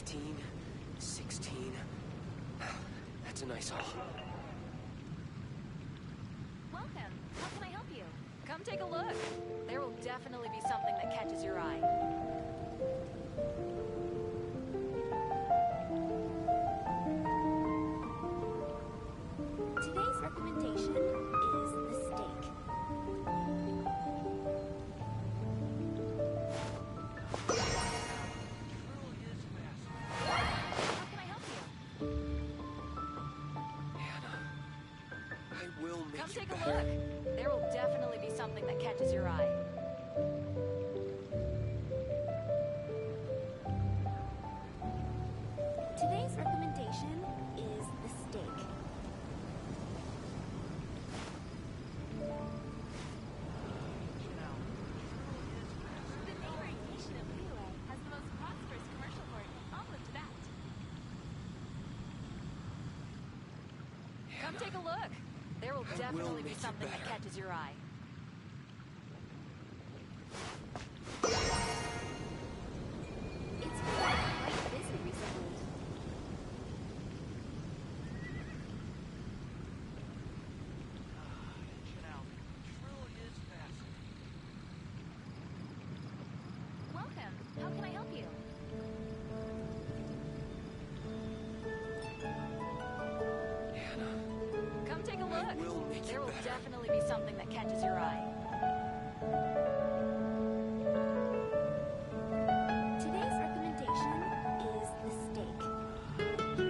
15, 16. That's a nice haul. Welcome. How can I help you? Come take a look. There will definitely be something that catches your eye. Today's recommendation is the steak. How can I help you? Hannah, I will make Come you take a better. look. There will definitely be something that catches your eye. Today's recommendation is the steak. The neighboring nation of Liyue has the most prosperous commercial port in all of Tibet. Come take a look. There will definitely be make you something that better. catches your eye. It's been quite busy recently. Welcome. How can I help you? Hannah, Come take a I look. will make you There will better. definitely be something that catches your eye. Today's recommendation is the steak.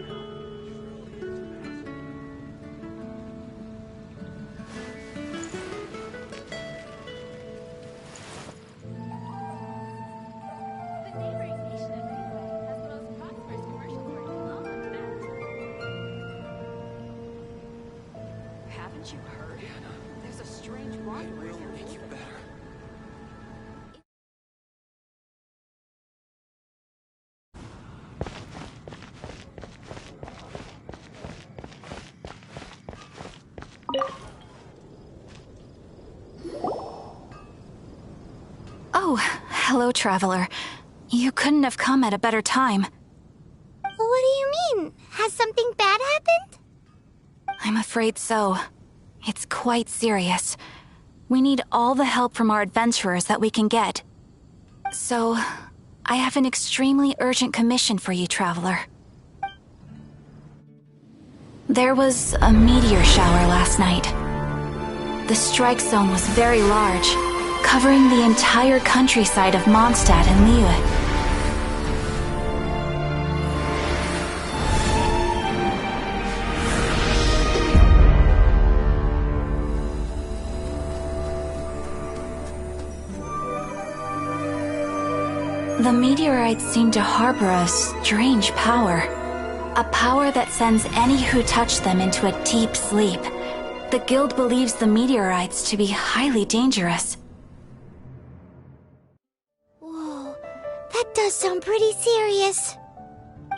The neighboring nation of Liyue has the most prosperous commercial port in all of Tibet. Haven't you heard? Hannah, There's a strange I wanderer will near make you Liyue. better. Oh, hello, traveler. You couldn't have come at a better time. What do you mean? Has something bad happened? I'm afraid so. It's quite serious. We need all the help from our adventurers that we can get. So, I have an extremely urgent commission for you, traveler. There was a meteor shower last night. The strike zone was very large, covering the entire countryside of Mondstadt and Liyue. The meteorites seem to harbor a strange power. A power that sends any who touch them into a deep sleep. The guild believes the meteorites to be highly dangerous. Whoa, that does sound pretty serious.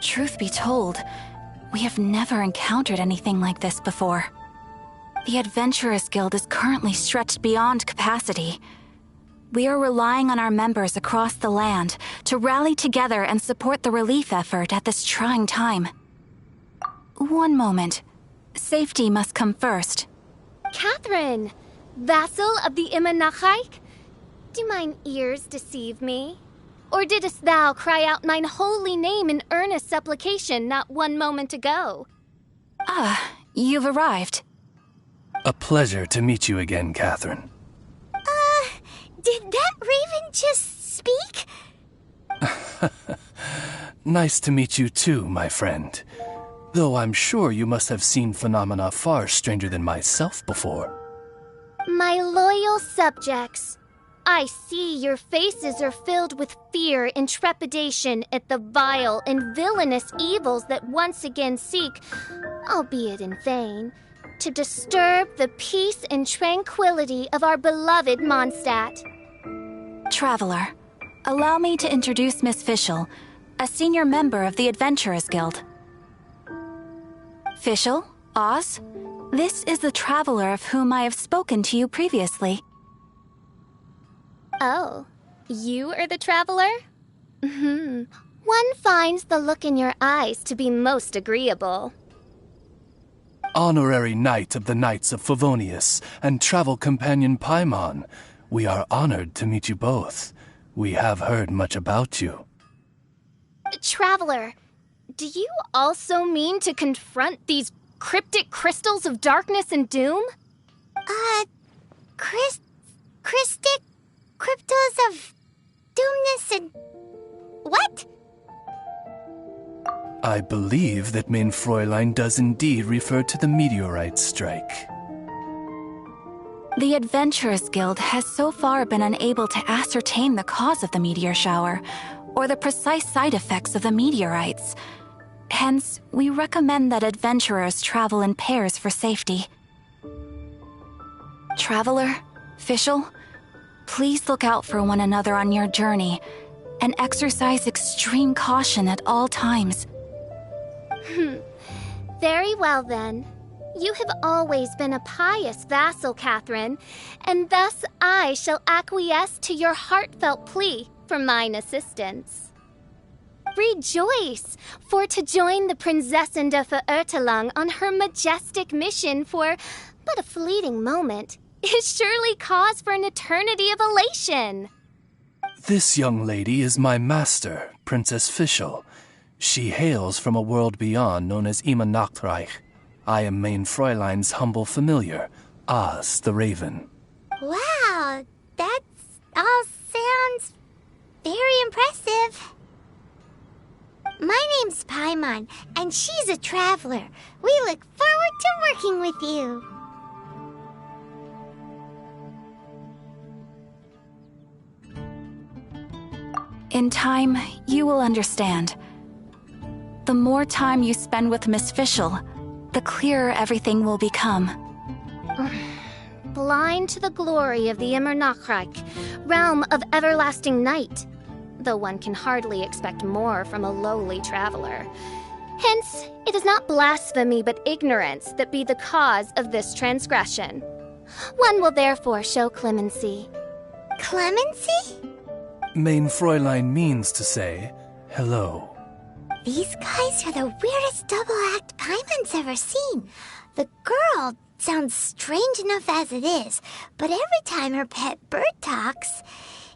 Truth be told, we have never encountered anything like this before. The Adventurers Guild is currently stretched beyond capacity. We are relying on our members across the land to rally together and support the relief effort at this trying time. One moment. Safety must come first. Catherine, vassal of the Imanachaik? Do mine ears deceive me? Or didst thou cry out mine holy name in earnest supplication not one moment ago? Ah, you've arrived. A pleasure to meet you again, Catherine. Did that raven just speak? Nice to meet you too, my friend. Though I'm sure you must have seen phenomena far stranger than myself before. My loyal subjects, I see your faces are filled with fear and trepidation at the vile and villainous evils that once again seek, albeit in vain, to disturb the peace and tranquility of our beloved Mondstadt. Traveler, allow me to introduce Miss Fischl, a senior member of the Adventurers Guild. Fischl, Oz, this is the traveler of whom I have spoken to you previously. Oh, you are the traveler? One finds the look in your eyes to be most agreeable. Honorary Knight of the Knights of Favonius and travel companion Paimon, we are honored to meet you both. We have heard much about you. Traveler, do you also mean to confront these cryptic crystals of darkness and doom? Crystic cryptos of doomness and... what? I believe that Main Fräulein does indeed refer to the meteorite strike. The Adventurers Guild has so far been unable to ascertain the cause of the meteor shower, or the precise side effects of the meteorites. Hence, we recommend that adventurers travel in pairs for safety. Traveler, Fischl, please look out for one another on your journey, and exercise extreme caution at all times. Very well then. You have always been a pious vassal, Catherine, and thus I shall acquiesce to your heartfelt plea for mine assistance. Rejoice, for to join the Prinzessin de Verurteilung on her majestic mission for but a fleeting moment is surely cause for an eternity of elation. This young lady is my master, Princess Fischl. She hails from a world beyond known as Ima Nachtreich. I am Main Fräulein's humble familiar, Oz the Raven. Wow, that all sounds very impressive. My name's Paimon, and she's a traveler. We look forward to working with you. In time, you will understand. The more time you spend with Miss Fischl, the clearer everything will become. Blind to the glory of the Immer Nachtreich, realm of everlasting night, though one can hardly expect more from a lowly traveler. Hence, it is not blasphemy but ignorance that be the cause of this transgression. One will therefore show clemency. Clemency? Main Fräulein means to say hello. These guys are the weirdest double-act Paimon's ever seen. The girl sounds strange enough as it is, but every time her pet bird talks,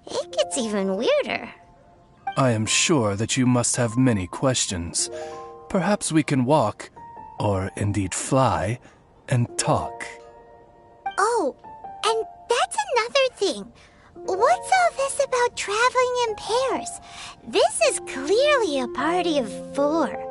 it gets even weirder. I am sure that you must have many questions. Perhaps we can walk, or indeed fly, and talk. Oh, and that's another thing. What's all this about traveling in pairs? This is clearly a party of 4.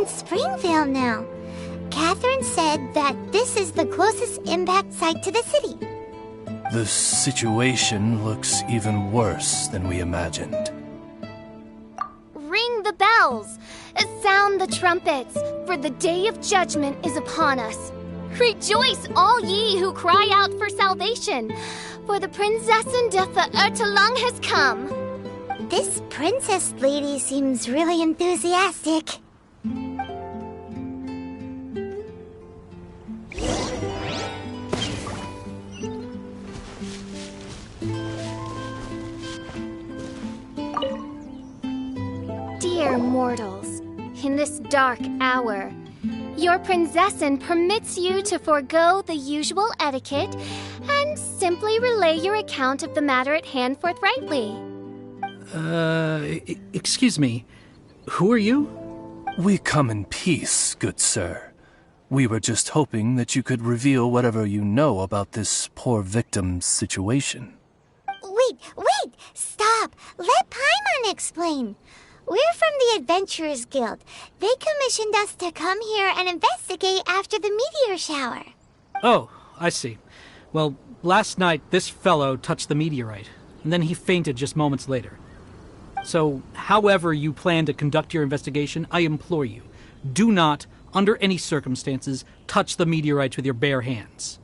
Springvale now. Catherine said that this is the closest impact site to the city. The situation looks even worse than we imagined. Ring the bells! Sound the trumpets, for the day of judgment is upon us. Rejoice, all ye who cry out for salvation, for the Prinzessin de Verurteilung has come. This princess lady seems really enthusiastic. Dear mortals, in this dark hour, your Prinzessin permits you to forego the usual etiquette and simply relay your account of the matter at hand forthrightly. Excuse me. Who are you? We come in peace, good sir. We were just hoping that you could reveal whatever you know about this poor victim's situation. Wait! Stop! Let Paimon explain. We're from the Adventurers Guild. They commissioned us to come here and investigate after the meteor shower. Oh, I see. Well, last night this fellow touched the meteorite, and then he fainted just moments later. So, however you plan to conduct your investigation, I implore you, do not, under any circumstances, touch the meteorites with your bare hands.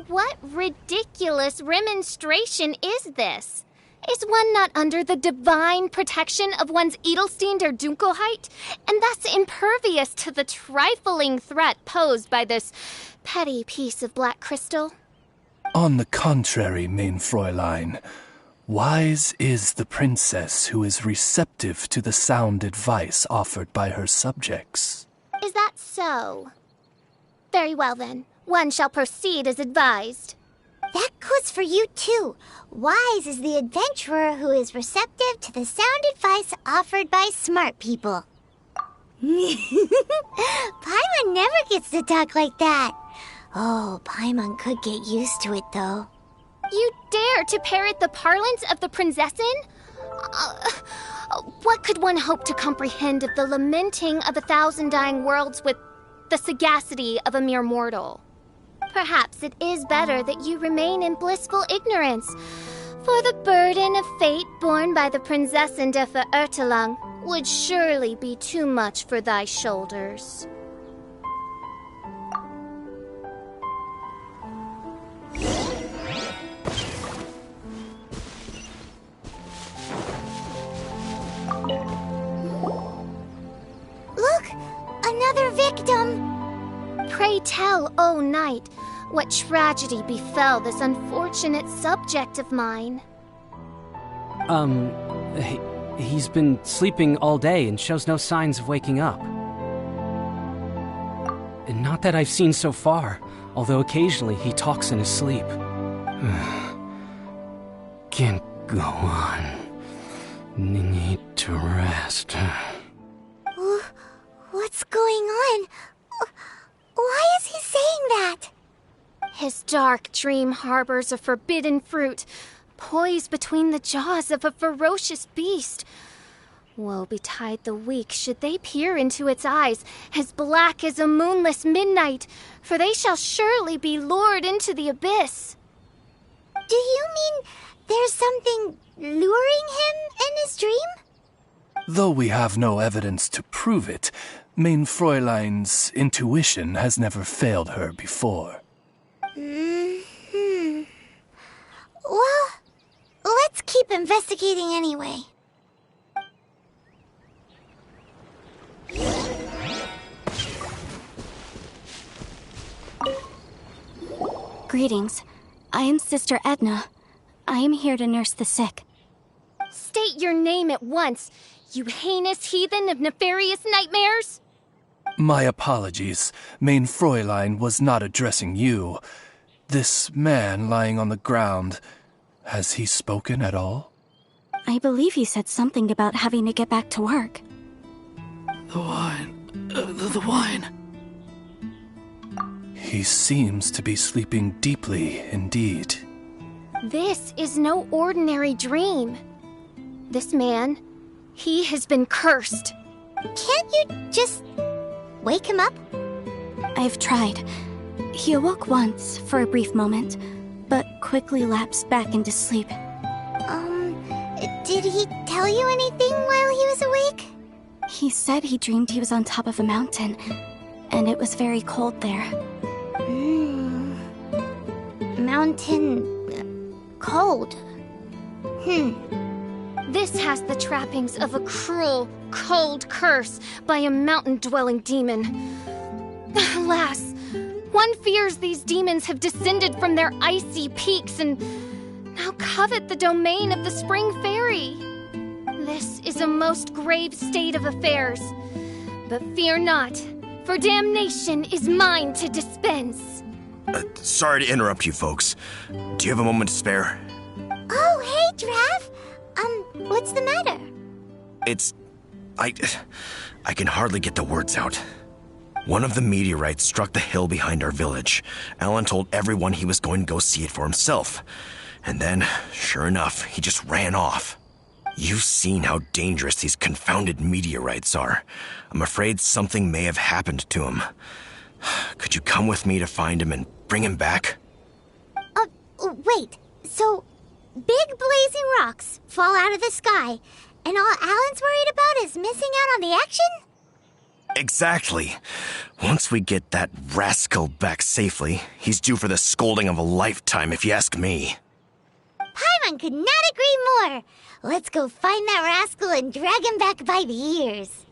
What ridiculous remonstration is this? Is one not under the divine protection of one's Edelstein der Dunkelheit, and thus impervious to the trifling threat posed by this petty piece of black crystal? On the contrary, mein Fräulein, wise is the princess who is receptive to the sound advice offered by her subjects. Is that so? Very well then, one shall proceed as advised. That goes for you too. Wise is the adventurer who is receptive to the sound advice offered by smart people. Paimon never gets to talk like that. Oh, Paimon could get used to it though. You dare to parrot the parlance of the Prinzessin? What could one hope to comprehend of the lamenting of 1,000 dying worlds with the sagacity of a mere mortal? Perhaps it is better that you remain in blissful ignorance, for the burden of fate borne by the Prinzessin der Verurteilung would surely be too much for thy shoulders. Look! Another victim! Pray tell, O knight, what tragedy befell this unfortunate subject of mine? He's been sleeping all day and shows no signs of waking up. And not that I've seen so far, although occasionally he talks in his sleep. Can't go on. Need to rest. What's going on? Why is he saying that? His dark dream harbors a forbidden fruit, poised between the jaws of a ferocious beast. Woe betide the weak should they peer into its eyes, as black as a moonless midnight, for they shall surely be lured into the abyss. Do you mean there's something luring him in his dream? Though we have no evidence to prove it, mein Fräulein's intuition has never failed her before. Well, let's keep investigating anyway. Greetings. I am Sister Edna. I am here to nurse the sick. State your name at once, you heinous heathen of nefarious nightmares! My apologies. Mein Fräulein was not addressing you. This man lying on the ground, has he spoken at all? I believe he said something about having to get back to work. The wine. The wine. He seems to be sleeping deeply indeed. This is no ordinary dream. This man, he has been cursed. Can't you just wake him up? I've tried. He awoke once for a brief moment, but quickly lapsed back into sleep. Did he tell you anything while he was awake? He said he dreamed he was on top of a mountain, and it was very cold there. Mountain... cold. This has the trappings of a cruel, cold curse by a mountain-dwelling demon. Alas, one fears these demons have descended from their icy peaks and now covet the domain of the Spring Fairy. This is a most grave state of affairs. But fear not, for damnation is mine to dispense. Sorry to interrupt you folks. Do you have a moment to spare? Oh, hey, Drav. What's the matter? I can hardly get the words out. One of the meteorites struck the hill behind our village. Alan told everyone he was going to go see it for himself. And then, sure enough, he just ran off. You've seen how dangerous these confounded meteorites are. I'm afraid something may have happened to him. Could you come with me to find him and bring him back? Wait. So, big blazing rocks fall out of the sky, and all Alan's worried about is missing out on the action? Exactly. Once we get that rascal back safely, he's due for the scolding of a lifetime, if you ask me. Paimon could not agree more. Let's go find that rascal and drag him back by the ears.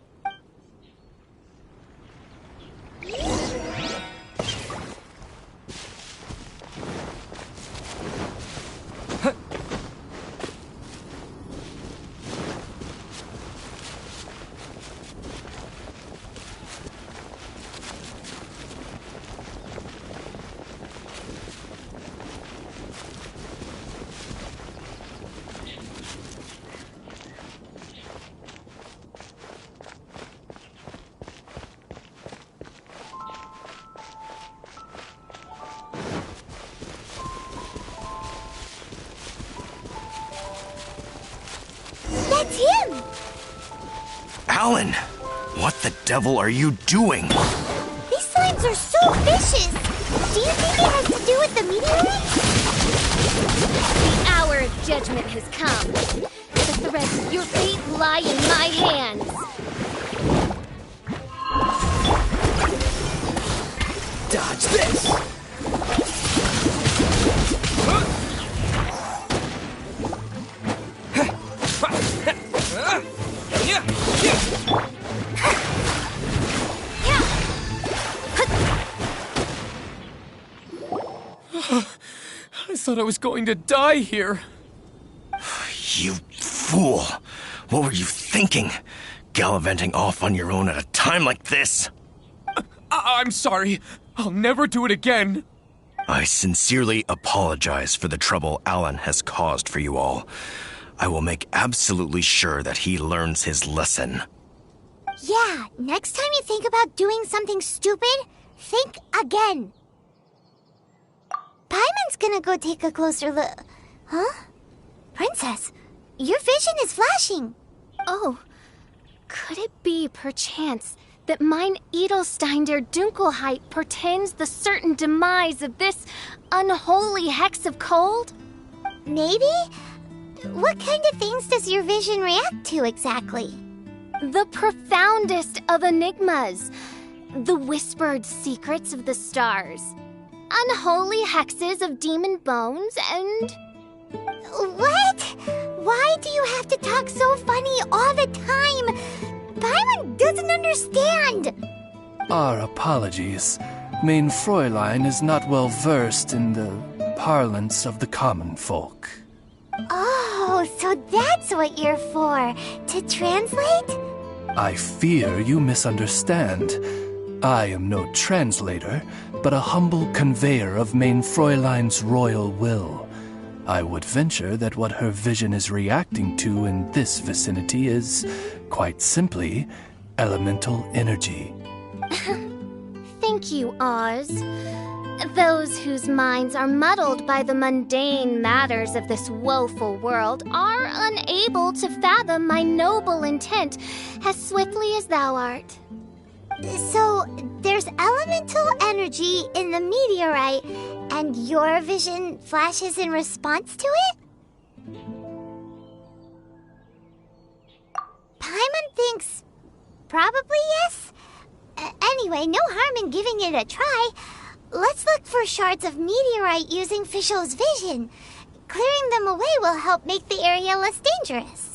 That's him! Alan! What the devil are you doing? These slimes are so vicious! Do you think it has to do with the meteorite? The hour of judgment has come. The threads of your fate lie in my hands. Dodge this! I thought I was going to die here. You fool! What were you thinking? Gallivanting off on your own at a time like this? I'm sorry. I'll never do it again. I sincerely apologize for the trouble Alan has caused for you all. I will make absolutely sure that he learns his lesson. Yeah, next time you think about doing something stupid, think again. Paimon's gonna go take a closer look. Huh? Princess, your vision is flashing. Oh, could it be, perchance, that mine Edelstein der Dunkelheit portends the certain demise of this unholy hex of cold? Maybe? What kind of things does your vision react to exactly? The profoundest of enigmas. The whispered secrets of the stars. Unholy hexes of demon bones and... What? Why do you have to talk so funny all the time? Paimon doesn't understand. Our apologies. Main Fräulein is not well versed in the parlance of the common folk. Oh, so that's what you're for. To translate? I fear you misunderstand. I am no translator, but a humble conveyor of Main Fräulein's royal will. I would venture that what her vision is reacting to in this vicinity is, quite simply, elemental energy. Thank you, Oz. Those whose minds are muddled by the mundane matters of this woeful world are unable to fathom my noble intent as swiftly as thou art. So, there's elemental energy in the meteorite, and your vision flashes in response to it? Paimon thinks probably yes. Anyway, no harm in giving it a try. Let's look for shards of meteorite using Fischl's vision. Clearing them away will help make the area less dangerous.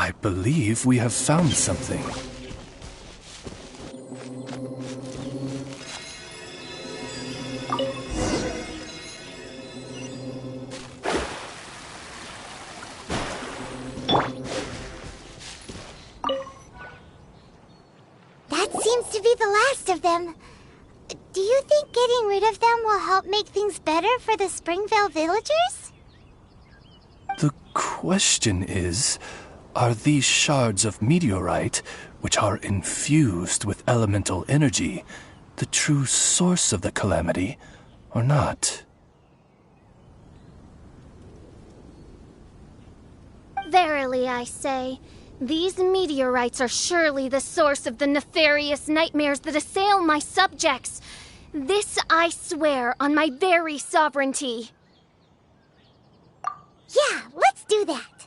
I believe we have found something. That seems to be the last of them. Do you think getting rid of them will help make things better for the Springvale villagers? The question is, are these shards of meteorite, which are infused with elemental energy, the true source of the calamity, or not? Verily, I say, these meteorites are surely the source of the nefarious nightmares that assail my subjects. This I swear on my very sovereignty. Yeah, let's do that.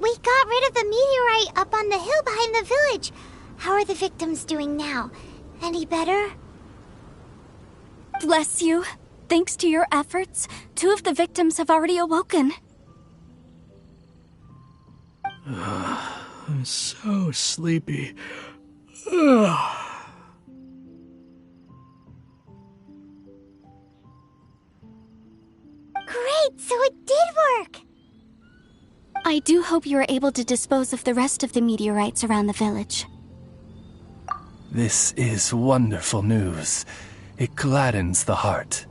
We got rid of the meteorite up on the hill behind the village. How are the victims doing now? Any better? Bless you. Thanks to your efforts, 2 of the victims have already awoken. I'm so sleepy. Great, so it did work! I do hope you are able to dispose of the rest of the meteorites around the village. This is wonderful news. It gladdens the heart.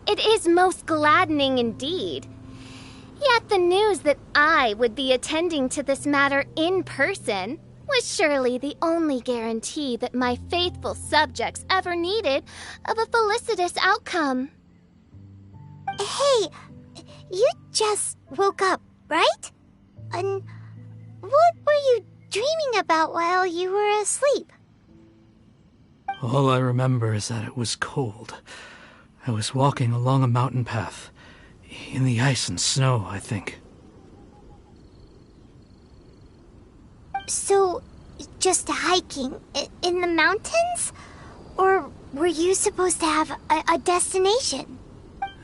It is most gladdening indeed. Yet the news that I would be attending to this matter in person was surely the only guarantee that my faithful subjects ever needed of a felicitous outcome. Hey, you just woke up, right? And what were you dreaming about while you were asleep? All I remember is that it was cold. I was walking along a mountain path. In the ice and snow, I think. So, just hiking in the mountains? Or were you supposed to have a destination?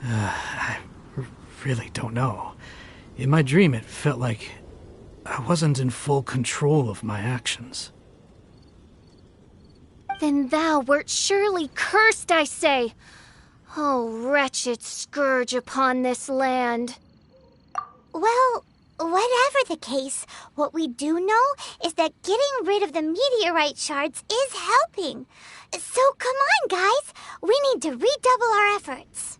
I really don't know. In my dream, it felt like I wasn't in full control of my actions. Then thou wert surely cursed, I say. Oh, wretched scourge upon this land. Well, whatever the case, what we do know is that getting rid of the meteorite shards is helping. So come on, guys. We need to redouble our efforts.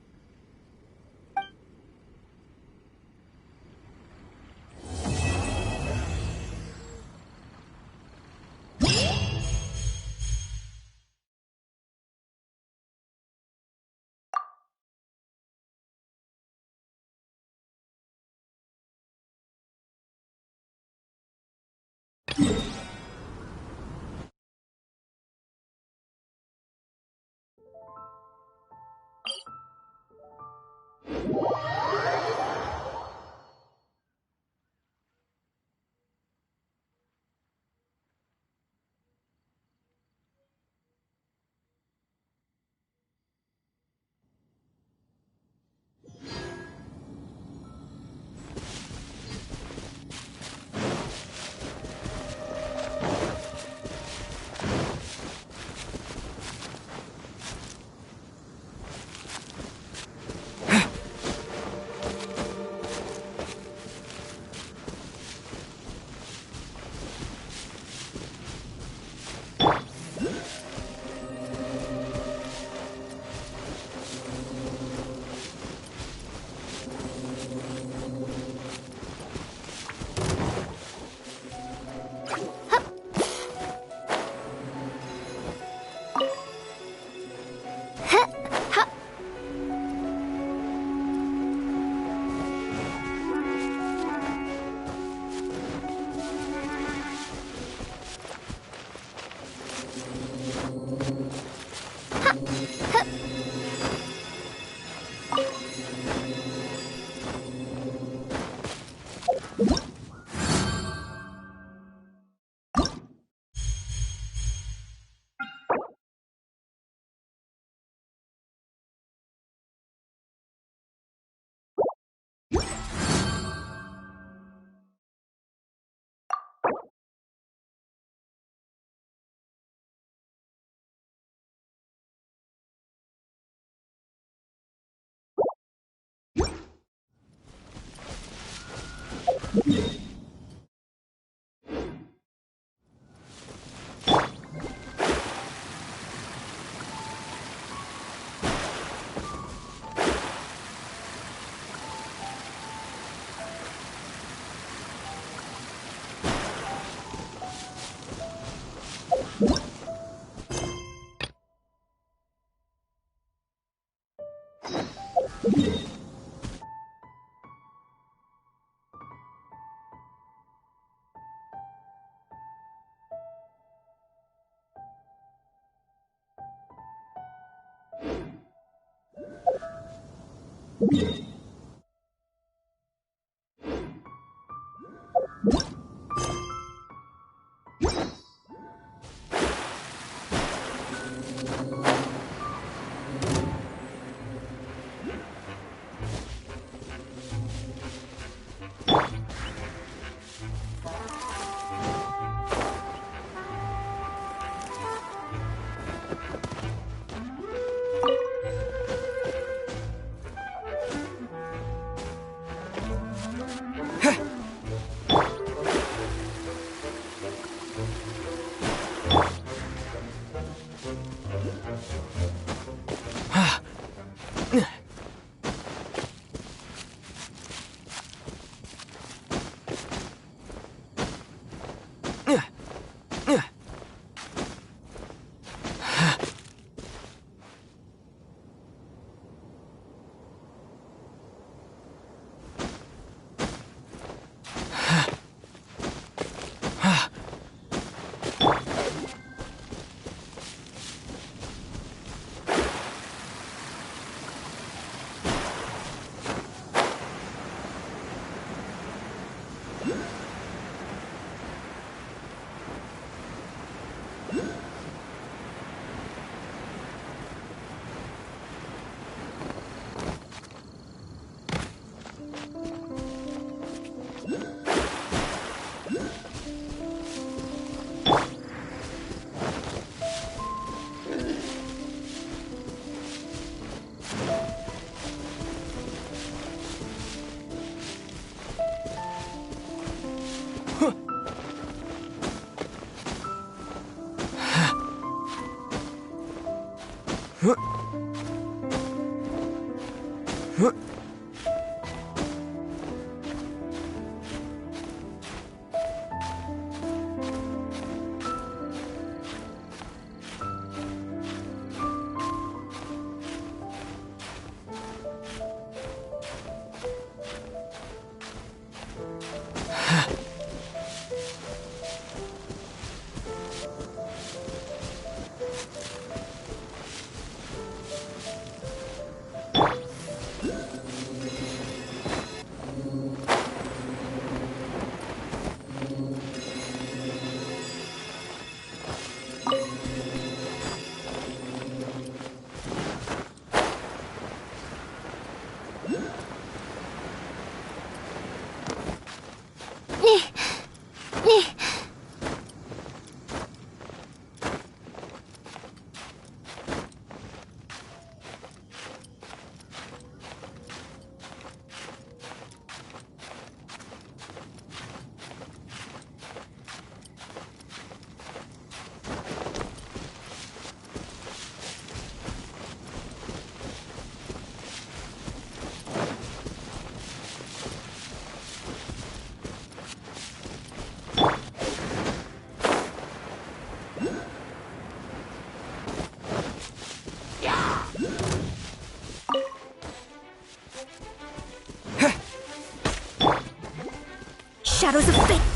Shadows of fate.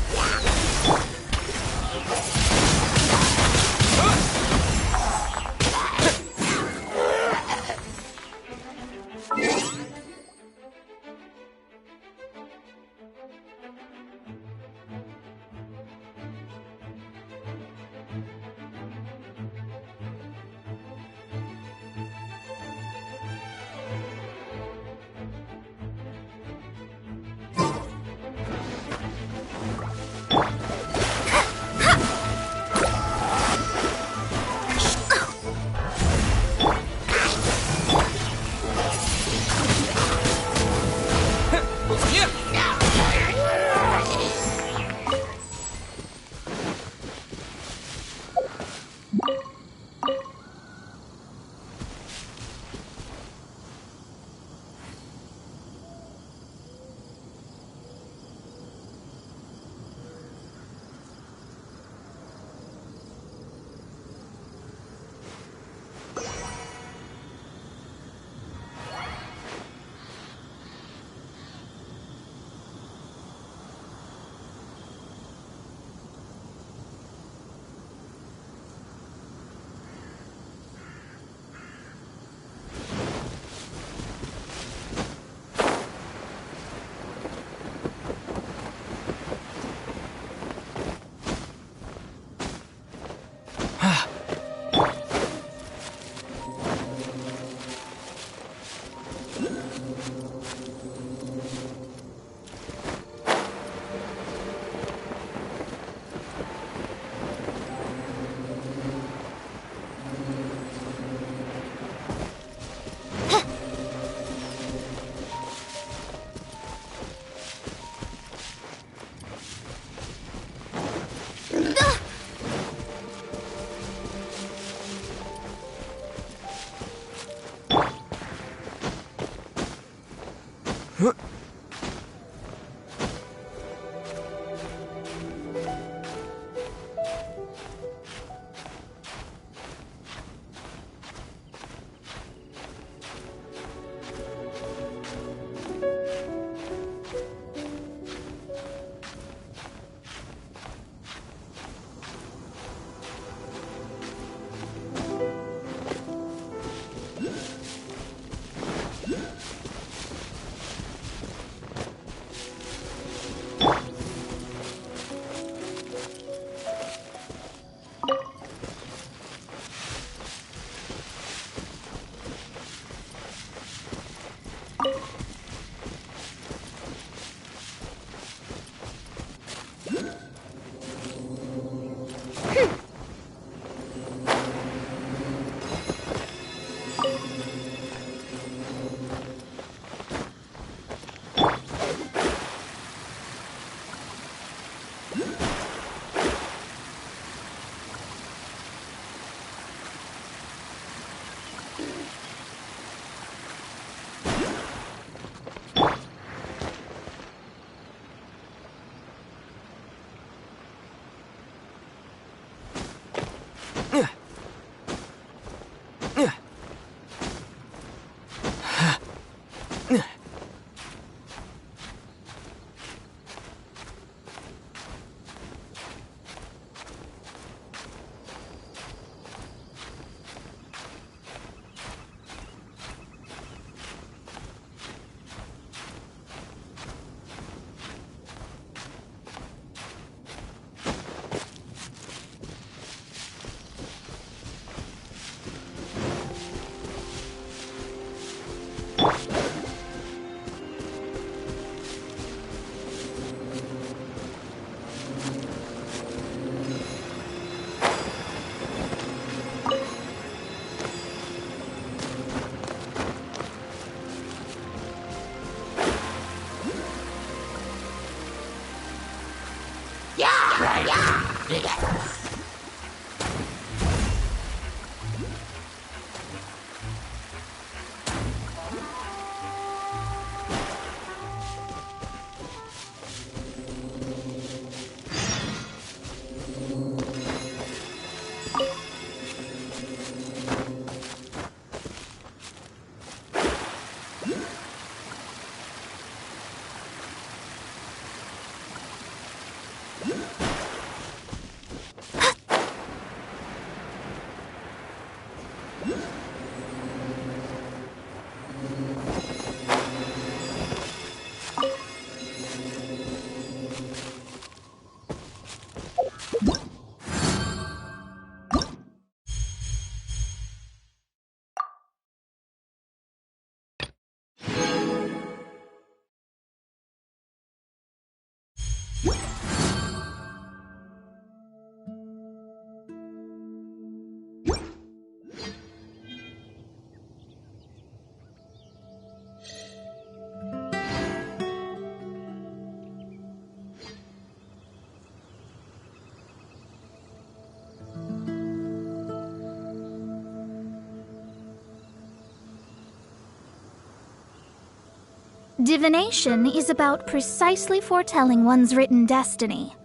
Divination is about precisely foretelling one's written destiny.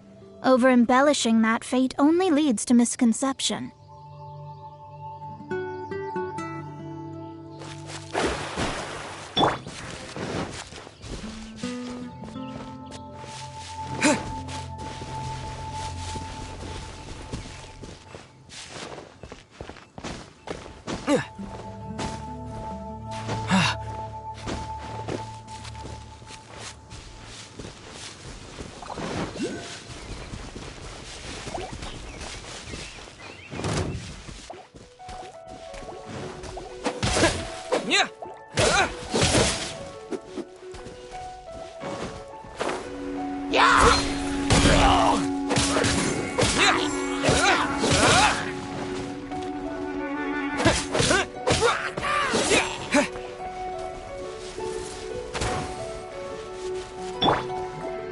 Over-embellishing that fate only leads to misconception.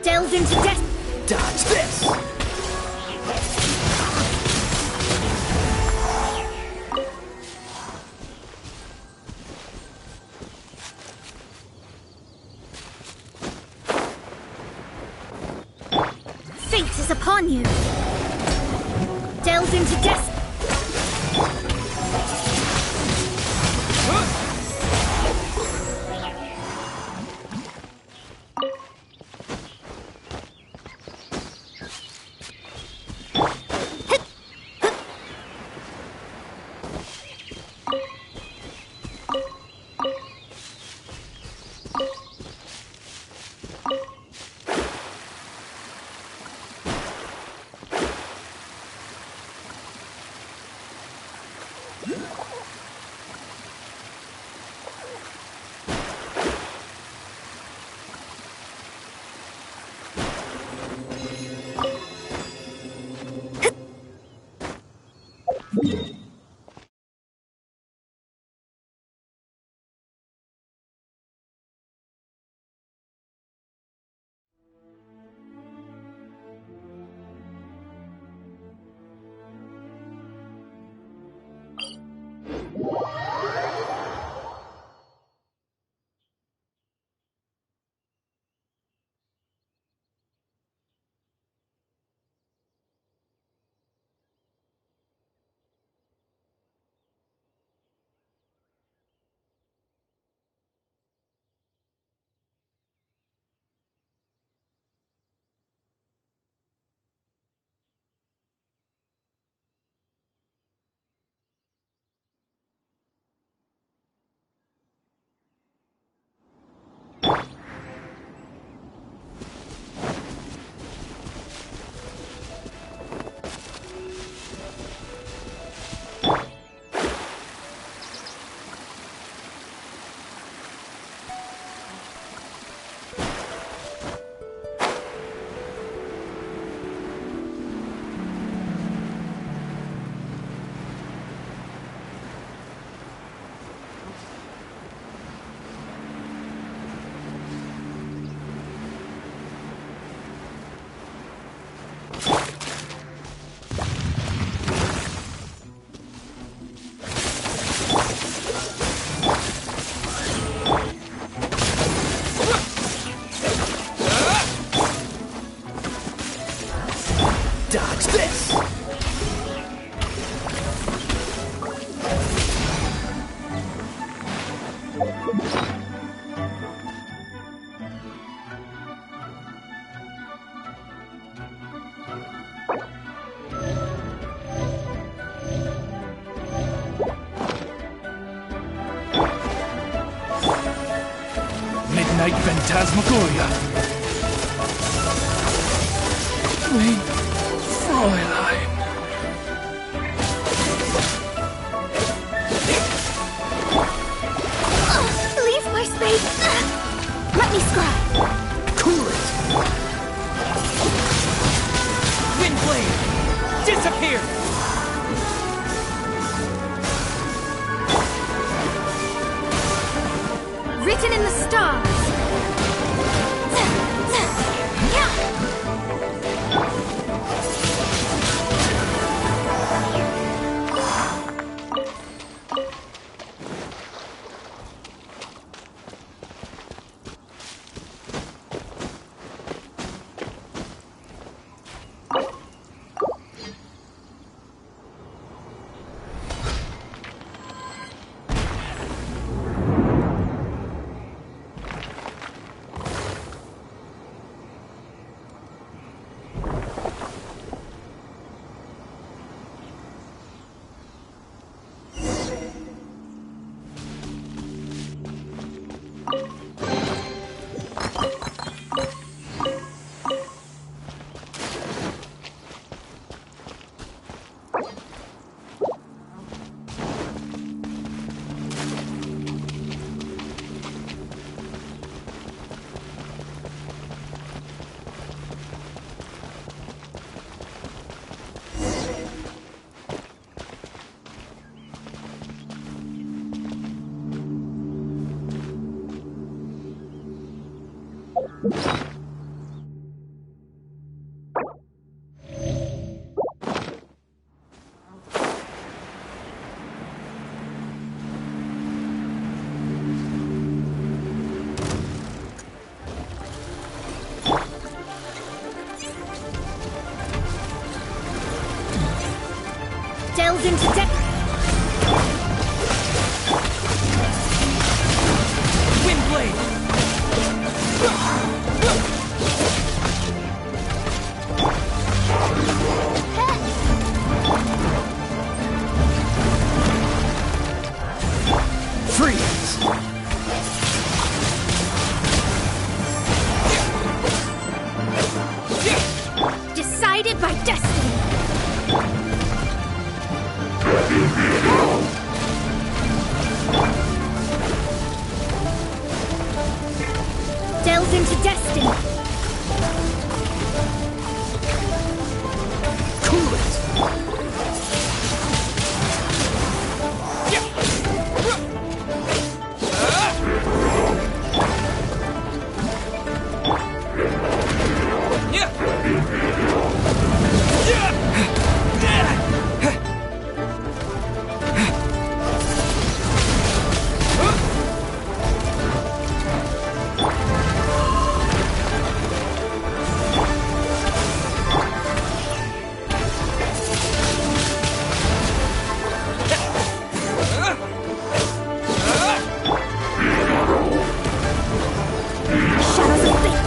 Delve into death. Dodge this! Fate is upon you. Delve into death. Yeah. Phantasmagoria. Mein Fräulein. Leave my space! Let me scry! Cool it! Windblade! Disappear! Written in the stars! Delves into depth. Windblade! Freeze! Decided by destiny. Delves into destiny. Cool it! Shadows of fate.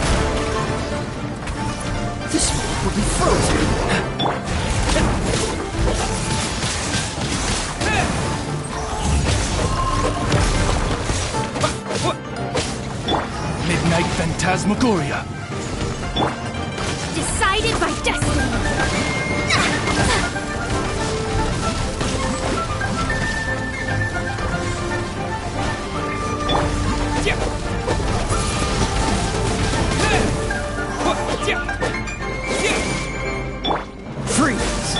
This world will be frozen! Midnight Phantasmagoria. Decided by destiny. Freeze!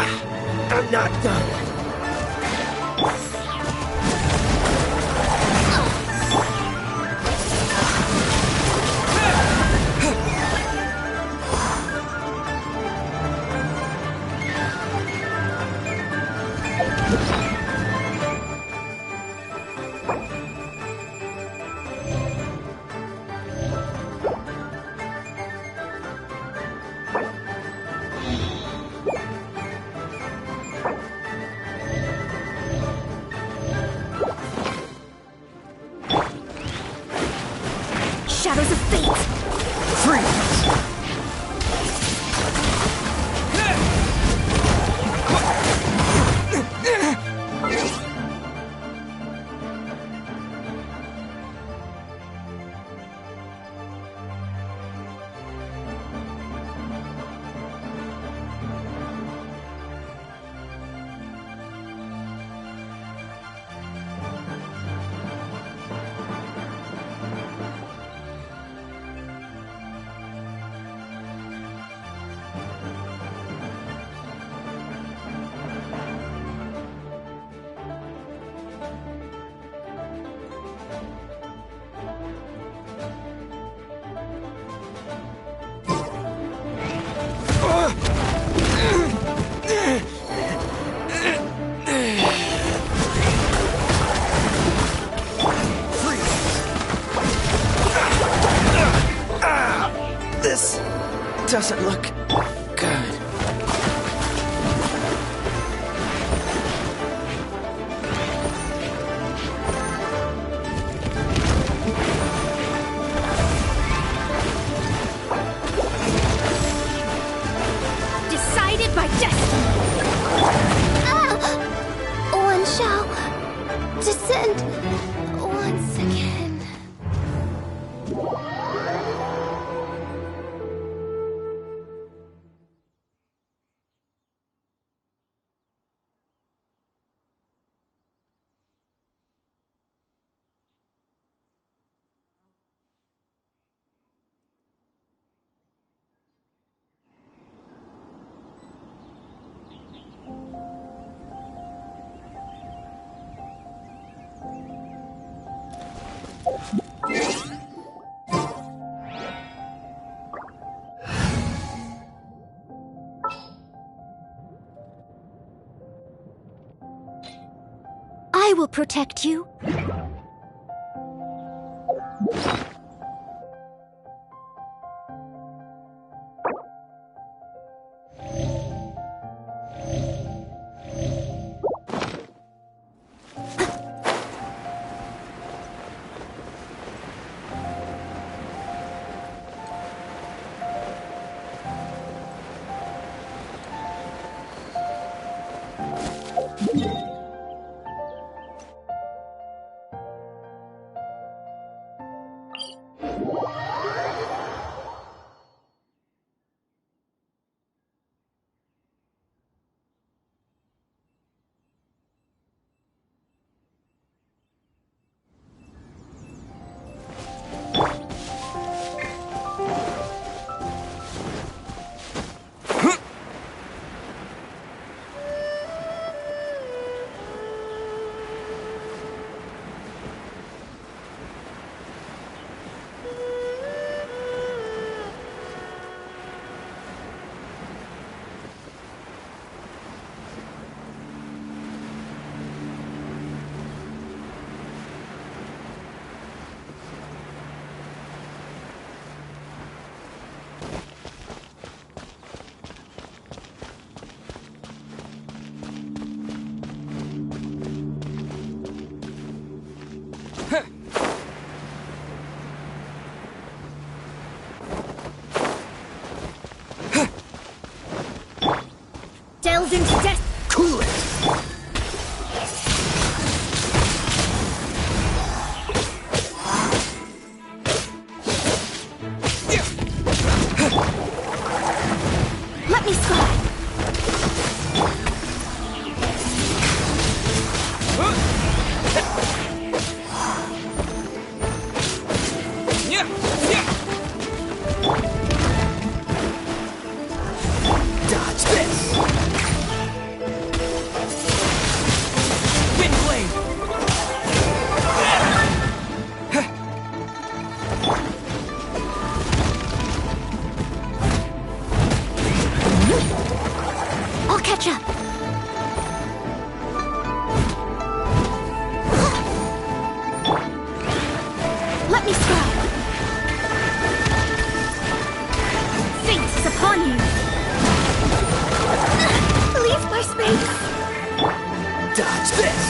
I'm not done. Shadows of fate! Freeze! This doesn't look good. Decided by destiny! One shall descend once again. I will protect you. Delve into death. Cool it! Let me slide. Dodge this! catch up. Let me scribe. Fate is upon you. Leave my space. Dodge this!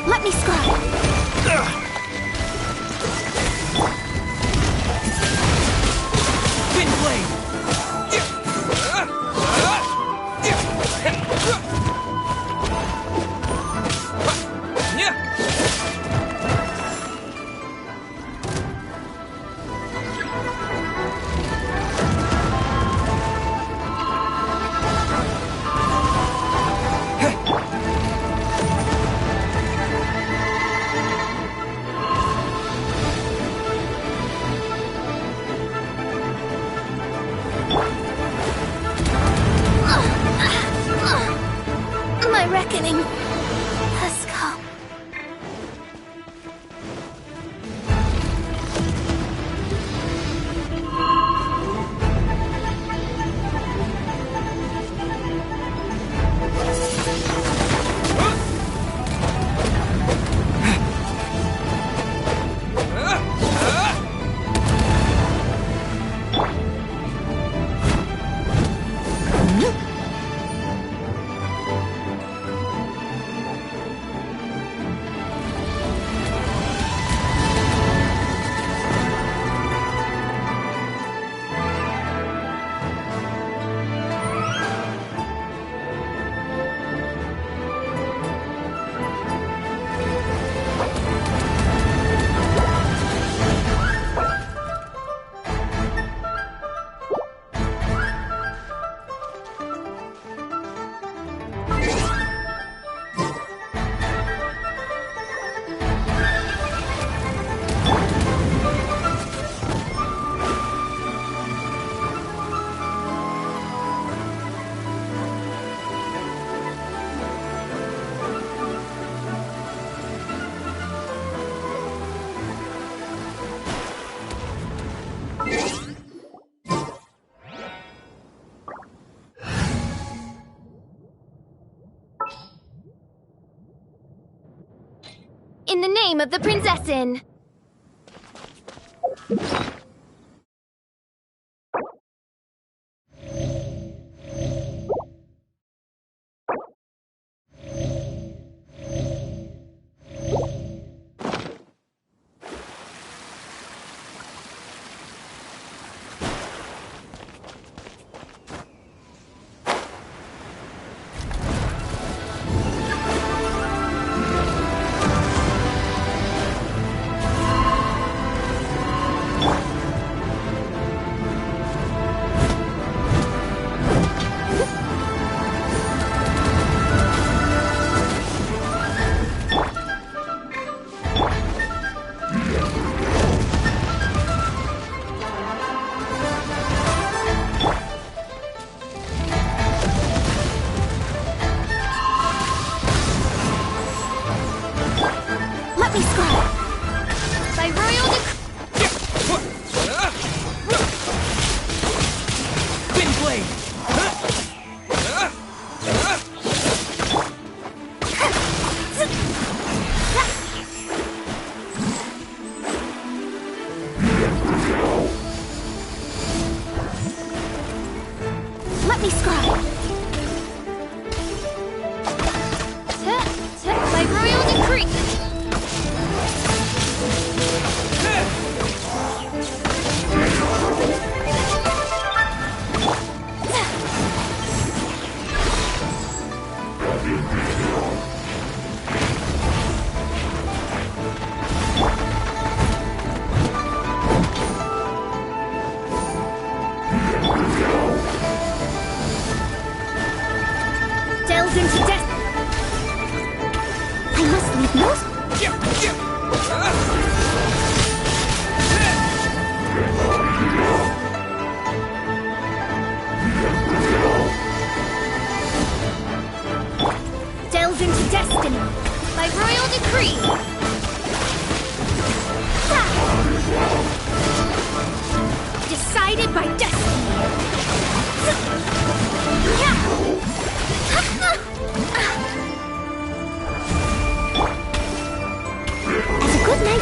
Let me scribe. Wind blade! My reckoning has come. In the name of the Prinzessin!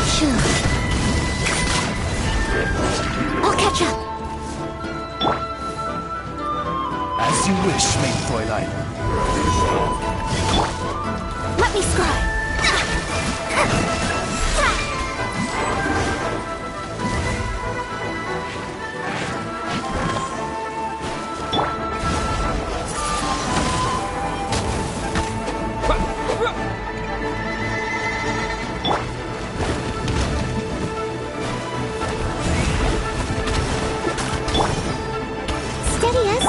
Sure. I'll catch up. As you wish, Maid Fräulein. Let me scry. Steady as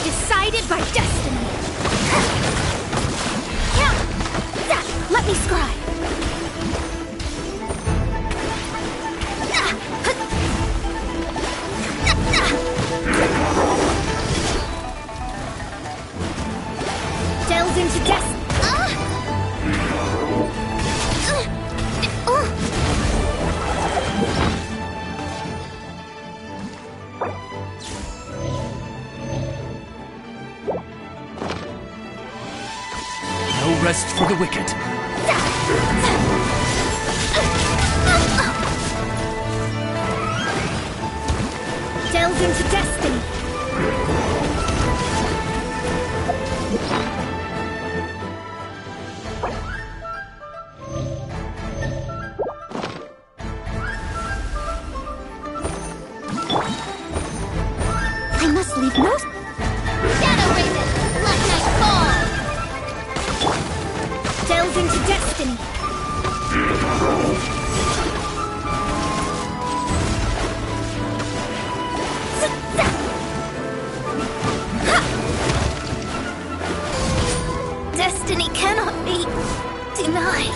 decided by destiny. Let me scry. Delve into destiny. No rest for the wicked. Delve into destiny. I must leave no... Shadow Raven, let night fall! Delve into destiny. Destiny cannot be denied.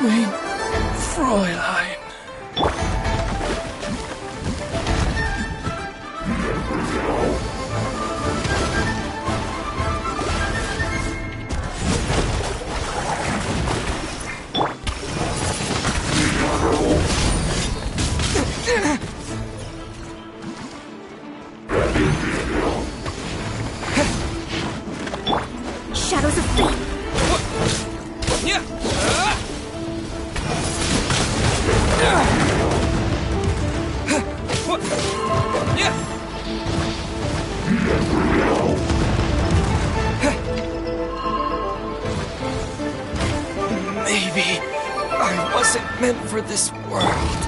Maid Fräulein. Shadows of fate. Maybe I wasn't meant for this world.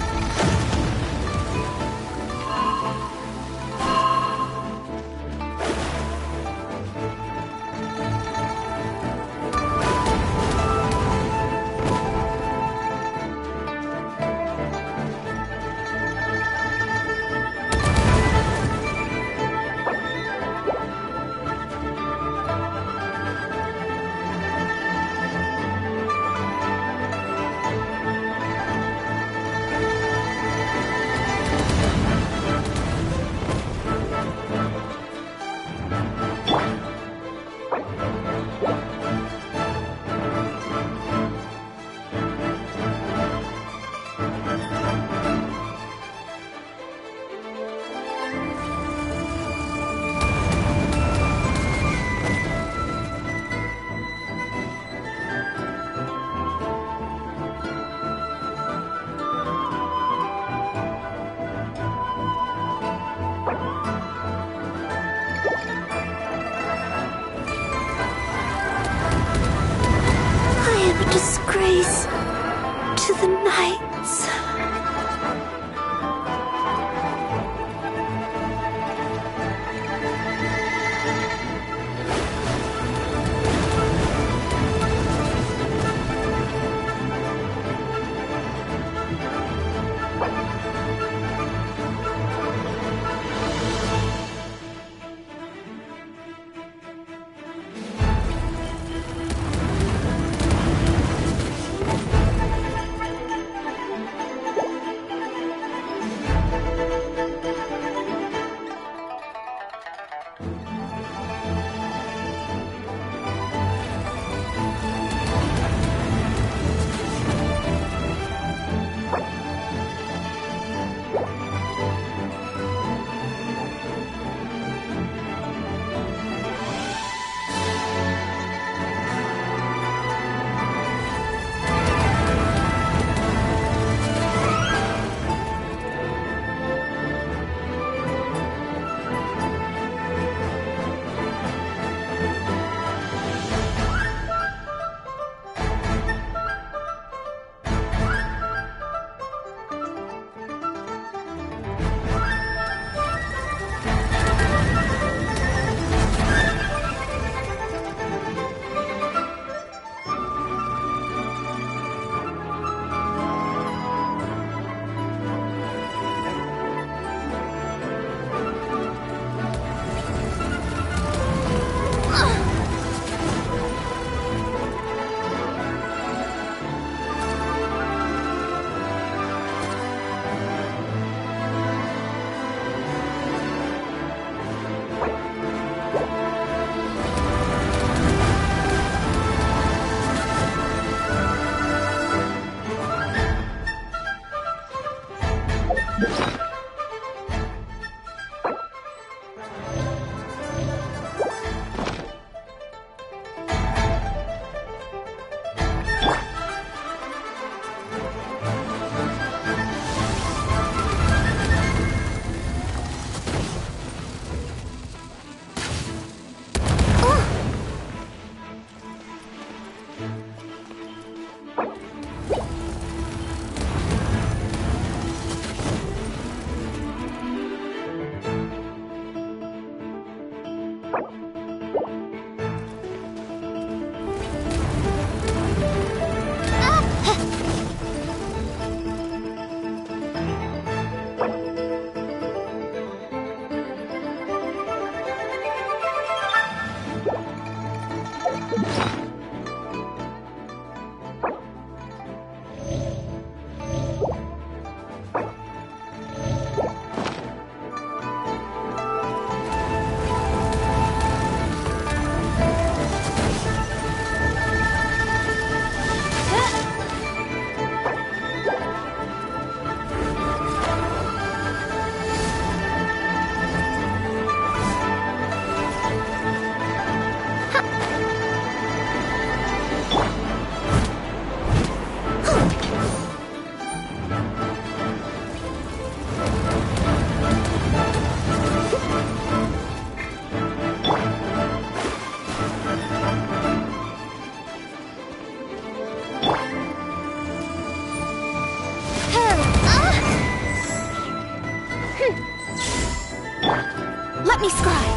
Let me scry.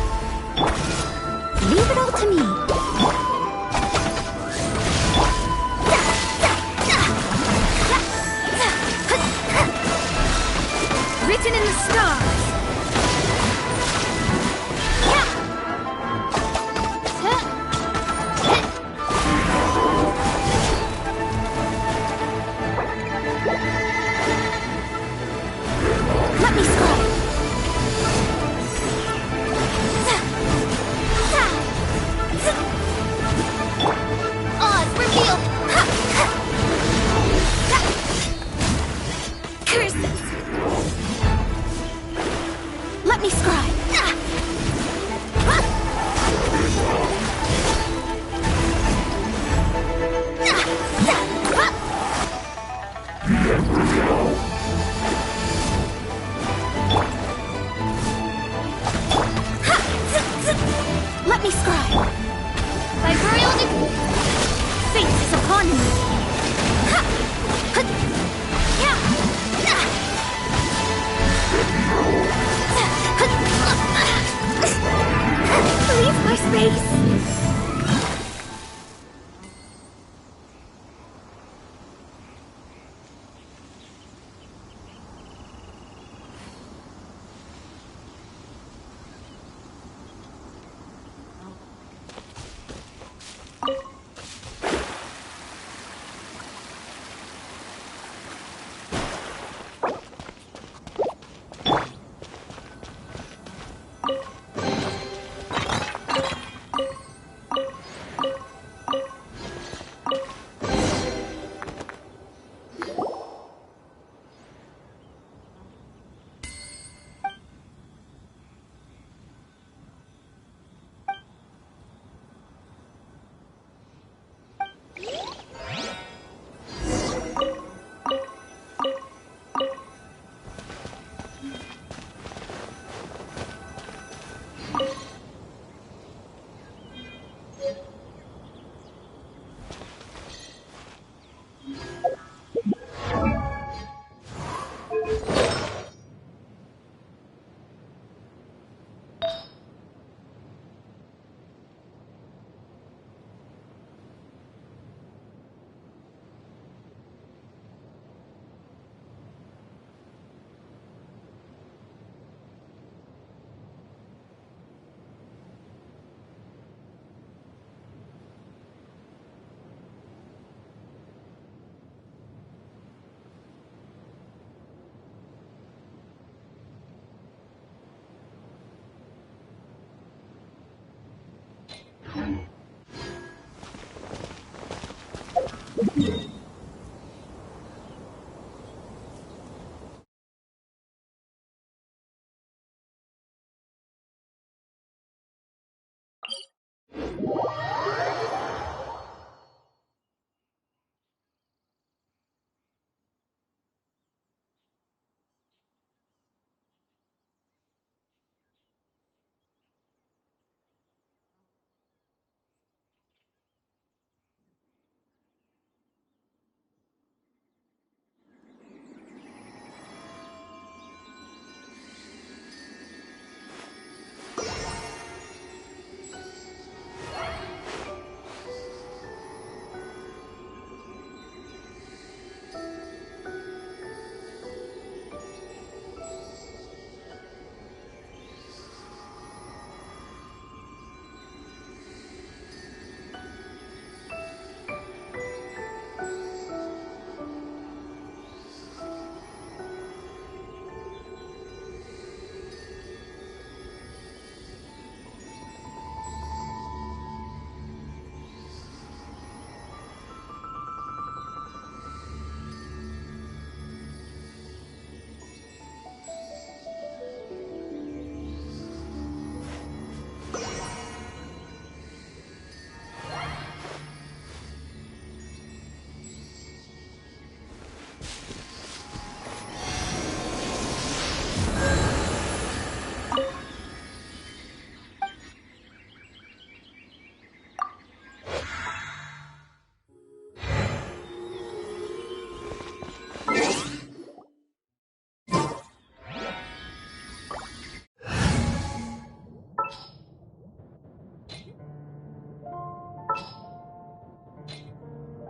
Leave it all to me. Written in the stars. Let me scry. Oz, reveal! Curses! Let me scry. Let me scry. Viburial fate is upon me.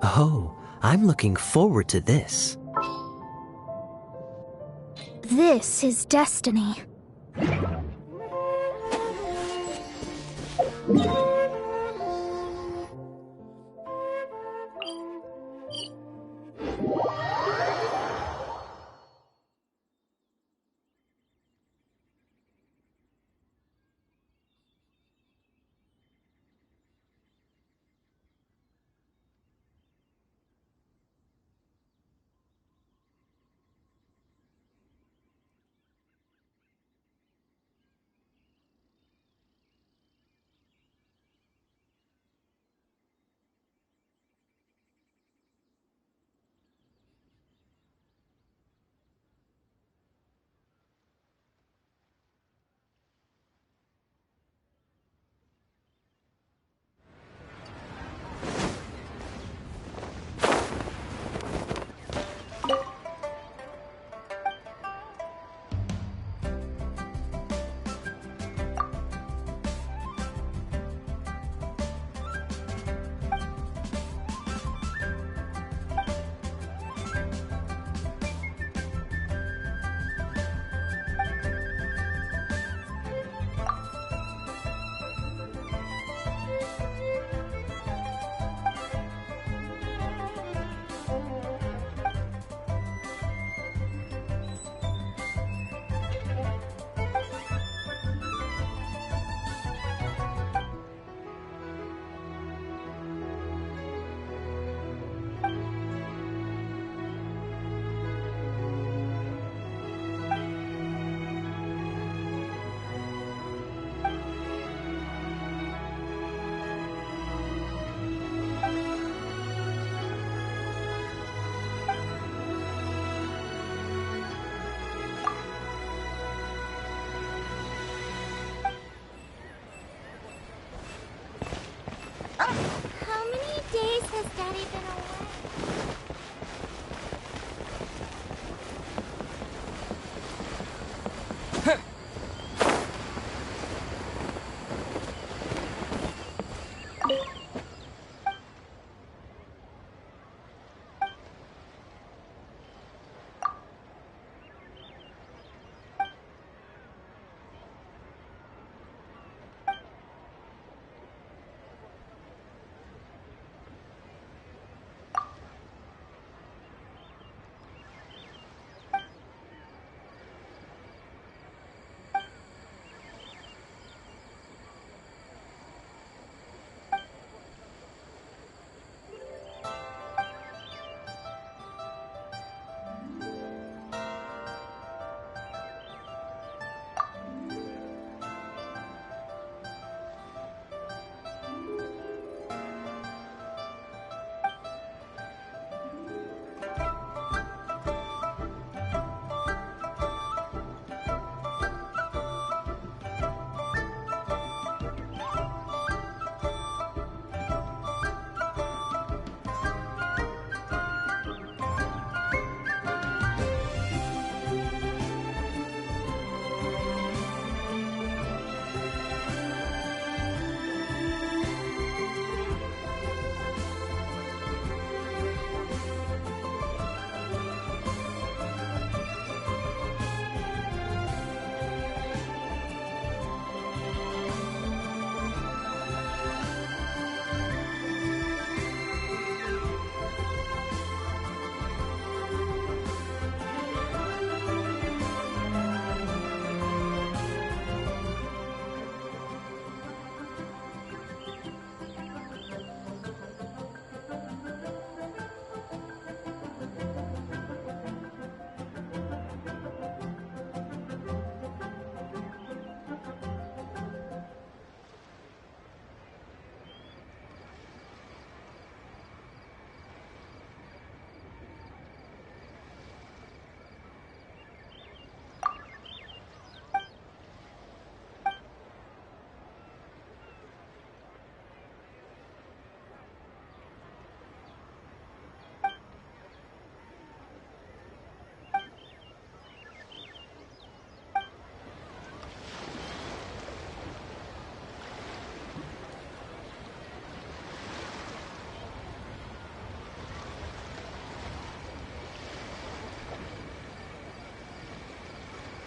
Oh, I'm looking forward to this. This is destiny.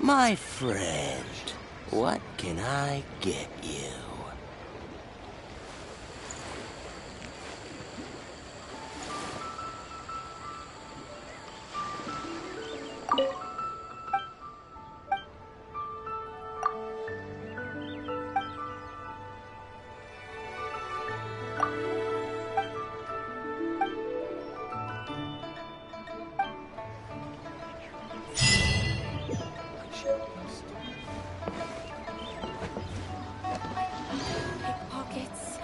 My friend, what can I get you? Pickpockets.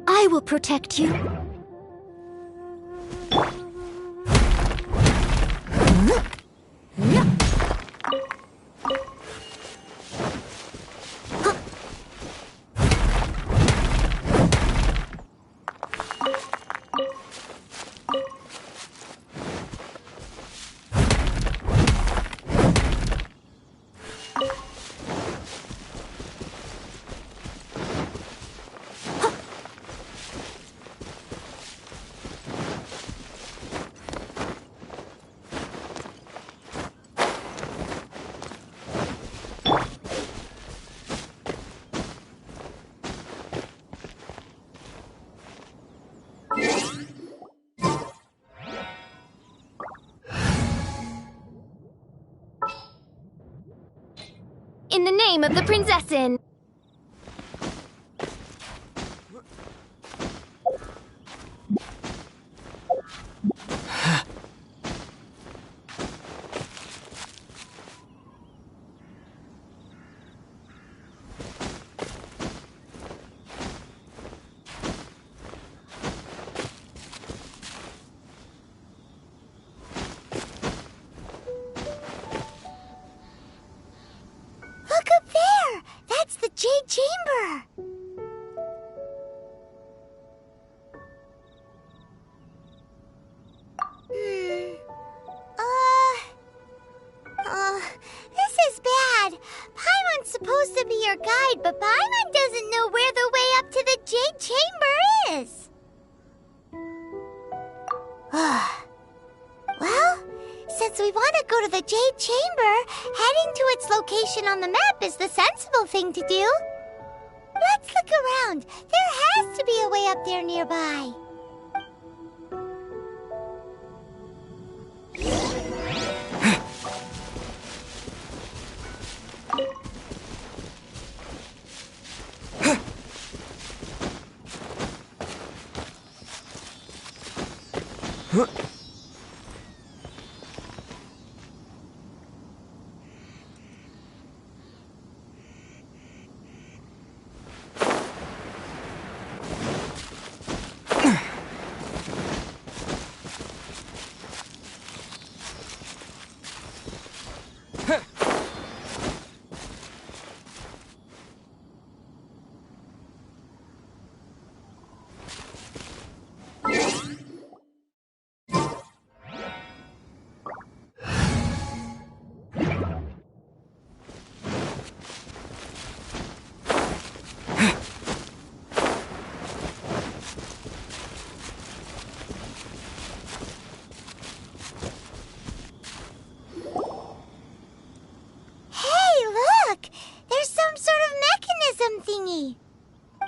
I will protect you. In the name of the Prinzessin! Look up there! That's the Jade Chamber! This is supposed to be your guide, but Paimon doesn't know where the way up to the Jade Chamber is. Well, since we want to go to the Jade Chamber, heading to its location on the map is the sensible thing to do. Let's look around. There has to be a way up there nearby.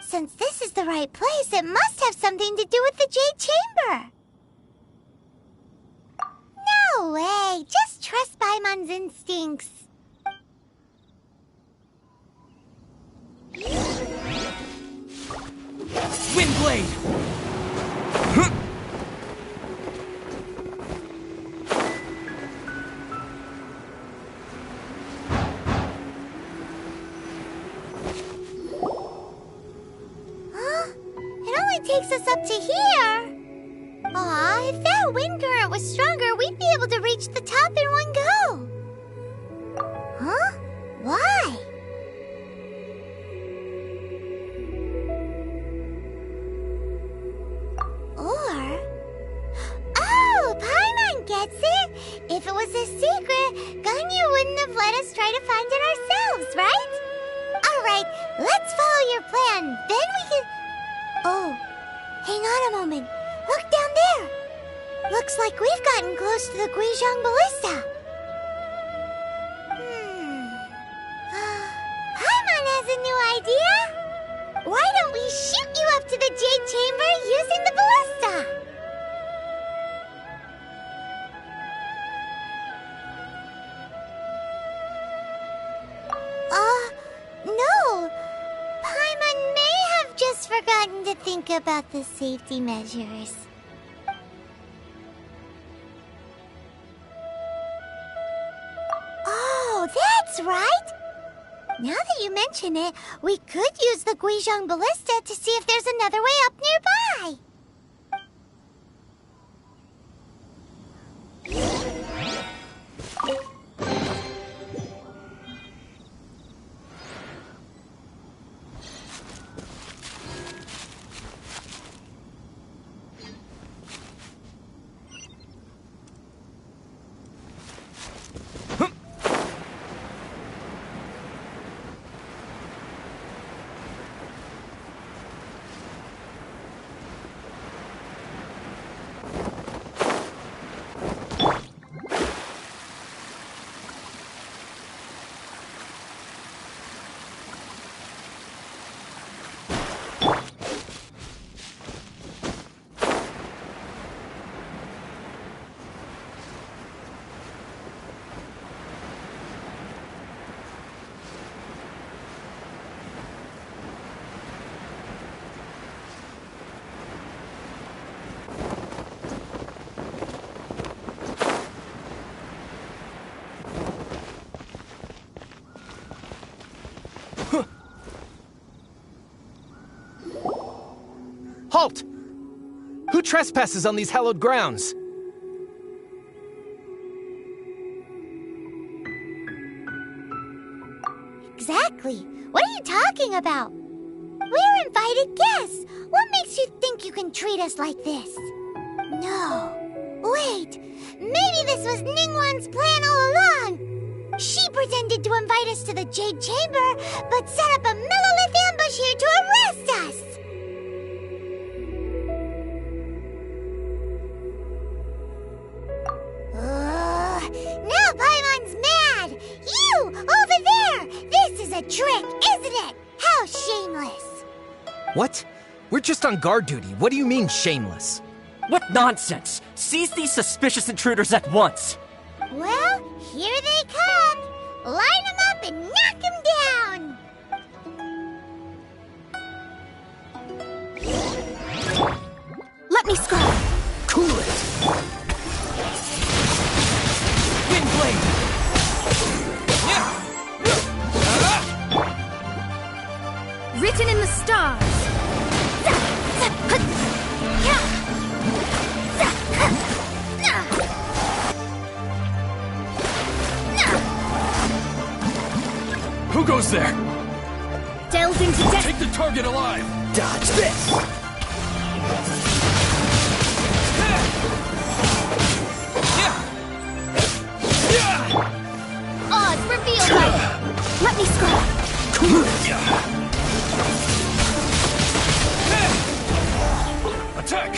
Since this is the right place, it must have something to do with the Jade Chamber. No way! Just trust Paimon's instincts. Windblade! Takes us up to here. Aw, if that wind current was stronger, we'd be able to reach the top in one go. Huh? Why? Or... Oh, Paimon gets it! If it was a secret, Ganyu wouldn't have let us try to find it ourselves, right? Alright, let's follow your plan, then we can... Oh... Hang on a moment. Look down there. Looks like we've gotten close to the Guizhong Ballista. Paimon has a new idea. Why don't we shoot you up to the Jade Chamber using the ballista? No. Paimon may have just forgotten to think about the safety measures. Oh, that's right! Now that you mention it, we could use the Guizhong Ballista to see if there's another way up nearby. Halt! Who trespasses on these hallowed grounds? Exactly. What are you talking about? We're invited guests. What makes you think you can treat us like this? No. Wait. Maybe this was Ningguang's plan all along. She pretended to invite us to the Jade Chamber, but set up a Millilith ambush here to arrest us! Now Paimon's mad! You, over there! This is a trick, isn't it? How shameless! What? We're just on guard duty. What do you mean, shameless? What nonsense! Seize these suspicious intruders at once! Well, here they come! Line them up and knock them down! Let me scroll! Cool it! Windblade! Written in the stars. Who goes there? Delved into death. Take the target alive! Dodge this! Odds revealed by... Let me scroll! Attack!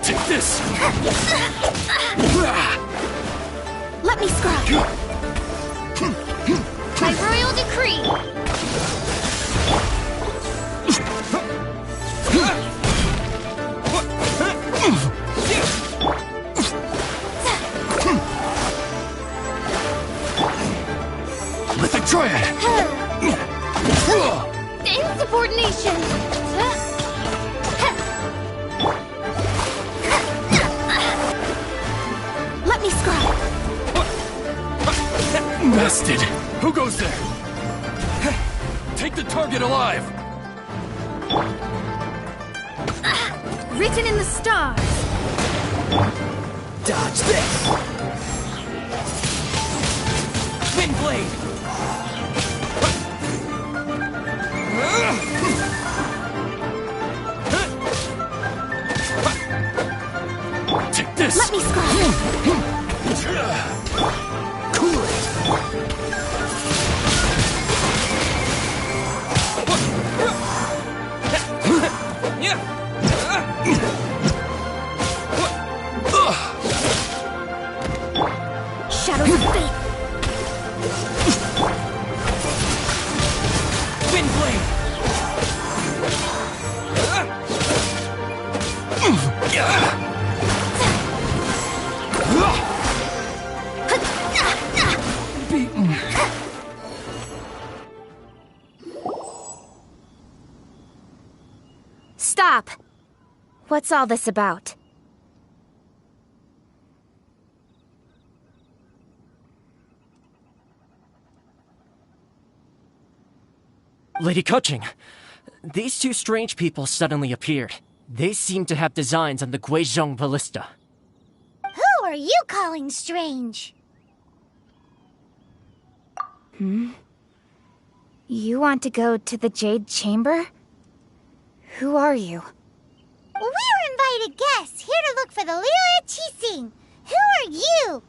Take this! Let me scroll! By royal decree. Let the triad! Insubordination. Let me scroll! Bested! Who goes there? Take the target alive! Written in the stars. Dodge this! Windblade! Take this! Let me scroll! Cool it! Shadows of fate. Windblade! Beaten. Stop! What's all this about? Lady Coaching, these two strange people suddenly appeared. They seem to have designs on the Guizhong Ballista. Who are you calling strange? You want to go to the Jade Chamber? Who are you? We're invited guests here to look for the Liyue Qixing. Who are you?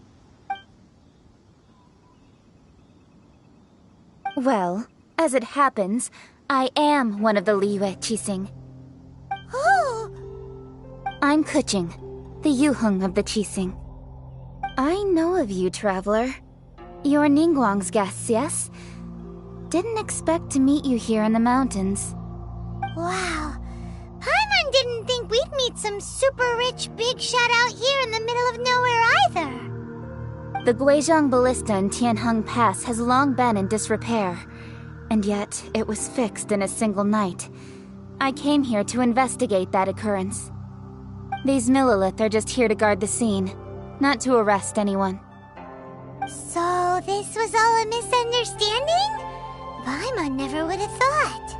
Well, as it happens, I am one of the Liyue Qixing. Oh, I'm Kuching, the Yuheng of the Qixing. I know of you, traveler. You're Ningguang's guests, yes? Didn't expect to meet you here in the mountains. wow. Paimon didn't think we'd meet some super rich big shot out here in the middle of nowhere either. The Guizhong Ballista in Tianheng Pass has long been in disrepair, and yet it was fixed in a single night. I came here to investigate that occurrence. These Millilith are just here to guard the scene, not to arrest anyone. So this was all a misunderstanding? Paimon never would have thought.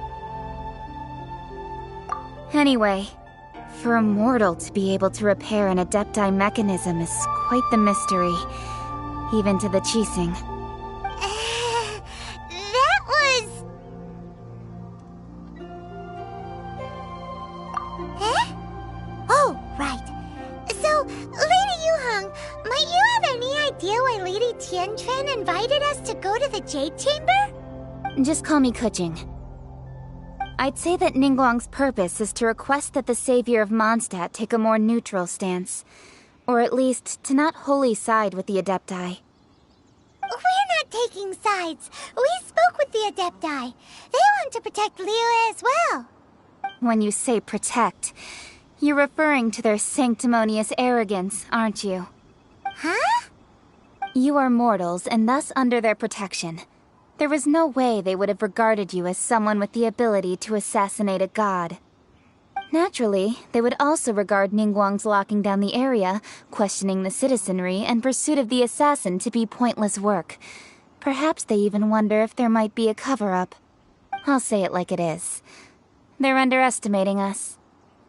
Anyway, for a mortal to be able to repair an Adepti mechanism is quite the mystery, even to the Qixing. That was... Eh? Oh, right. So, Lady Yuheng, might you have any idea why Lady Tianquan invited us to go to the Jade Chamber? Just call me Kuching. I'd say that Ningguang's purpose is to request that the savior of Mondstadt take a more neutral stance. Or at least, to not wholly side with the Adepti. We're not taking sides. We spoke with the Adepti. They want to protect Liyue as well. When you say protect, you're referring to their sanctimonious arrogance, aren't you? Huh? You are mortals, and thus under their protection. There was no way they would have regarded you as someone with the ability to assassinate a god. Naturally, they would also regard Ningguang's locking down the area, questioning the citizenry, and pursuit of the assassin to be pointless work. Perhaps they even wonder if there might be a cover-up. I'll say it like it is. They're underestimating us.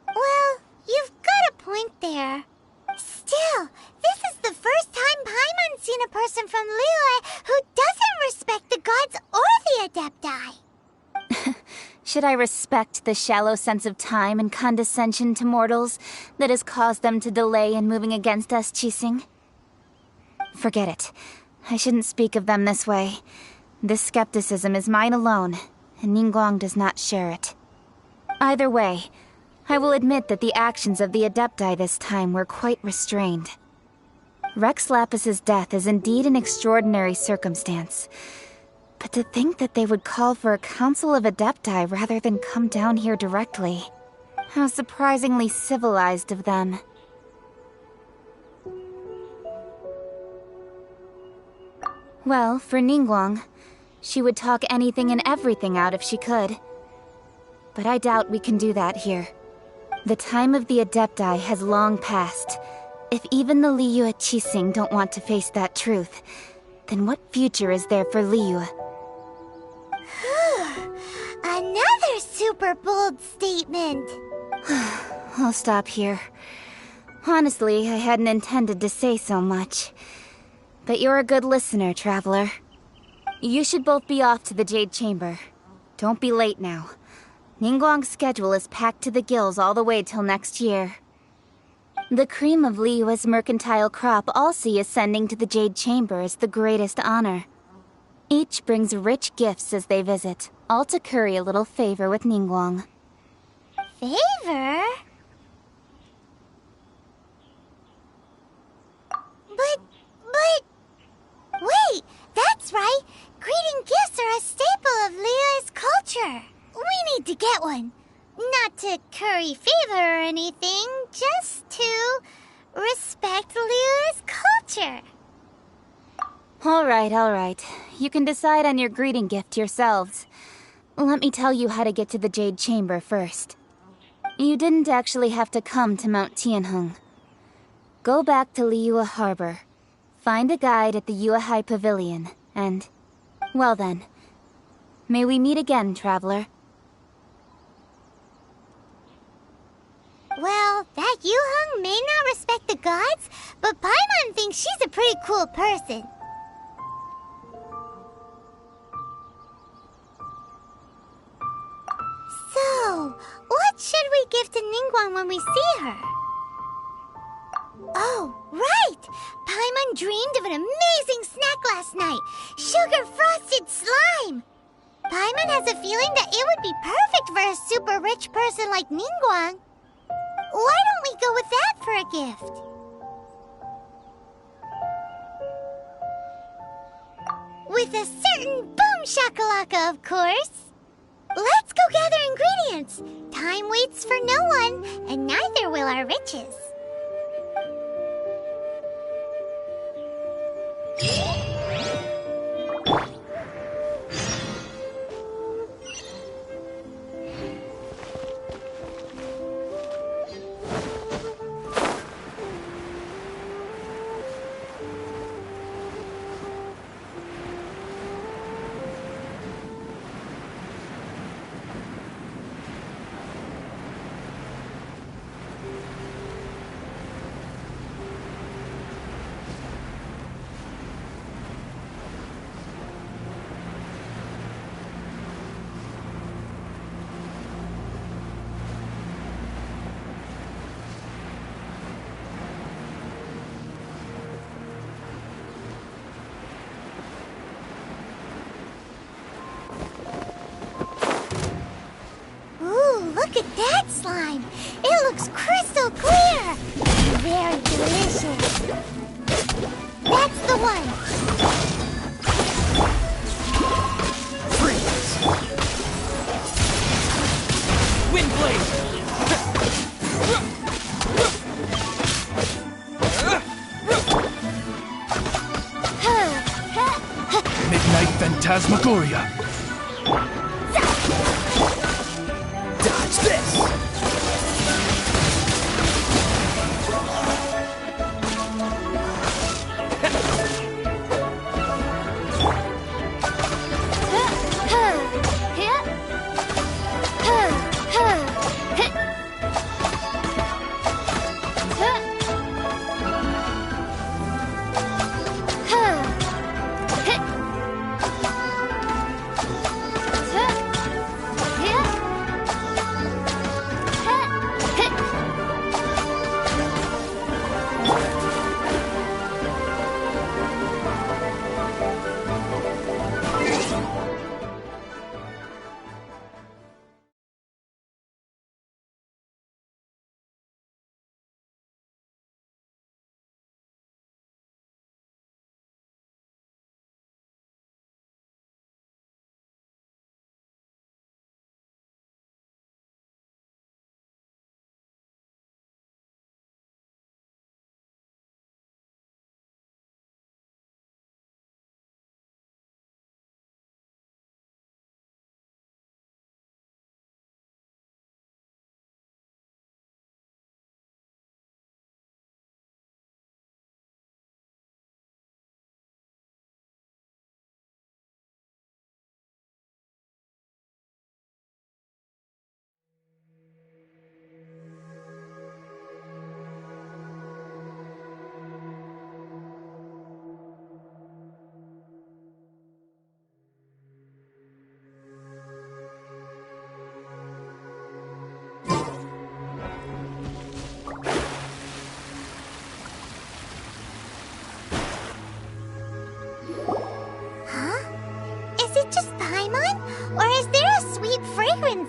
Well, you've got a point there. Still, this is the first time Paimon's seen a person from Liyue who doesn't respect the gods or the Adepti. Should I respect the shallow sense of time and condescension to mortals that has caused them to delay in moving against us, Qixing? Forget it. I shouldn't speak of them this way. This skepticism is mine alone, and Ningguang does not share it. Either way, I will admit that the actions of the Adepti this time were quite restrained. Rex Lapis's death is indeed an extraordinary circumstance. But to think that they would call for a council of Adepti rather than come down here directly. How surprisingly civilized of them. Well, for Ningguang, she would talk anything and everything out if she could. But I doubt we can do that here. The time of the Adepti has long passed. If even the Liyue Qixing don't want to face that truth, then what future is there for Liyue? Another super bold statement. I'll stop here. Honestly, I hadn't intended to say so much. But you're a good listener, Traveler. You should both be off to the Jade Chamber. Don't be late now. Ningguang's schedule is packed to the gills all the way till next year. The cream of Liyue's mercantile crop all see ascending to the Jade Chamber as the greatest honor. Each brings rich gifts as they visit, all to curry a little favor with Ningguang. Favor? But... Wait, that's right! Greeting gifts are a staple of Liyue's culture. We need to get one. Not to curry favor or anything, just to respect Liyue's culture. All right. You can decide on your greeting gift yourselves. Let me tell you how to get to the Jade Chamber first. You didn't actually have to come to Mount Tianheng. Go back to Liyue Harbor. Find a guide at the Yuehai Pavilion, and... well then. May we meet again, Traveler. Well, that Yuheng may not respect the gods, but Paimon thinks she's a pretty cool person. So, what should we give to Ningguang when we see her? Oh, right! Paimon dreamed of an amazing snack last night! Sugar-frosted slime! Paimon has a feeling that it would be perfect for a super rich person like Ningguang. Why don't we go with that for a gift? With a certain boom shakalaka, of course! Let's go gather ingredients! Time waits for no one, and neither will our riches. look at that slime. It looks crystal clear. And very delicious. That's the one. Freeze! Windblade! Midnight Phantasmagoria. Dodge this!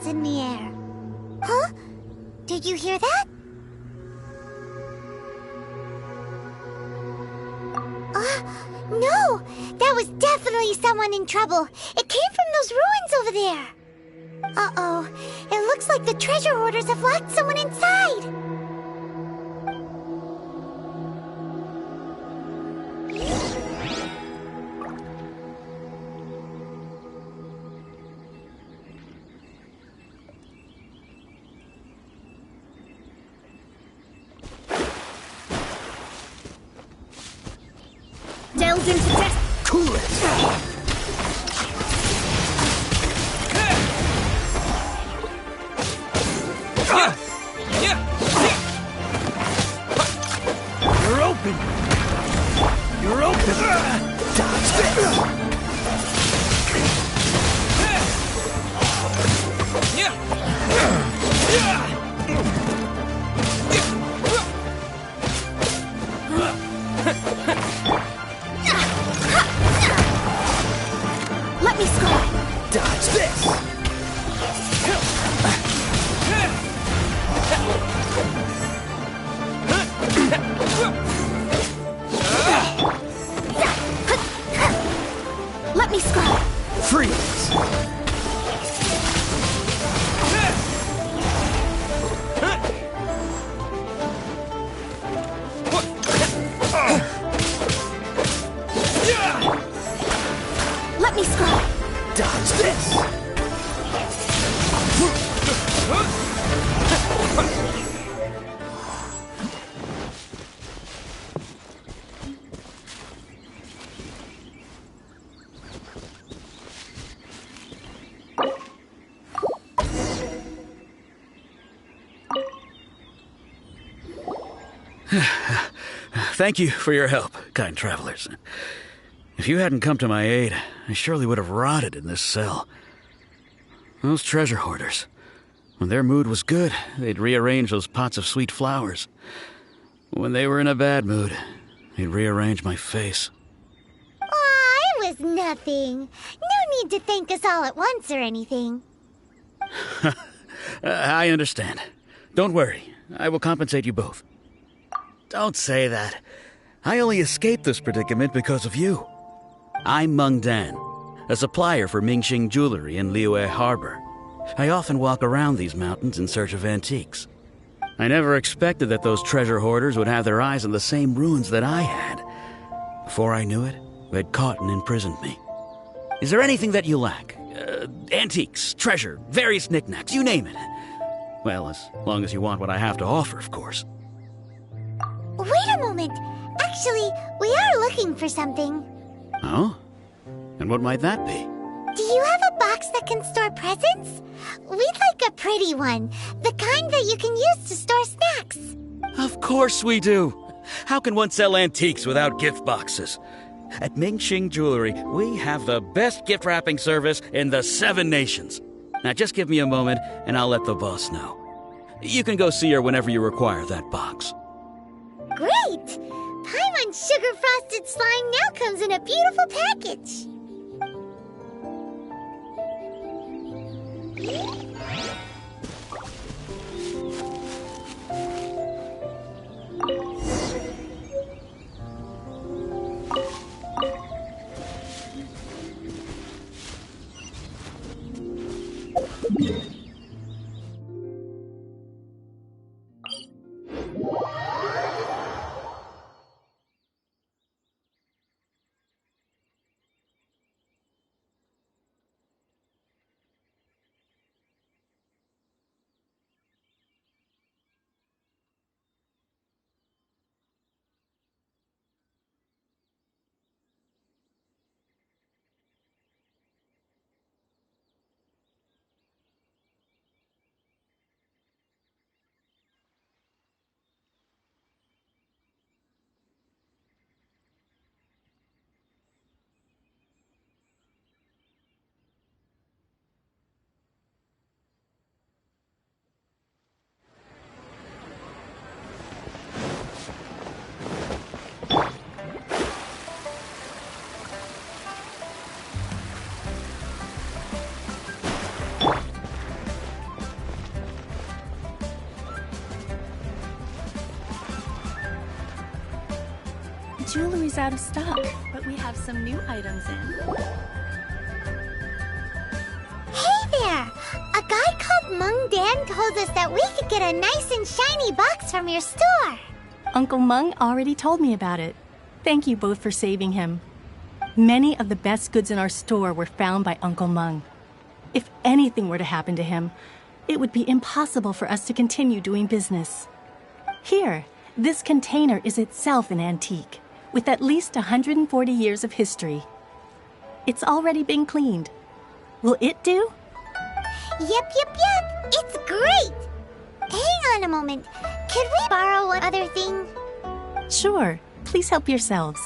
In the air. Huh? Did you hear that? No! That was definitely someone in trouble. It came from those ruins over there. Uh-oh. It looks like the treasure hoarders have locked someone inside. Delves into death. Cool it! You're open! You're open! Dodge this! Let me score. Dodge this! Let me score. Freeze! Let me score. Dodge this! Thank you for your help, kind travelers. If you hadn't come to my aid, I surely would have rotted in this cell. Those treasure hoarders, when their mood was good, they'd rearrange those pots of sweet flowers. When they were in a bad mood, they'd rearrange my face. Aw, it was nothing. No need to thank us all at once or anything. I understand. Don't worry. I will compensate you both. Don't say that. I only escaped this predicament because of you. I'm Meng Dan, a supplier for Mingxing jewelry in Liyue Harbor. I often walk around these mountains in search of antiques. I never expected that those treasure hoarders would have their eyes on the same ruins that I had. Before I knew it, they'd caught and imprisoned me. Is there anything that you lack? Antiques, treasure, various knickknacks, you name it. Well, as long as you want what I have to offer, of course. Wait a moment. Actually, we are looking for something. Oh? And what might that be? Do you have a box that can store presents? We'd like a pretty one. The kind that you can use to store snacks. Of course we do. How can one sell antiques without gift boxes? At Mingxing Jewelry, we have the best gift wrapping service in the 7 nations. Now just give me a moment and I'll let the boss know. You can go see her whenever you require that box. Great! Paimon's sugar frosted slime now comes in a beautiful package. Jewelry's out of stock, but we have some new items in. Hey there! A guy called Meng Dan told us that we could get a nice and shiny box from your store. Uncle Meng already told me about it. Thank you both for saving him. Many of the best goods in our store were found by Uncle Meng. If anything were to happen to him, it would be impossible for us to continue doing business. Here, this container is itself an antique, with at least 140 years of history. It's already been cleaned. Will it do? Yep. It's great! Hang on a moment. Could we borrow one other thing? Sure. Please help yourselves.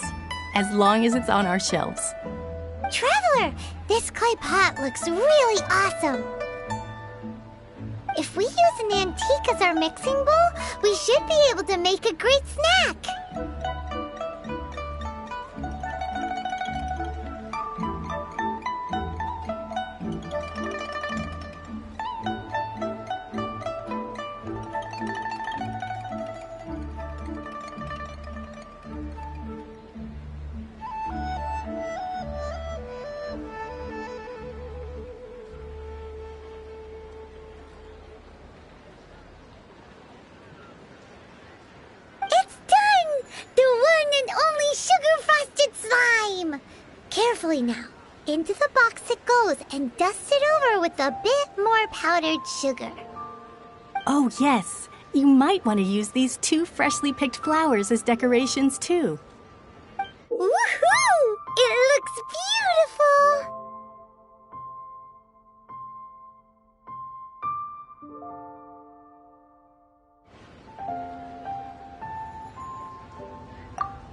As long as it's on our shelves. Traveler, this clay pot looks really awesome. If we use an antique as our mixing bowl, we should be able to make a great snack. Carefully now. Into the box it goes and dust it over with a bit more powdered sugar. Oh, yes. You might want to use these 2 freshly picked flowers as decorations, too. Woohoo! It looks beautiful!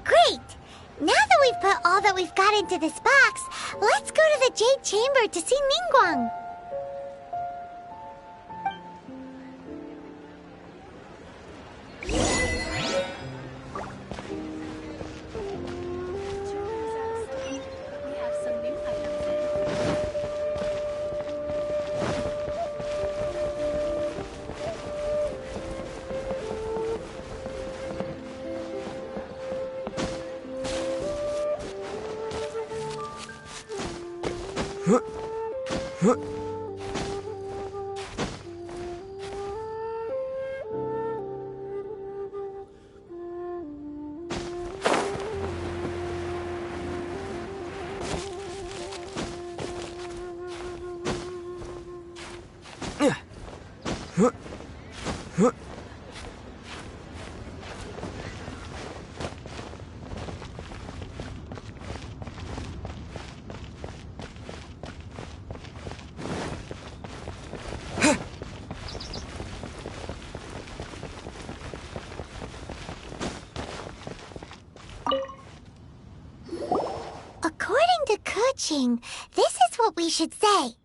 Great! Now that we've put all that we've got into this box, let's go to the Jade Chamber to see Ningguang. According to Kuching, this is what we should say.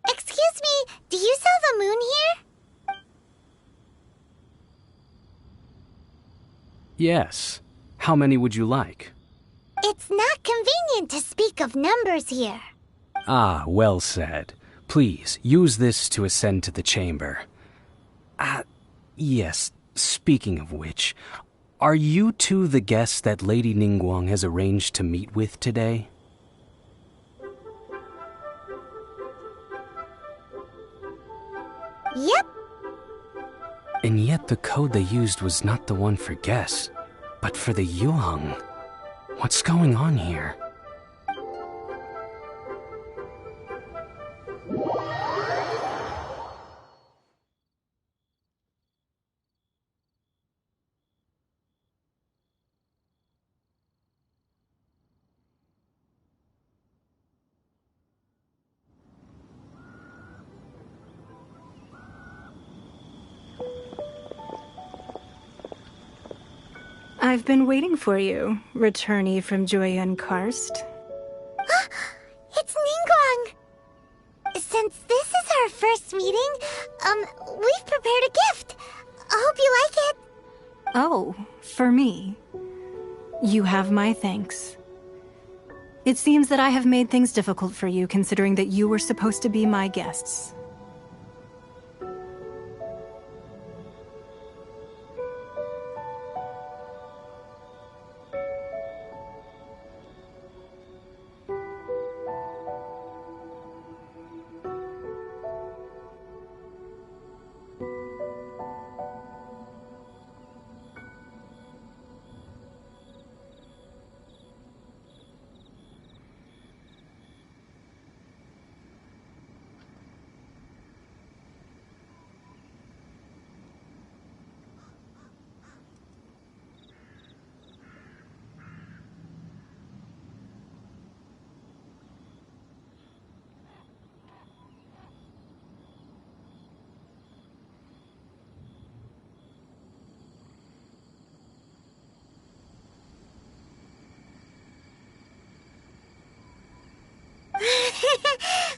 Excuse me, do you sell the moon here? Yes. How many would you like? It's not convenient to speak of numbers here. Ah, well said. Please, use this to ascend to the chamber. Yes, speaking of which, are you two the guests that Lady Ningguang has arranged to meet with today? Yep. And yet the code they used was not the one for guests, but for the Yuheng. What's going on here? I've been waiting for you, returnee from Joyun Karst. It's Ningguang! Since this is our first meeting, we've prepared a gift. I hope you like it. Oh, for me. You have my thanks. It seems that I have made things difficult for you, considering that you were supposed to be my guests.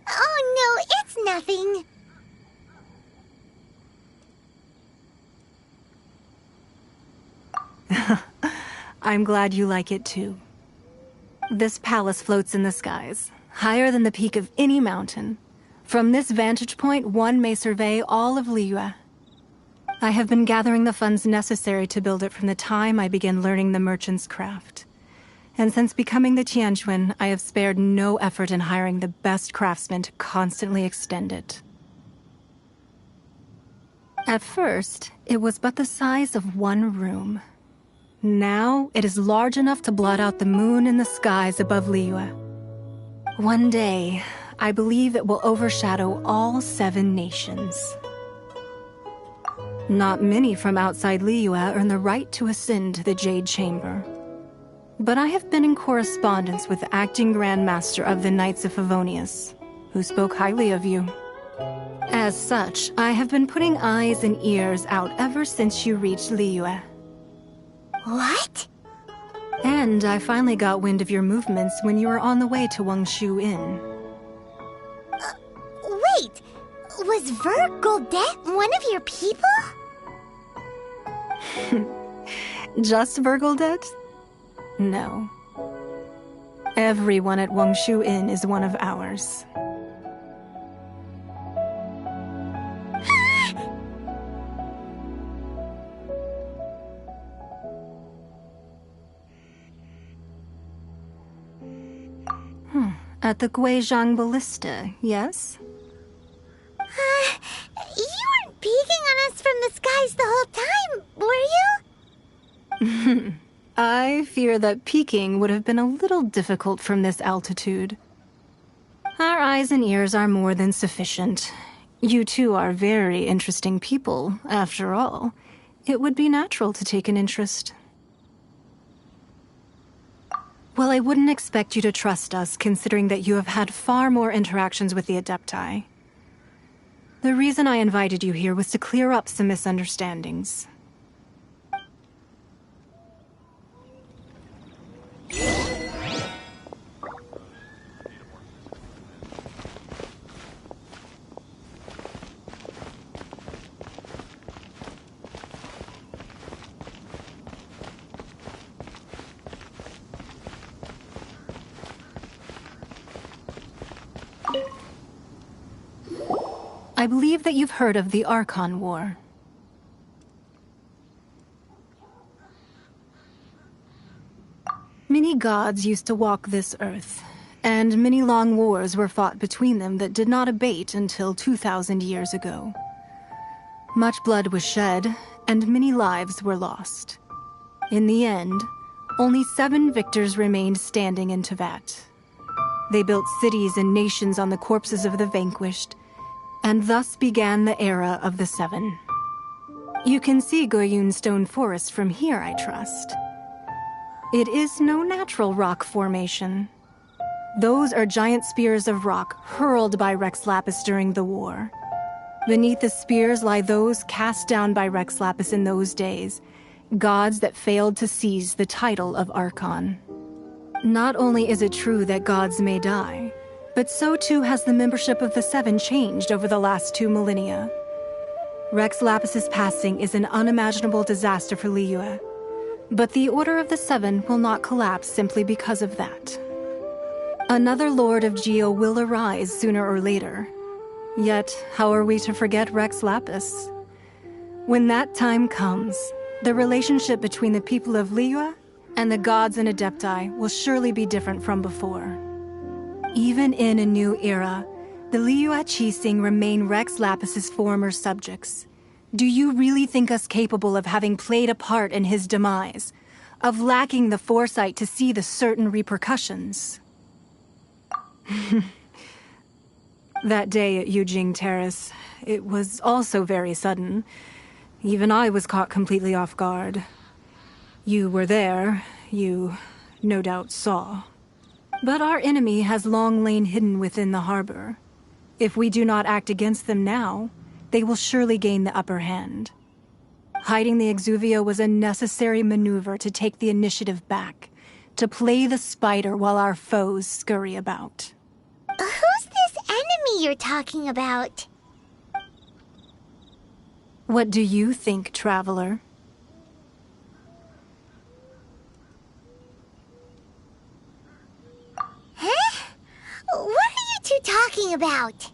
Oh no, it's nothing. I'm glad you like it too. This palace floats in the skies, higher than the peak of any mountain. From this vantage point, one may survey all of Liyue. I have been gathering the funds necessary to build it from the time I began learning the merchant's craft. And since becoming the Tianjuan, I have spared no effort in hiring the best craftsmen to constantly extend it. At first, it was but the size of one room. Now, it is large enough to blot out the moon in the skies above Liyue. One day, I believe it will overshadow all 7 nations. Not many from outside Liyue earn the right to ascend to the Jade Chamber. But I have been in correspondence with the acting Grand Master of the Knights of Favonius, who spoke highly of you. As such, I have been putting eyes and ears out ever since you reached Liyue. What? And I finally got wind of your movements when you were on the way to Wangshu Inn. Wait! Was Ver Goldet one of your people? Just Ver Goldet? No. Everyone at Wangshu Inn is one of ours. At the Guizhang Ballista, yes? You weren't peeking on us from the skies the whole time, were you? I fear that peeking would have been a little difficult from this altitude. Our eyes and ears are more than sufficient. You two are very interesting people, after all. It would be natural to take an interest. Well, I wouldn't expect you to trust us, considering that you have had far more interactions with the Adepti. The reason I invited you here was to clear up some misunderstandings. I believe that you've heard of the Archon War. Many gods used to walk this earth, and many long wars were fought between them that did not abate until 2,000 years ago. Much blood was shed, and many lives were lost. In the end, only 7 victors remained standing in Tevat. They built cities and nations on the corpses of the vanquished, and thus began the era of the 7. You can see Goyun Stone Forest from here, I trust. It is no natural rock formation. Those are giant spears of rock hurled by Rex Lapis during the war. Beneath the spears lie those cast down by Rex Lapis in those days, gods that failed to seize the title of Archon. Not only is it true that gods may die, but so too has the membership of the 7 changed over the last 2 millennia. Rex Lapis's passing is an unimaginable disaster for Liyue, but the Order of the 7 will not collapse simply because of that. Another Lord of Geo will arise sooner or later. Yet, how are we to forget Rex Lapis? When that time comes, the relationship between the people of Liyue and the gods and Adepti will surely be different from before. Even in a new era, the Liyue Qixing remain Rex Lapis's former subjects. Do you really think us capable of having played a part in his demise? Of lacking the foresight to see the certain repercussions? That day at Yujing Terrace, it was also very sudden. Even I was caught completely off guard. You were there, you no doubt saw. But our enemy has long lain hidden within the harbor. If we do not act against them now, they will surely gain the upper hand. Hiding the Exuvio was a necessary maneuver to take the initiative back, to play the spider while our foes scurry about. Who's this enemy you're talking about? What do you think, Traveler? Huh? What are you two talking about?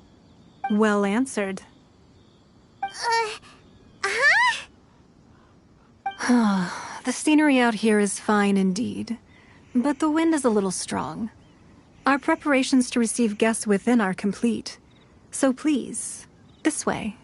Well answered. The scenery out here is fine indeed, but the wind is a little strong. Our preparations to receive guests within are complete, so please, this way.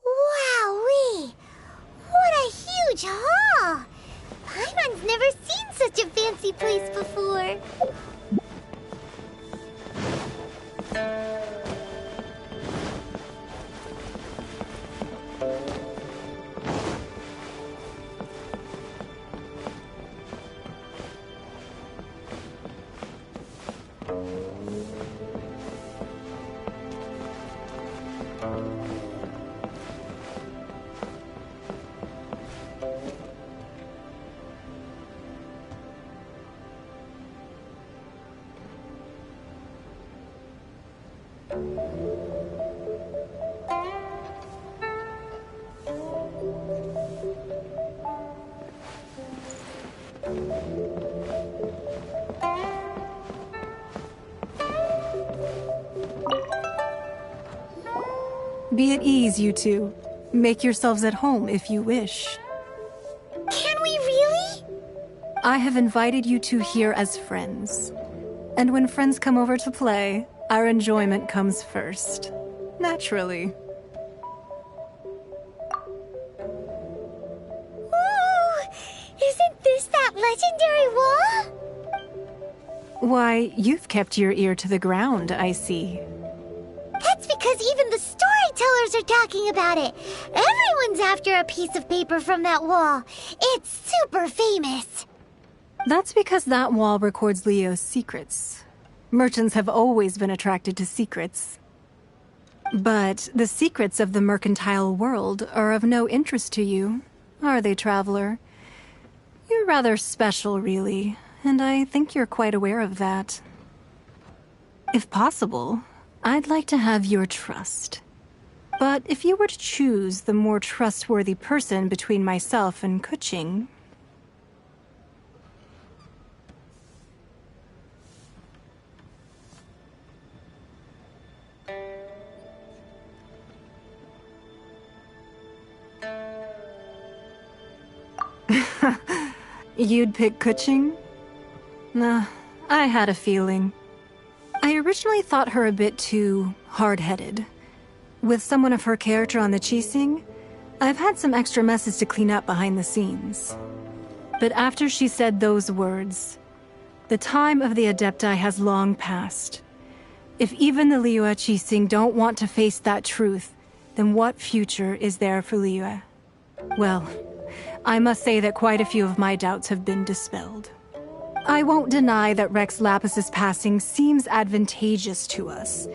Wowee! What a huge hall! Paimon's never seen such a fancy place before. Be at ease, you two. Make yourselves at home if you wish. Can we really? I have invited you two here as friends. And when friends come over to play, our enjoyment comes first. Naturally. Ooh! Isn't this that legendary wall? Why, you've kept your ear to the ground, I see. That's because even the storytellers are talking about it. Everyone's after a piece of paper from that wall. It's super famous. That's because that wall records Leo's secrets. Merchants have always been attracted to secrets. But the secrets of the mercantile world are of no interest to you, are they, traveler? You're rather special, really, and I think you're quite aware of that. If possible, I'd like to have your trust. But if you were to choose the more trustworthy person between myself and Kuching... You'd pick Kuching? Nah, I had a feeling. I originally thought her a bit too hard-headed. With someone of her character on the Qixing, I've had some extra messes to clean up behind the scenes. But after she said those words, the time of the Adepti has long passed. If even the Liyue Qixing don't want to face that truth, then what future is there for Liyue? Well, I must say that quite a few of my doubts have been dispelled. I won't deny that Rex Lapis's passing seems advantageous to us.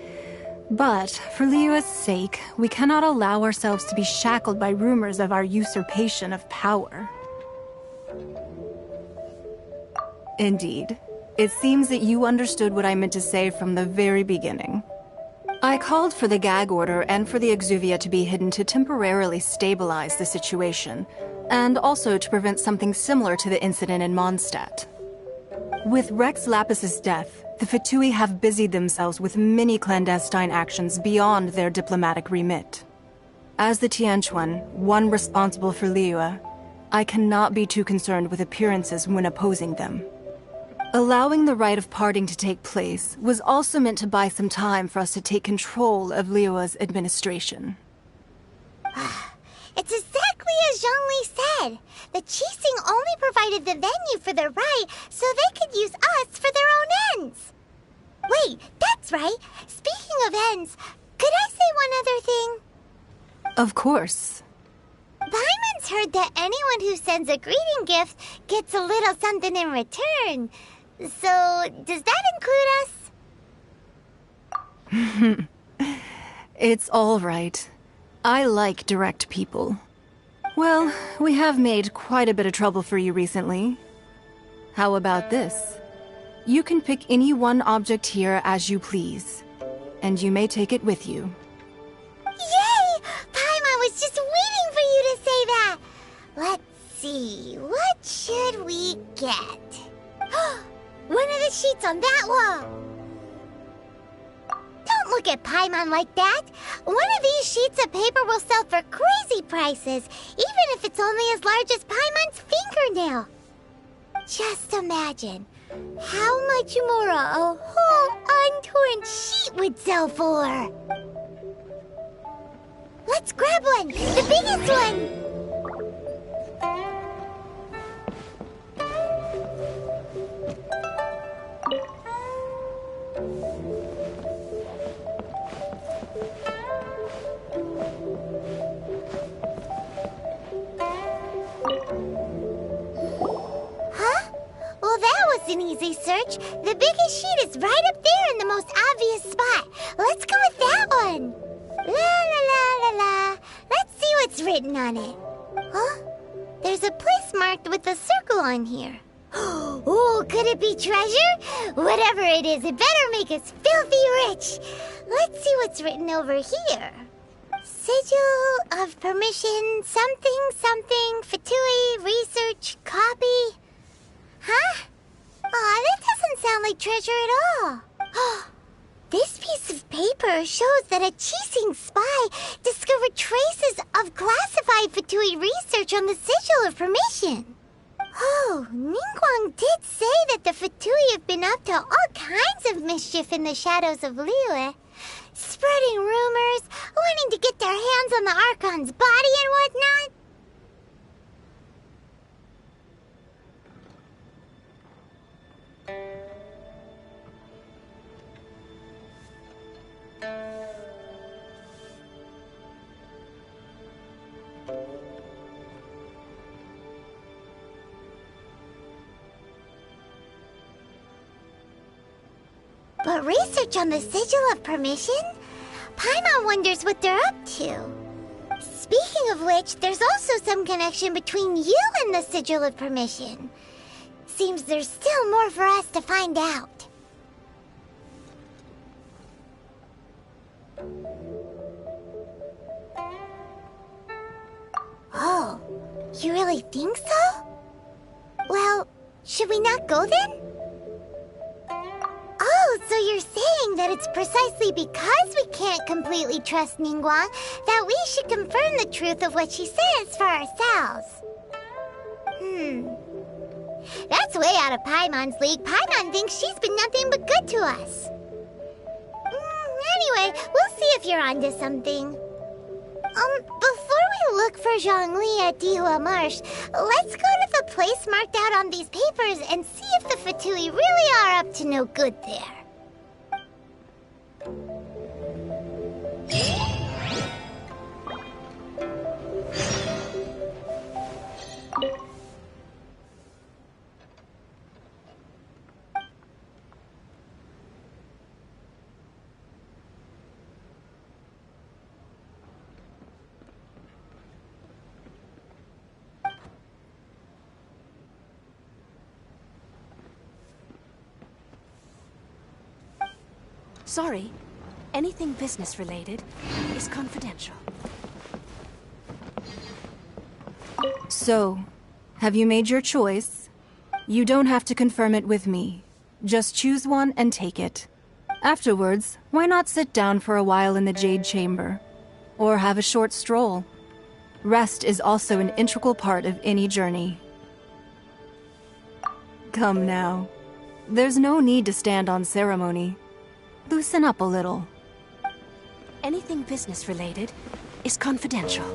But, for Liyue's sake, we cannot allow ourselves to be shackled by rumors of our usurpation of power. Indeed. It seems that you understood what I meant to say from the very beginning. I called for the gag order and for the exuvia to be hidden to temporarily stabilize the situation, and also to prevent something similar to the incident in Mondstadt. With Rex Lapis's death, the Fatui have busied themselves with many clandestine actions beyond their diplomatic remit. As the Tianquan, one responsible for Liyue, I cannot be too concerned with appearances when opposing them. Allowing the rite of parting to take place was also meant to buy some time for us to take control of Liyue's administration. It's exactly as Zhongli said. The Qixing only provided the venue for the rite so they could use us for their own ends. Wait, that's right. Speaking of ends, could I say one other thing? Of course. Paimon's heard that anyone who sends a greeting gift gets a little something in return. So, does that include us? It's all right. I like direct people. Well, we have made quite a bit of trouble for you recently. How about this? You can pick any one object here as you please, and you may take it with you. Yay! Paimon was just waiting for you to say that! Let's see, what should we get? One of the sheets on that wall! Don't look at Paimon like that! One of these sheets of paper will sell for crazy prices, even if it's only as large as Paimon's fingernail. Just imagine how much more a whole untorn sheet would sell for. Let's grab one, the biggest one! Well, that was an easy search. The biggest sheet is right up there in the most obvious spot. Let's go with that one. La la la la la. Let's see what's written on it. Huh? There's a place marked with a circle on here. Oh, could it be treasure? Whatever it is, it better make us filthy rich. Let's see what's written over here. Sigil of permission, something, something, Fatui, research, copy. Huh? Aw, that doesn't sound like treasure at all. This piece of paper shows that a Qixing spy discovered traces of classified Fatui research on the Sigil of Permission. Oh, Ningguang did say that the Fatui have been up to all kinds of mischief in the shadows of Liyue. Spreading rumors, wanting to get their hands on the Archon's body and whatnot. But research on the Sigil of Permission? Paimon wonders what they're up to. Speaking of which, there's also some connection between you and the Sigil of Permission. Seems there's still more for us to find out. Oh, you really think so? Well, should we not go then? Oh, so you're saying that it's precisely because we can't completely trust Ningguang that we should confirm the truth of what she says for ourselves. That's way out of Paimon's league. Paimon thinks she's been nothing but good to us. Anyway, we'll see if you're onto something. Before we look for Zhongli at Dihua Marsh, let's go to the place marked out on these papers and see if the Fatui really are up to no good there. Sorry, anything business related is confidential. So, have you made your choice? You don't have to confirm it with me. Just choose one and take it. Afterwards, why not sit down for a while in the Jade Chamber? Or have a short stroll? Rest is also an integral part of any journey. Come now. There's no need to stand on ceremony. Loosen up a little. Anything business related is confidential.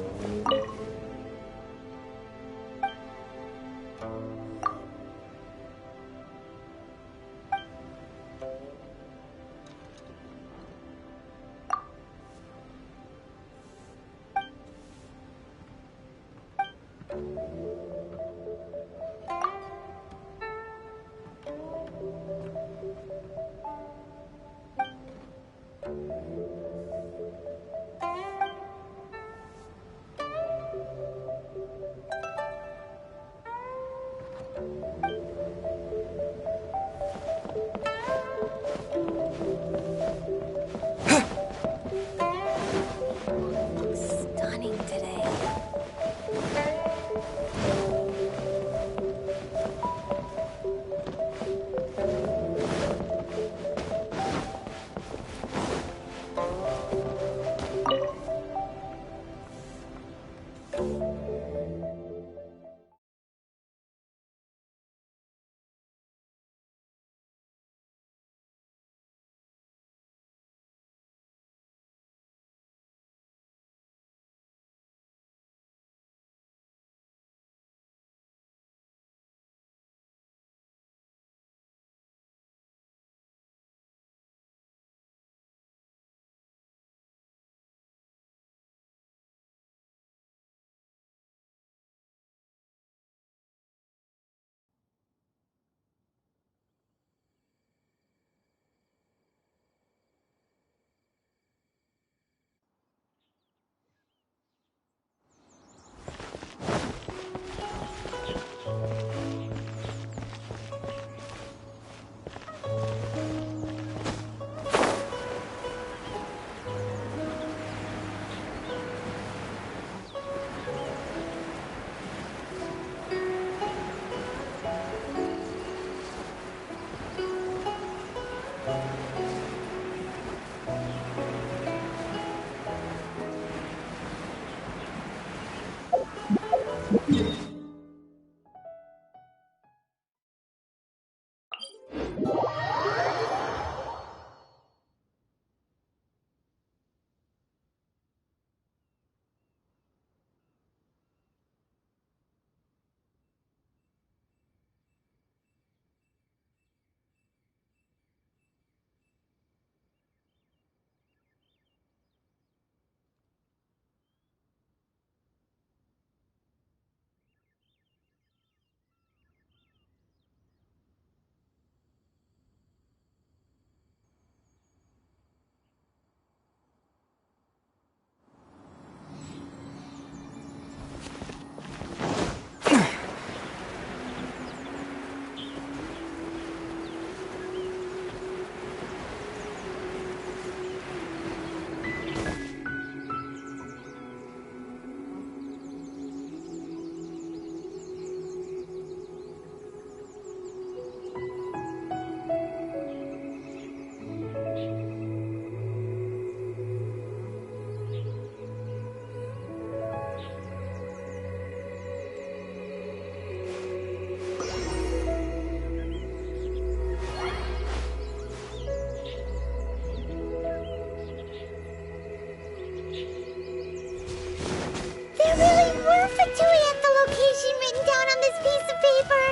There really were Fatui at the location written down on this piece of paper.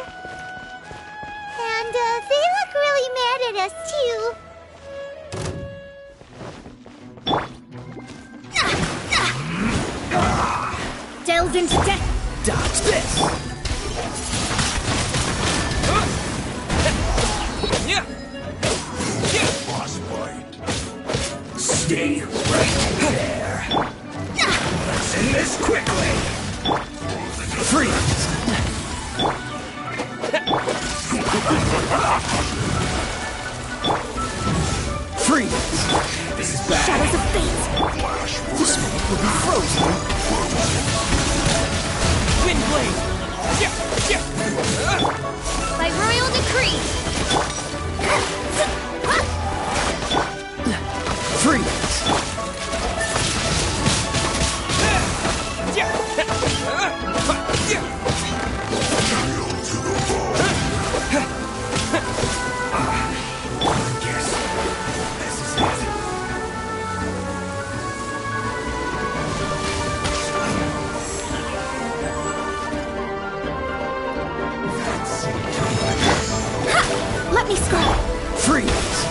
And they look really mad at us, too. Delve into death. Dodge this! Stay right there. Let's end this quickly. Freeze! Freeze! This is bad. Shadows of fate. This one will be frozen. Windblade! By royal decree. Freeze! Let me scroll. Freeze!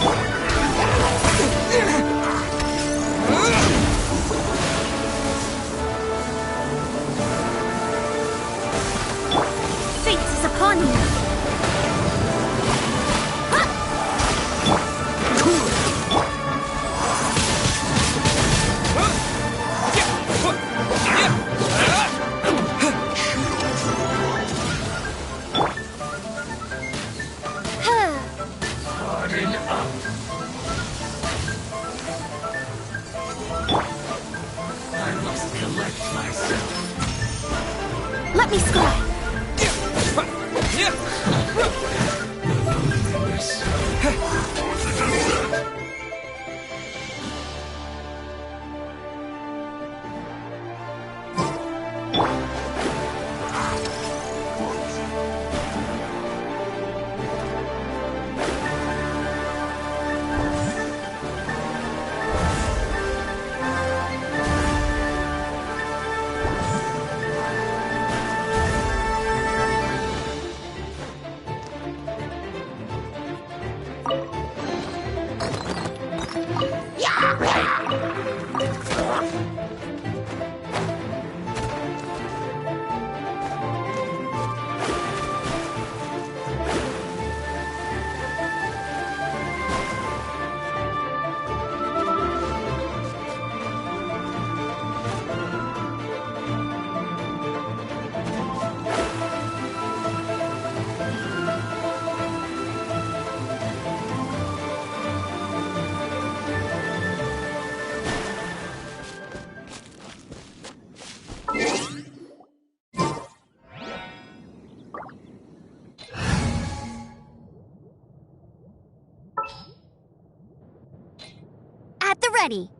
Fate is upon you. Harden up. I must collect myself. Let me scroll. At the ready.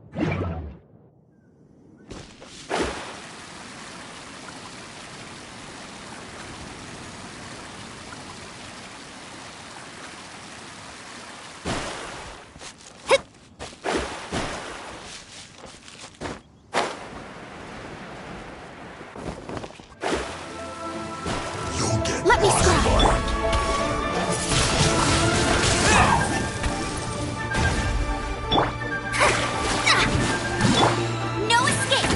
Let me scry. No escape!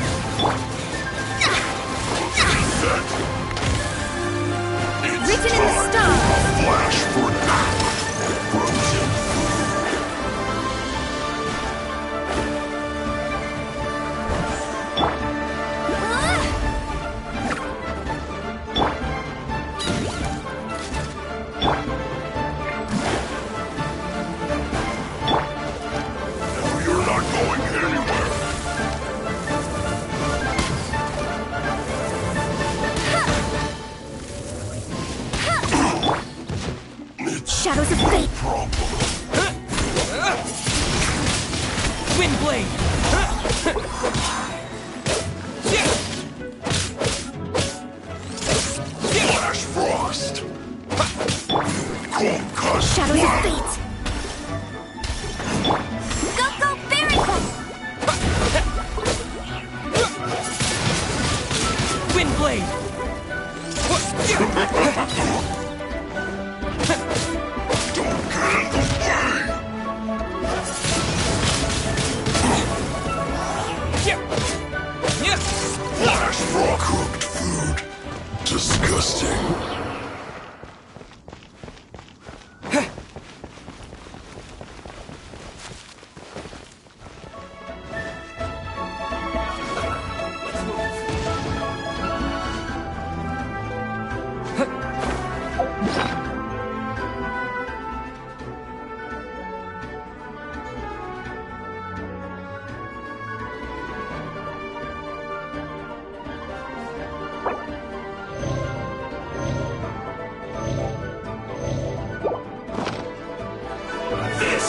Written in the stars. Flash for now. Frozen. You're not going anywhere. Shadows of fate. Windblade! Flash frost. Concuss. Shadows of fate. Go, Berry! Windblade! Don't get in the way. Flash frost. Cooked food. Disgusting. This!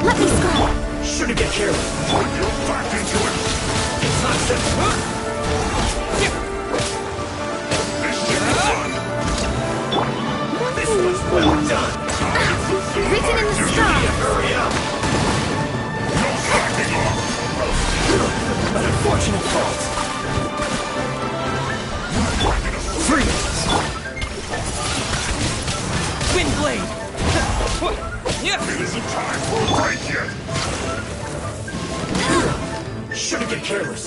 Let me scry. Shouldn't get careless. Put your back into it. It's not simple. This shit is done. This was well done. Written in the stars. Hurry up. No slacking off. An unfortunate fault. Freeze! Windblade! It isn't time for a break yet. Shouldn't get careless.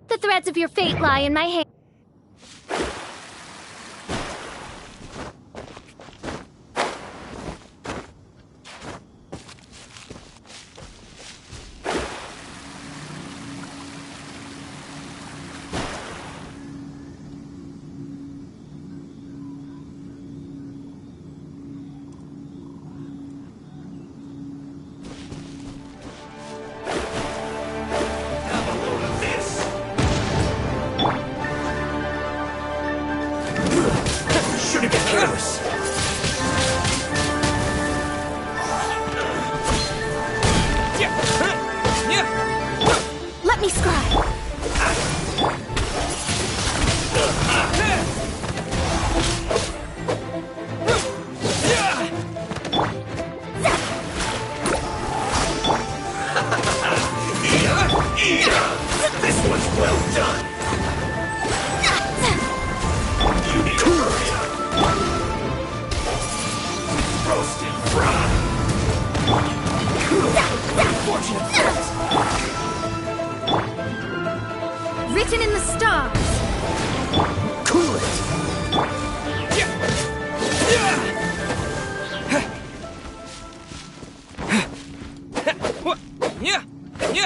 The threads of your fate lie in my hand. Have a load of this. Shouldn't get careless. Let me scry. This one's well done. You need to hurry up. Roasted fried. Unfortunate fault. Written in the stars. Cool it.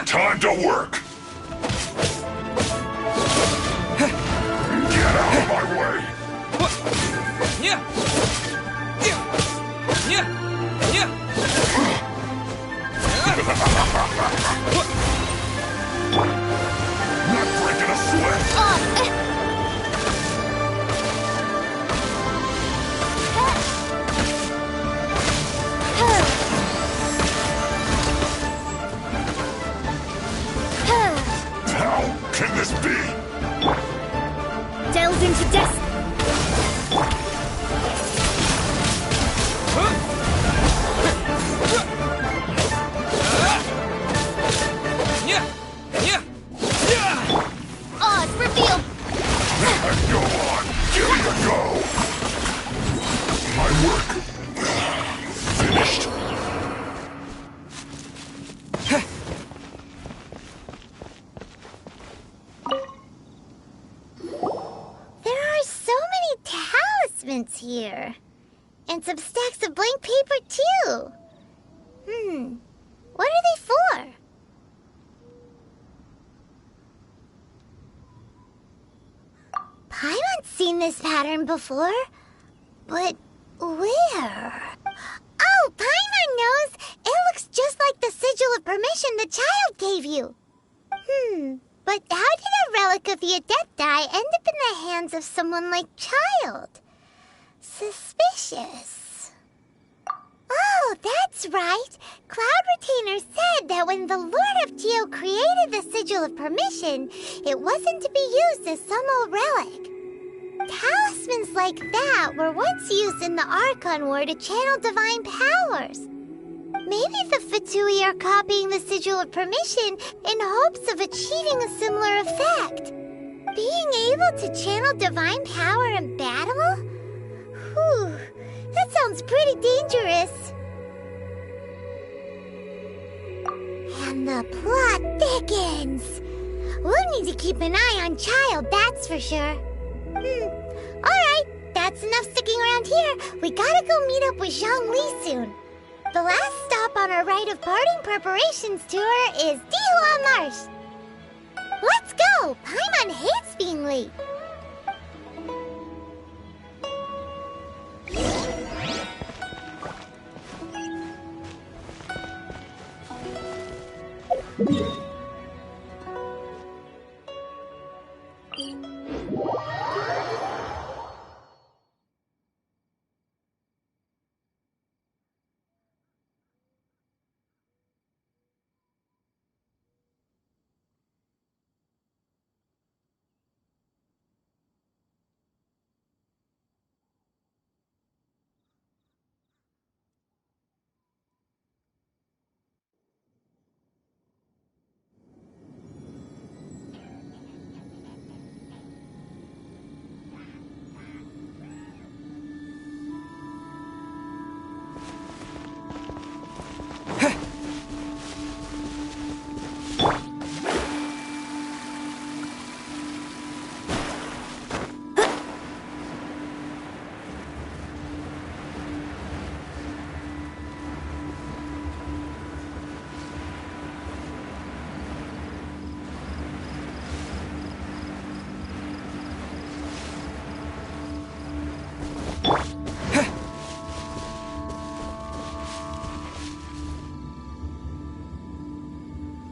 Time to work. Get out of my way. Not breaking a sweat. and some stacks of blank paper, too. What are they for? Paimon's seen this pattern before, but where? Oh, Paimon knows! It looks just like the sigil of permission the child gave you. But how did a relic of the Adepti end up in the hands of someone like Child? Suspicious. Oh, that's right. Cloud Retainer said that when the Lord of Geo created the Sigil of Permission, it wasn't to be used as some old relic. Talismans like that were once used in the Archon War to channel divine powers. Maybe the Fatui are copying the Sigil of Permission in hopes of achieving a similar effect. Being able to channel divine power in battle? Whew, that sounds pretty dangerous. And the plot thickens. We'll need to keep an eye on Child, that's for sure. Alright, that's enough sticking around here. We gotta go meet up with Zhongli soon. The last stop on our rite of parting preparations tour is Dihua Marsh. Let's go! Paimon hates being late.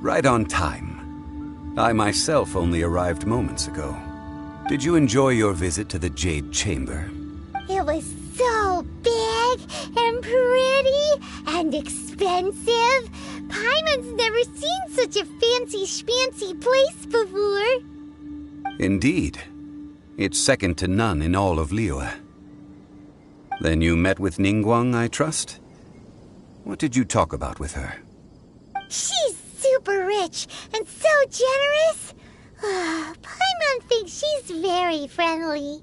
Right on time. I myself only arrived moments ago. Did you enjoy your visit to the Jade Chamber? It was so big and pretty and expensive. Paimon's never seen such a fancy schmancy place before. Indeed. It's second to none in all of Liyue. Then you met with Ningguang, I trust? What did you talk about with her? She's super rich and so generous. Paimon thinks she's very friendly.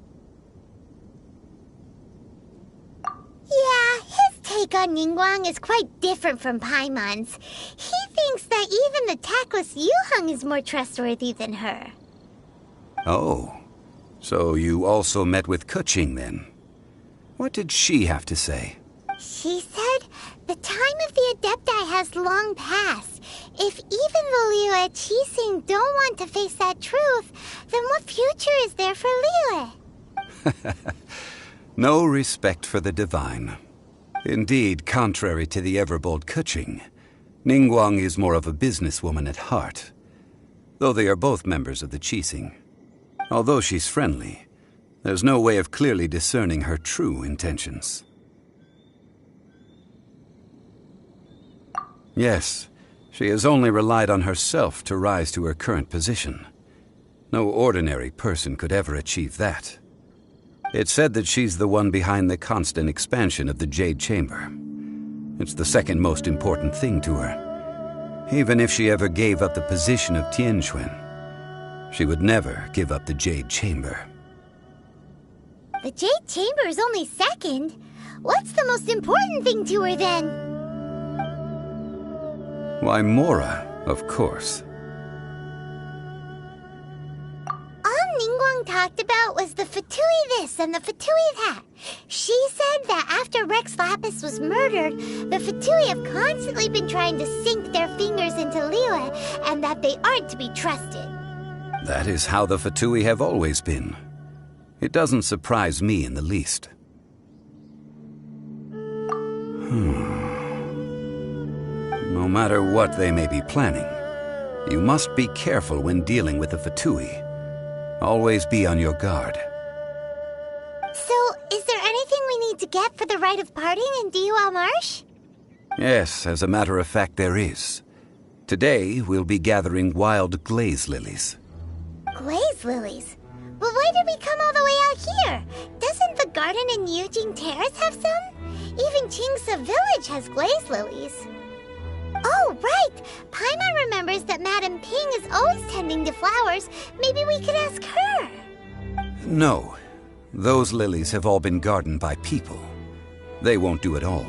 Yeah, his take on Ningguang is quite different from Paimon's. He thinks that even the tactless Yuheng is more trustworthy than her. Oh, so you also met with Keqing then? What did she have to say? She said the time of the Adepti has long passed. If even the Liyue Qixing don't want to face that truth, then what future is there for Liyue? No respect for the divine. Indeed, contrary to the ever-bold Keqing, Ningguang is more of a businesswoman at heart, though they are both members of the Qixing. Although she's friendly, there's no way of clearly discerning her true intentions. Yes, she has only relied on herself to rise to her current position. No ordinary person could ever achieve that. It's said that she's the one behind the constant expansion of the Jade Chamber. It's the second most important thing to her. Even if she ever gave up the position of Tianquan, she would never give up the Jade Chamber. The Jade Chamber is only second. What's the most important thing to her then? Why, Mora, of course. All Ningguang talked about was the Fatui this and the Fatui that. She said that after Rex Lapis was murdered, the Fatui have constantly been trying to sink their fingers into Liyue, and that they aren't to be trusted. That is how the Fatui have always been. It doesn't surprise me in the least. No matter what they may be planning, you must be careful when dealing with the Fatui. Always be on your guard. So, is there anything we need to get for the rite of parting in Dihua Marsh? Yes, as a matter of fact, there is. Today, we'll be gathering wild glaze lilies. Glaze lilies? But why did we come all the way out here? Doesn't the garden in Yujing Terrace have some? Even Qingse Village has glaze lilies. Oh, right! Paimon remembers that Madame Ping is always tending to flowers. Maybe we could ask her. No. Those lilies have all been gardened by people. They won't do it all.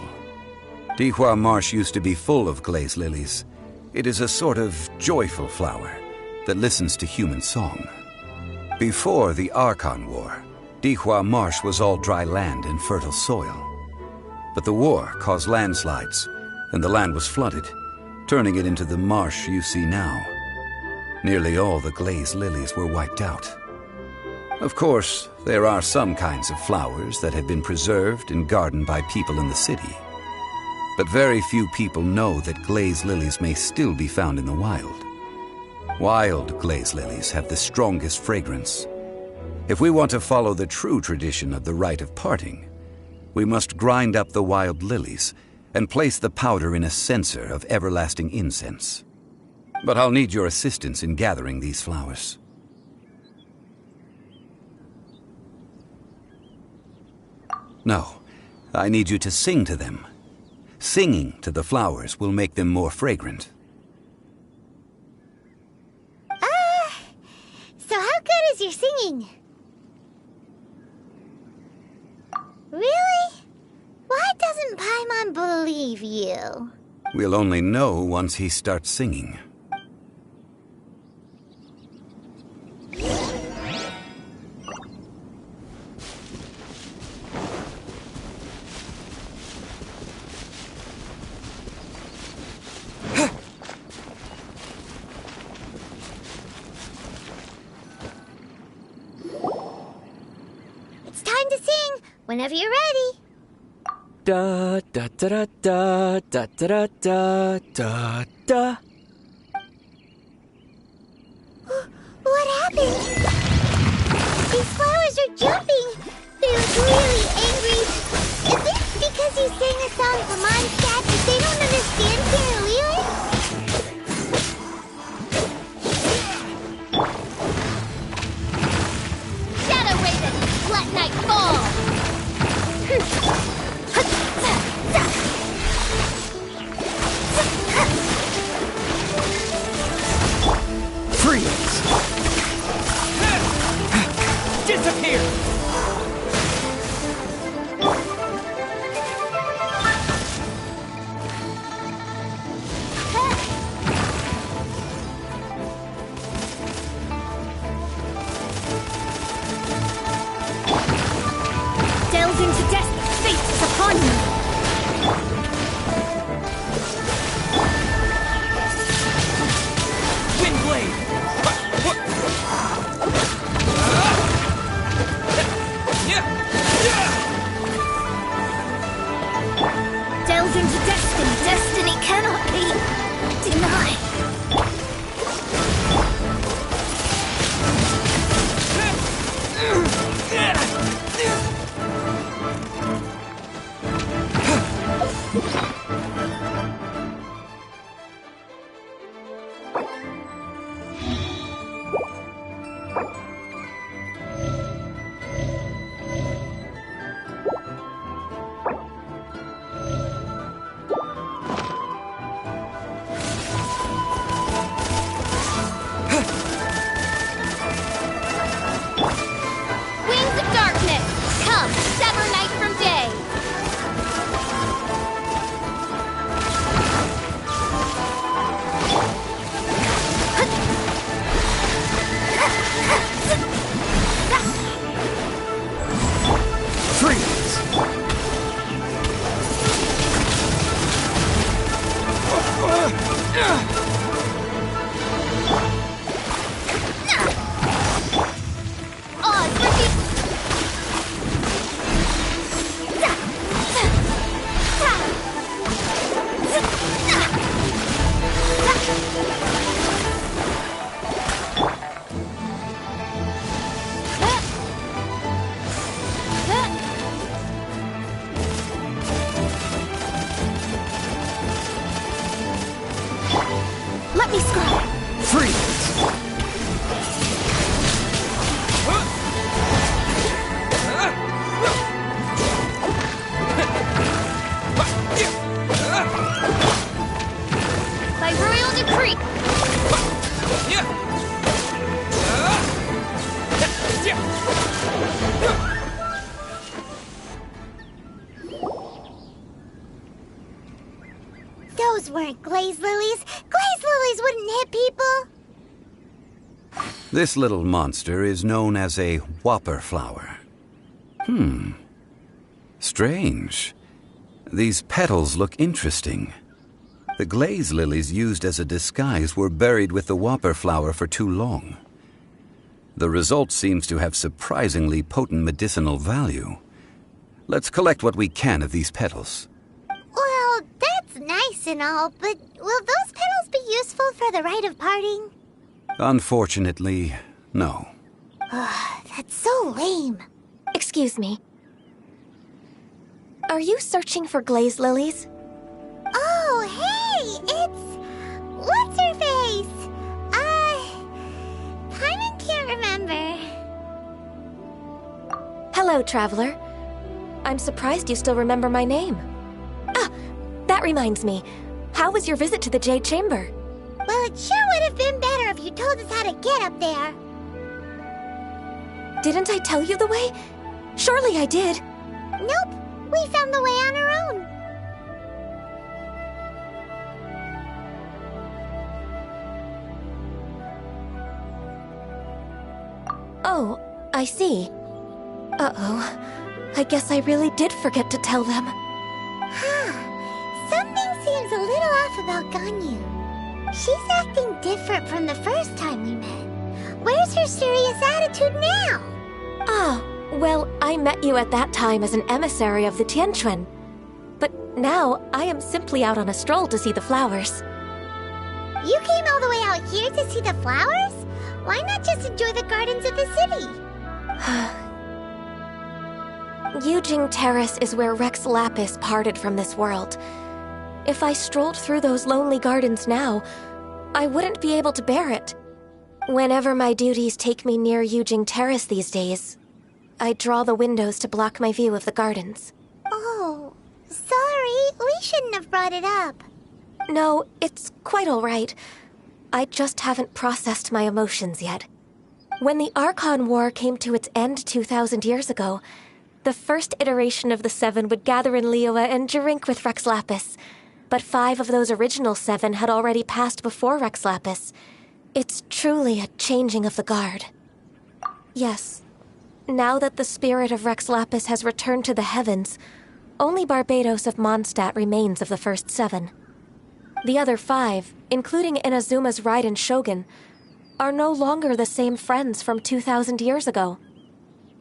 Dihua Marsh used to be full of glaze lilies. It is a sort of joyful flower that listens to human song. Before the Archon War, Dihua Marsh was all dry land and fertile soil. But the war caused landslides, and the land was flooded, turning it into the marsh you see now. Nearly all the glaze lilies were wiped out. Of course, there are some kinds of flowers that have been preserved and gardened by people in the city. But very few people know that glaze lilies may still be found in the wild. Wild glaze lilies have the strongest fragrance. If we want to follow the true tradition of the rite of parting, we must grind up the wild lilies and place the powder in a censer of everlasting incense. But I'll need your assistance in gathering these flowers. No, I need you to sing to them. Singing to the flowers will make them more fragrant. So how good is your singing? Really? Why doesn't Paimon believe you? We'll only know once he starts singing. It's time to sing, whenever you're ready. Da da da da da da da da da. What happened? These flowers are jumping. They look really angry. Is it because you sang a song for Mondstadt that they don't understand Kirillili? Shadow Raven, let night fall! Freeze! Disappear! Delve into death, fate is upon you! Windblade! Delve into destiny. Destiny cannot be denied. Let me scrub. Freeze! By royal decree. Those weren't glaze lilies. Glaze lilies wouldn't hit people. This little monster is known as a whopper flower. Strange. These petals look interesting. The glaze lilies used as a disguise were buried with the whopper flower for too long. The result seems to have surprisingly potent medicinal value. Let's collect what we can of these petals. Well, that's nice and all, but will those petals be useful for the rite of parting? Unfortunately, no. That's so lame. Excuse me. Are you searching for glaze lilies? Oh, hey! It's... What's-her-face? Paimon can't remember. Hello, Traveler. I'm surprised you still remember my name. Ah, that reminds me. How was your visit to the Jade Chamber? Well, it sure would have been better if you told us how to get up there. Didn't I tell you the way? Surely I did. Nope. We found the way on our own. Oh, I see. Uh-oh. I guess I really did forget to tell them. Something seems a little off about Ganyu. She's acting different from the first time we met. Where's her serious attitude now? Ah, well, I met you at that time as an emissary of the Tianquan. But now, I am simply out on a stroll to see the flowers. You came all the way out here to see the flowers? Why not just enjoy the gardens of the city? Yujing Terrace is where Rex Lapis parted from this world. If I strolled through those lonely gardens now, I wouldn't be able to bear it. Whenever my duties take me near Yujing Terrace these days, I draw the windows to block my view of the gardens. Oh, sorry. We shouldn't have brought it up. No, it's quite all right. I just haven't processed my emotions yet. When the Archon War came to its end 2,000 years ago, the first iteration of the Seven would gather in Liyue and drink with Rex Lapis. But 5 of those original 7 had already passed before Rex Lapis. It's truly a changing of the guard. Yes, now that the spirit of Rex Lapis has returned to the heavens, only Barbados of Mondstadt remains of the first 7. The other 5, including Inazuma's Raiden Shogun, are no longer the same friends from 2,000 years ago.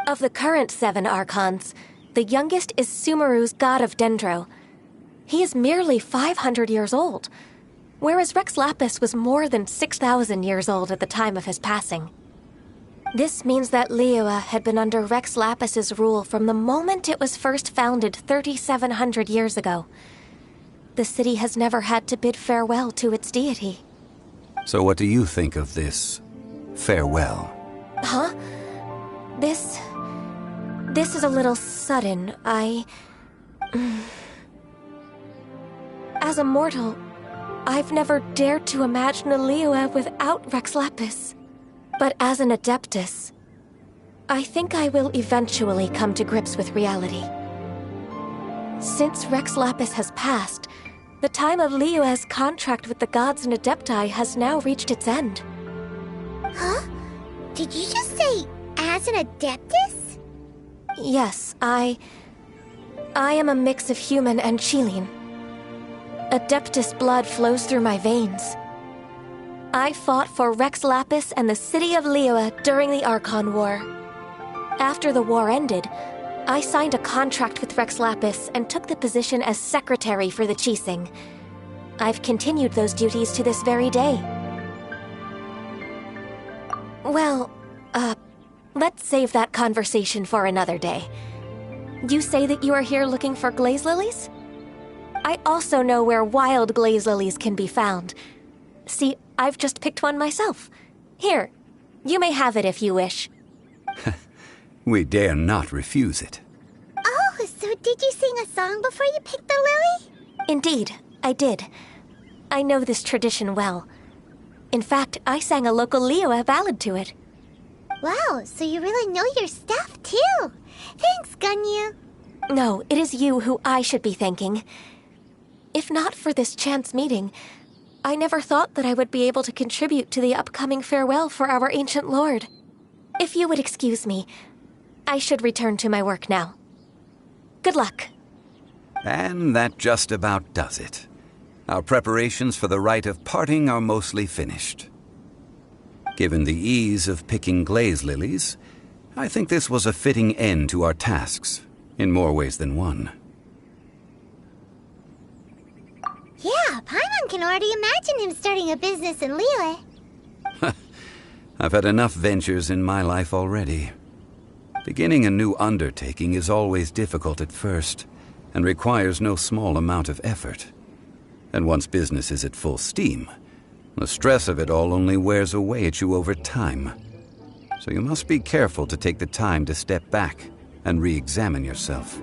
Of the current 7 Archons, the youngest is Sumeru's god of Dendro. He is merely 500 years old, whereas Rex Lapis was more than 6,000 years old at the time of his passing. This means that Liyue had been under Rex Lapis's rule from the moment it was first founded 3,700 years ago. The city has never had to bid farewell to its deity. So what do you think of this farewell? Huh? This is a little sudden. As a mortal, I've never dared to imagine a Liyue without Rex Lapis. But as an Adeptus, I think I will eventually come to grips with reality. Since Rex Lapis has passed, the time of Liyue's contract with the gods and Adepti has now reached its end. Huh? Did you just say, as an Adeptus? Yes, I am a mix of human and Chilean. Adeptus blood flows through my veins. I fought for Rex Lapis and the city of Liyue during the Archon War. After the war ended, I signed a contract with Rex Lapis and took the position as secretary for the Qixing. I've continued those duties to this very day. Well, let's save that conversation for another day. You say that you are here looking for glaze lilies? I also know where wild glaze lilies can be found. See, I've just picked one myself. Here, you may have it if you wish. We dare not refuse it. Oh, so did you sing a song before you picked the lily? Indeed, I did. I know this tradition well. In fact, I sang a local Liyue ballad to it. Wow, so you really know your stuff, too. Thanks, Gunyu. No, it is you who I should be thanking. If not for this chance meeting, I never thought that I would be able to contribute to the upcoming farewell for our ancient lord. If you would excuse me, I should return to my work now. Good luck. And that just about does it. Our preparations for the rite of parting are mostly finished. Given the ease of picking glaze lilies, I think this was a fitting end to our tasks, in more ways than one. Yeah, Paimon can already imagine him starting a business in Liyue. I've had enough ventures in my life already. Beginning a new undertaking is always difficult at first, and requires no small amount of effort. And once business is at full steam, the stress of it all only wears away at you over time. So you must be careful to take the time to step back and re-examine yourself.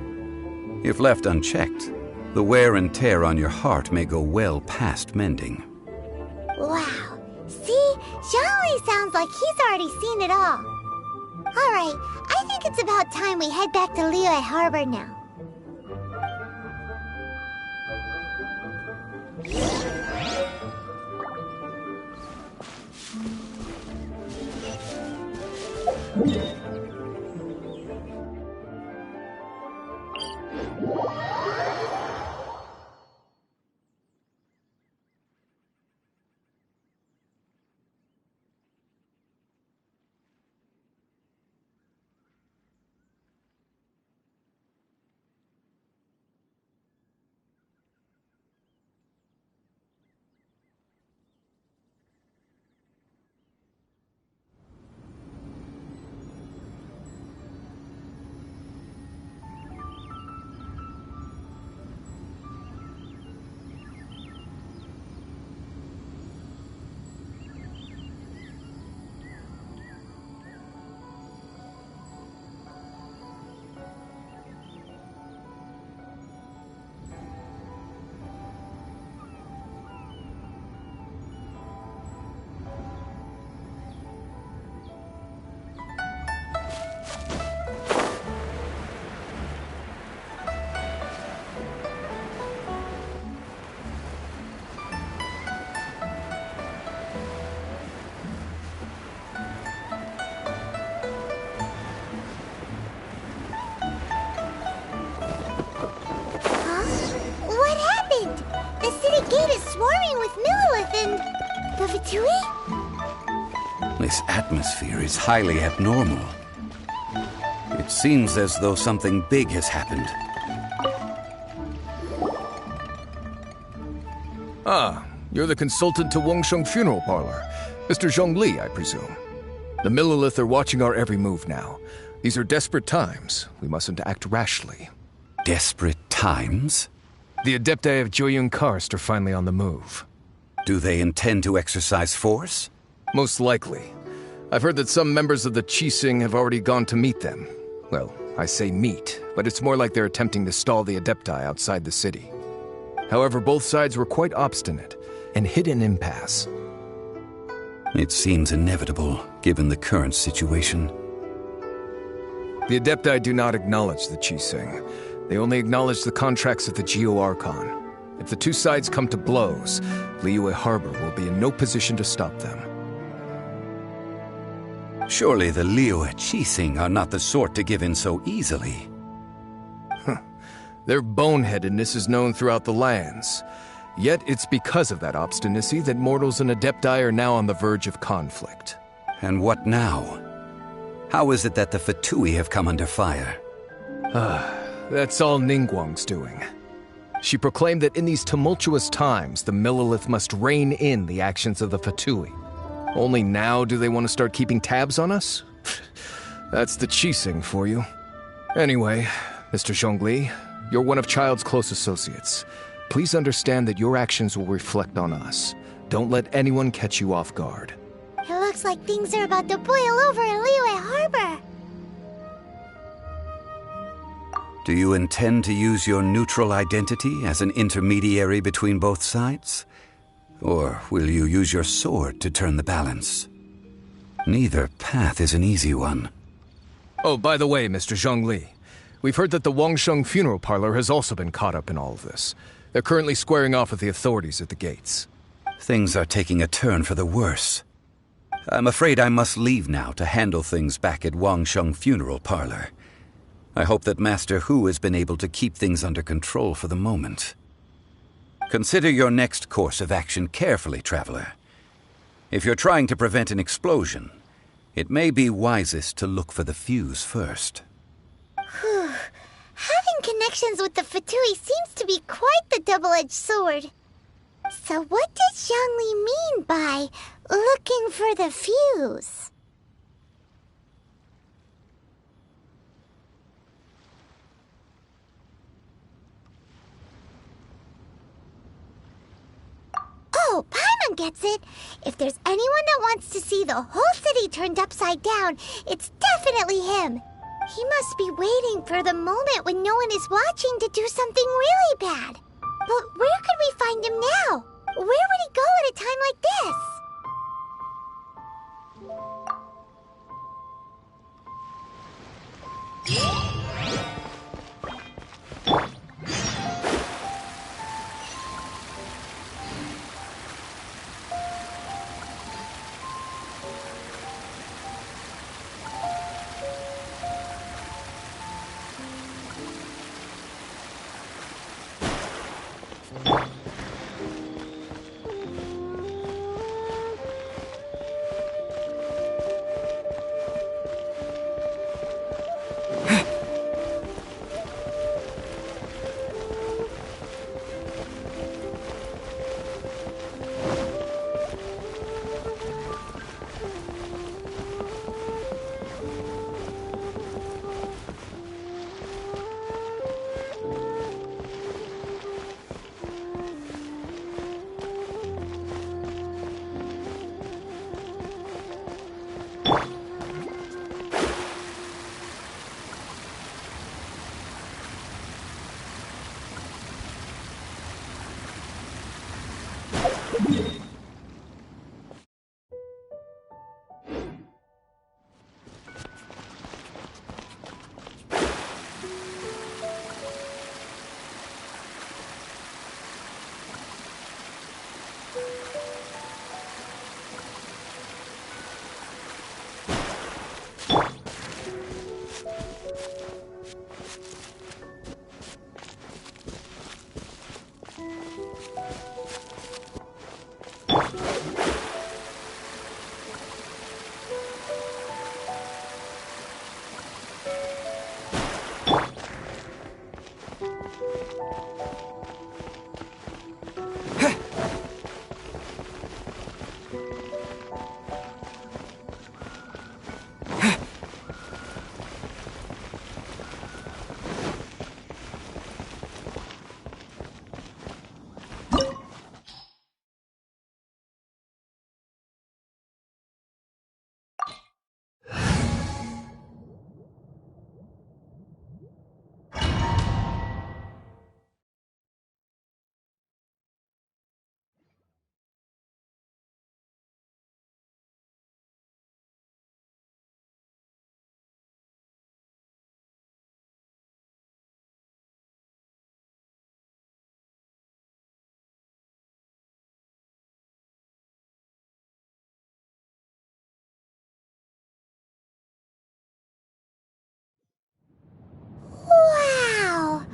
If left unchecked, the wear and tear on your heart may go well past mending. Wow. See? Zhongli sounds like he's already seen it all. Alright, I think it's about time we head back to Liyue Harbor now. This atmosphere is highly abnormal. It seems as though something big has happened. Ah, you're the consultant to Wengsheng Funeral Parlor. Mr. Zhongli, I presume. The Millelith are watching our every move now. These are desperate times. We mustn't act rashly. Desperate times? The Adepti of Joyun Karst are finally on the move. Do they intend to exercise force? Most likely. I've heard that some members of the Qixing have already gone to meet them. Well, I say meet, but it's more like they're attempting to stall the Adepti outside the city. However, both sides were quite obstinate and hit an impasse. It seems inevitable, given the current situation. The Adepti do not acknowledge the Qixing. They only acknowledge the contracts of the Geo-Archon. If the two sides come to blows, Liyue Harbor will be in no position to stop them. Surely the Liyue Qixing are not the sort to give in so easily. Their boneheadedness is known throughout the lands. Yet it's because of that obstinacy that mortals and Adepti are now on the verge of conflict. And what now? How is it that the Fatui have come under fire? That's all Ningguang's doing. She proclaimed that in these tumultuous times, the Millelith must rein in the actions of the Fatui. Only now do they want to start keeping tabs on us? That's the Qixing for you. Anyway, Mr. Zhongli, you're one of Child's close associates. Please understand that your actions will reflect on us. Don't let anyone catch you off guard. It looks like things are about to boil over in Liyue Harbor. Do you intend to use your neutral identity as an intermediary between both sides? Or will you use your sword to turn the balance? Neither path is an easy one. Oh, by the way, Mr. Zhongli, we've heard that the Wangsheng funeral parlor has also been caught up in all of this. They're currently squaring off with the authorities at the gates. Things are taking a turn for the worse. I'm afraid I must leave now to handle things back at Wangsheng funeral parlor. I hope that Master Hu has been able to keep things under control for the moment. Consider your next course of action carefully, traveler. If you're trying to prevent an explosion, it may be wisest to look for the fuse first. Whew. Having connections with the Fatui seems to be quite the double-edged sword. So what does Zhongli mean by looking for the fuse? Oh, Paimon gets it. If there's anyone that wants to see the whole city turned upside down, it's definitely him. He must be waiting for the moment when no one is watching to do something really bad. But where could we find him now? Where would he go at a time like this? Wow!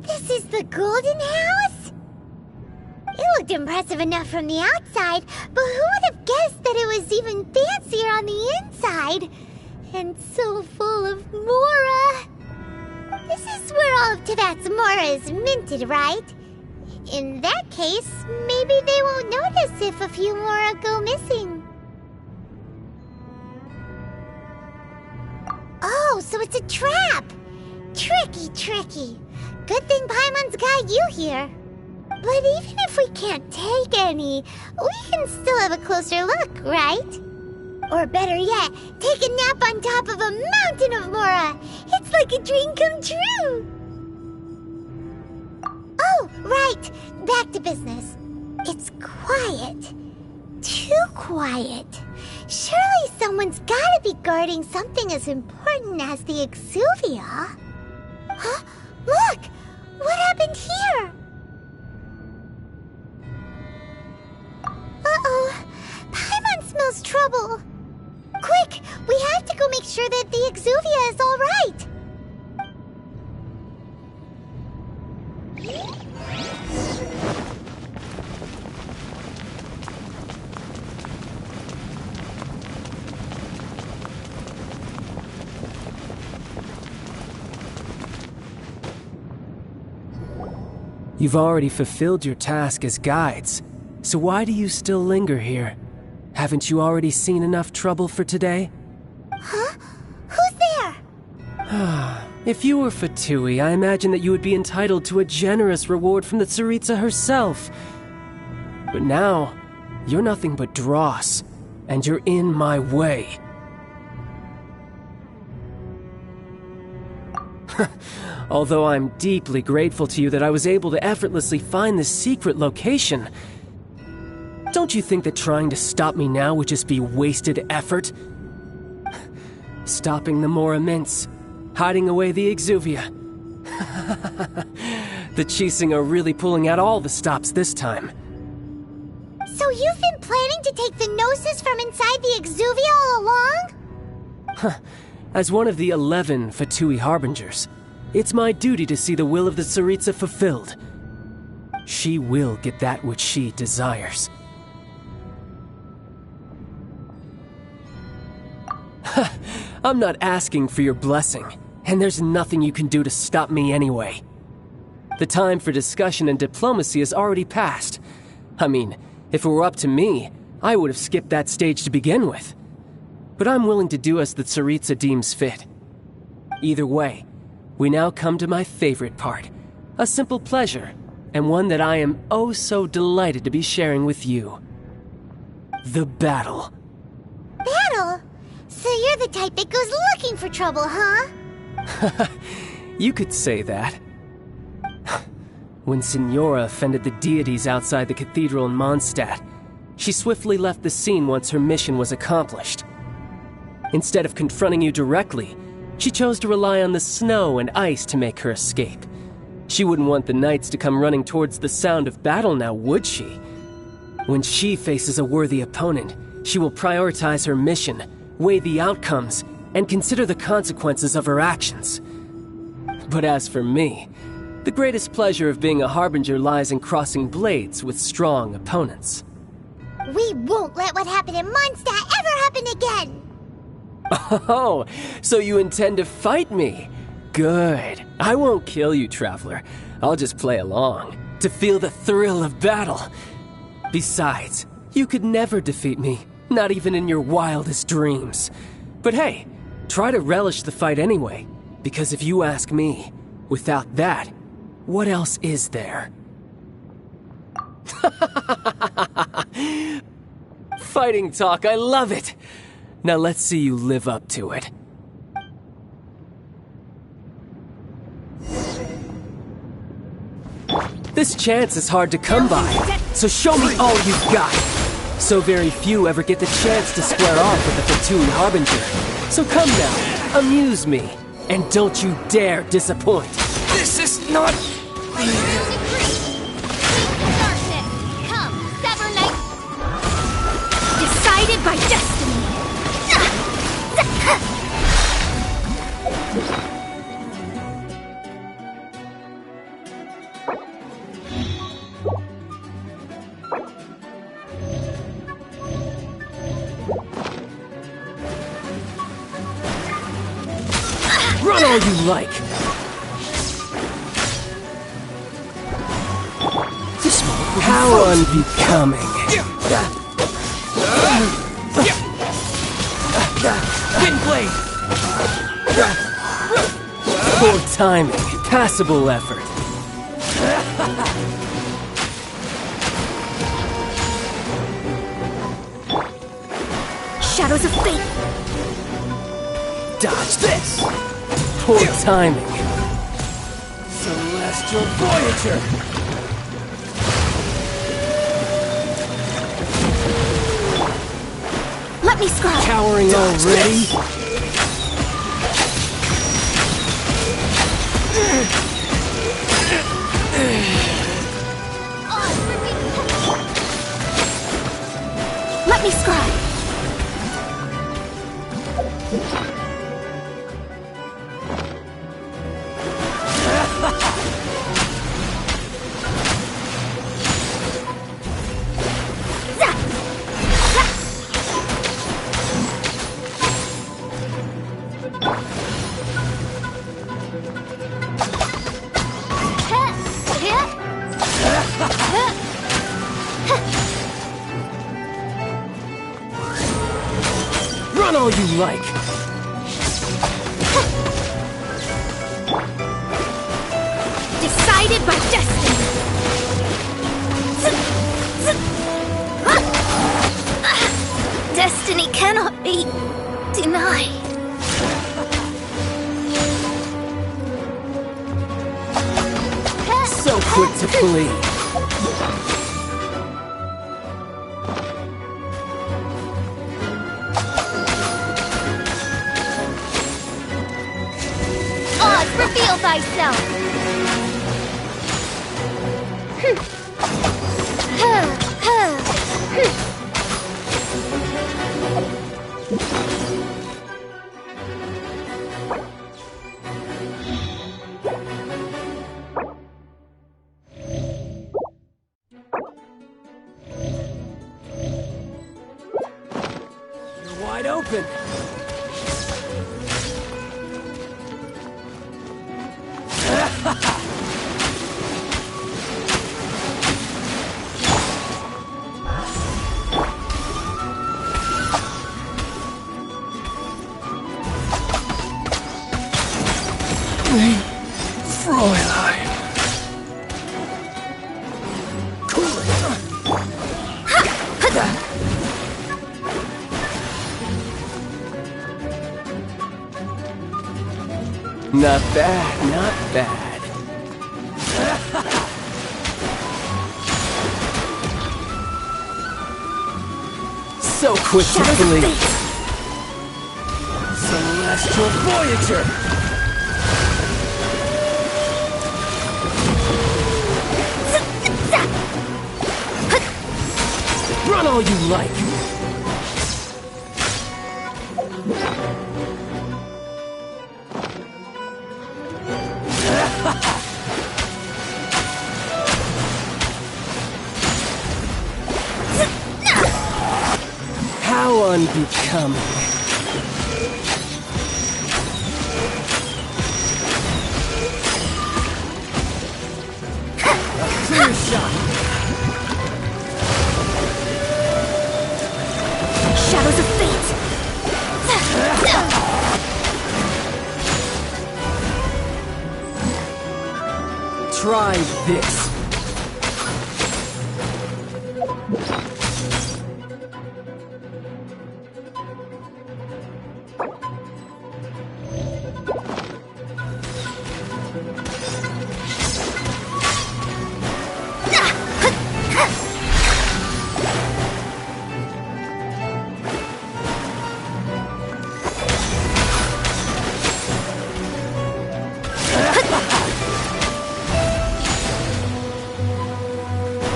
This is the Golden House? It looked impressive enough from the outside, but who would have guessed that it was even fancier on the inside? And so full of Mora. This is where all of Teyvat's Mora is minted, right? In that case, maybe they won't notice if a few Mora go missing. Oh, so it's a trap! Tricky, tricky. Good thing Paimon's got you here. But even if we can't take any, we can still have a closer look, right? Or better yet, take a nap on top of a mountain of Mora. It's like a dream come true. Oh, right. Back to business. It's quiet. Too quiet. Surely someone's gotta be guarding something as important as the Exuvia. Huh? Look! What happened here? Uh-oh. Paimon smells trouble. Quick! We have to go make sure that the Exuvia is all right. You've already fulfilled your task as guides, so why do you still linger here? Haven't you already seen enough trouble for today? Huh? Who's there? If you were Fatui, I imagine that you would be entitled to a generous reward from the Tsaritsa herself. But now, you're nothing but dross, and you're in my way. Although I'm deeply grateful to you that I was able to effortlessly find this secret location, don't you think that trying to stop me now would just be wasted effort? Stopping the Mora Mints, hiding away the Exuvia. The Chising are really pulling out all the stops this time. So you've been planning to take the Gnosis from inside the Exuvia all along? As one of the 11 Fatui Harbingers, it's my duty to see the will of the Tsaritsa fulfilled. She will get that which she desires. I'm not asking for your blessing, and there's nothing you can do to stop me anyway. The time for discussion and diplomacy has already passed. I mean, if it were up to me, I would have skipped that stage to begin with. But I'm willing to do as the Tsaritsa deems fit. Either way, we now come to my favorite part. A simple pleasure, and one that I am oh so delighted to be sharing with you. The battle. Battle? So you're the type that goes looking for trouble, huh? You could say that. When Signora offended the deities outside the cathedral in Mondstadt, she swiftly left the scene once her mission was accomplished. Instead of confronting you directly, she chose to rely on the snow and ice to make her escape. She wouldn't want the knights to come running towards the sound of battle now, would she? When she faces a worthy opponent, she will prioritize her mission, weigh the outcomes, and consider the consequences of her actions. But as for me, the greatest pleasure of being a Harbinger lies in crossing blades with strong opponents. We won't let what happened in Mondstadt ever happen again! Oh, so you intend to fight me? Good. I won't kill you, Traveler. I'll just play along, to feel the thrill of battle. Besides, you could never defeat me, not even in your wildest dreams. But hey, try to relish the fight anyway, because if you ask me, without that, what else is there? Fighting talk, I love it! Now let's see you live up to it. This chance is hard to come by, so show me all you've got. So very few ever get the chance to square off with the Fatui Harbinger. So come now, amuse me, and don't you dare disappoint. This is not... Come, sever night. Decided by destiny. all you like. How unbecoming. Wind blade! Poor timing. Passable effort. Shadows of fate! Dodge this! Poor timing. Celestial Voyager! Let me scry! Cowering already? Let me scry! Run all you like. Decided by destiny. Destiny cannot be denied. So quick to flee. Reveal thyself! You're wide open. Fräulein. Not bad, not bad. So quick to flee. Celestial Voyager! Run all you like. How unbecoming. Clear shot. Shadows of fate! Try this.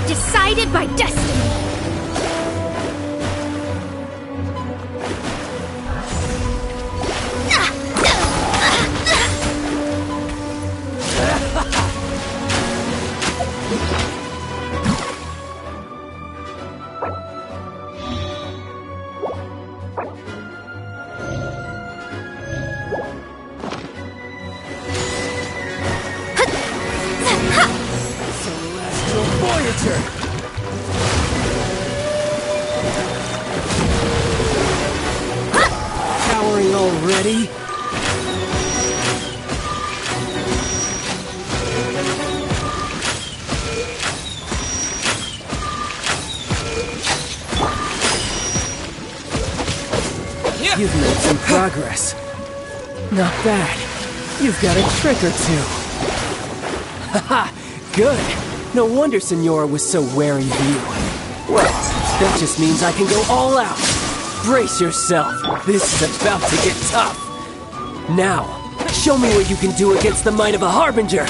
Decided by destiny. turn. Cowering already? You've made some progress. Not bad. You've got a trick or two. Haha, good. No wonder Senora was so wary of you. Well, that just means I can go all out. Brace yourself. This is about to get tough. Now, show me what you can do against the might of a Harbinger.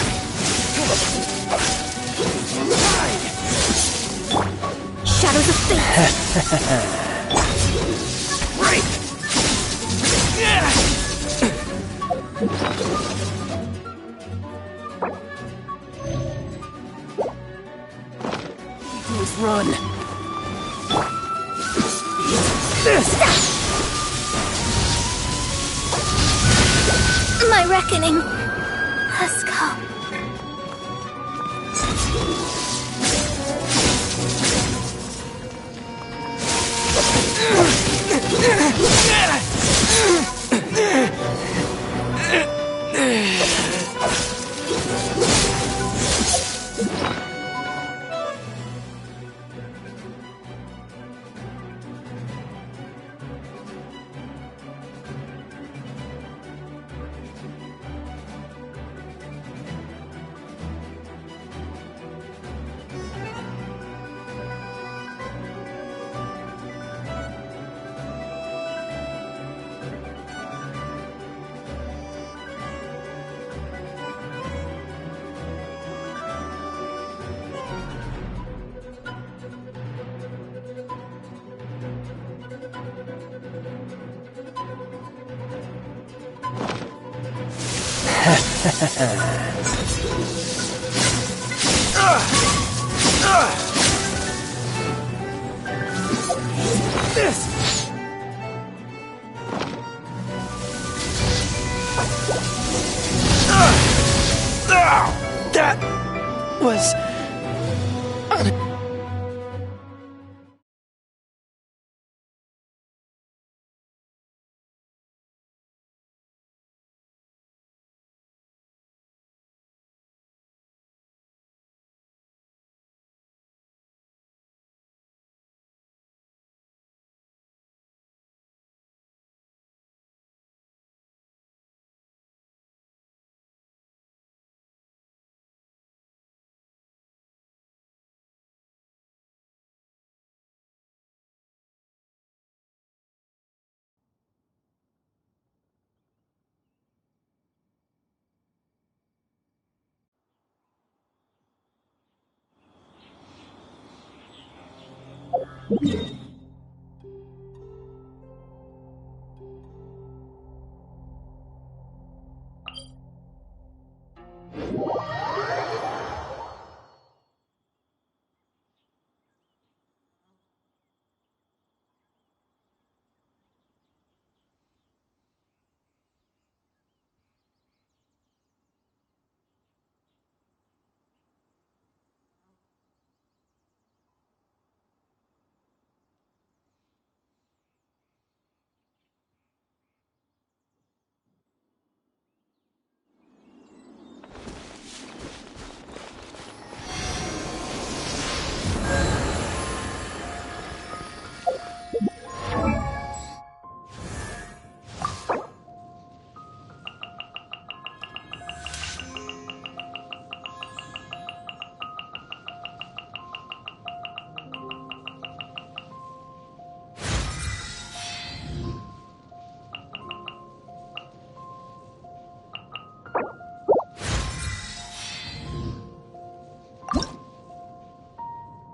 Shadows of fate. Do is run. This. My reckoning has come. This. That was...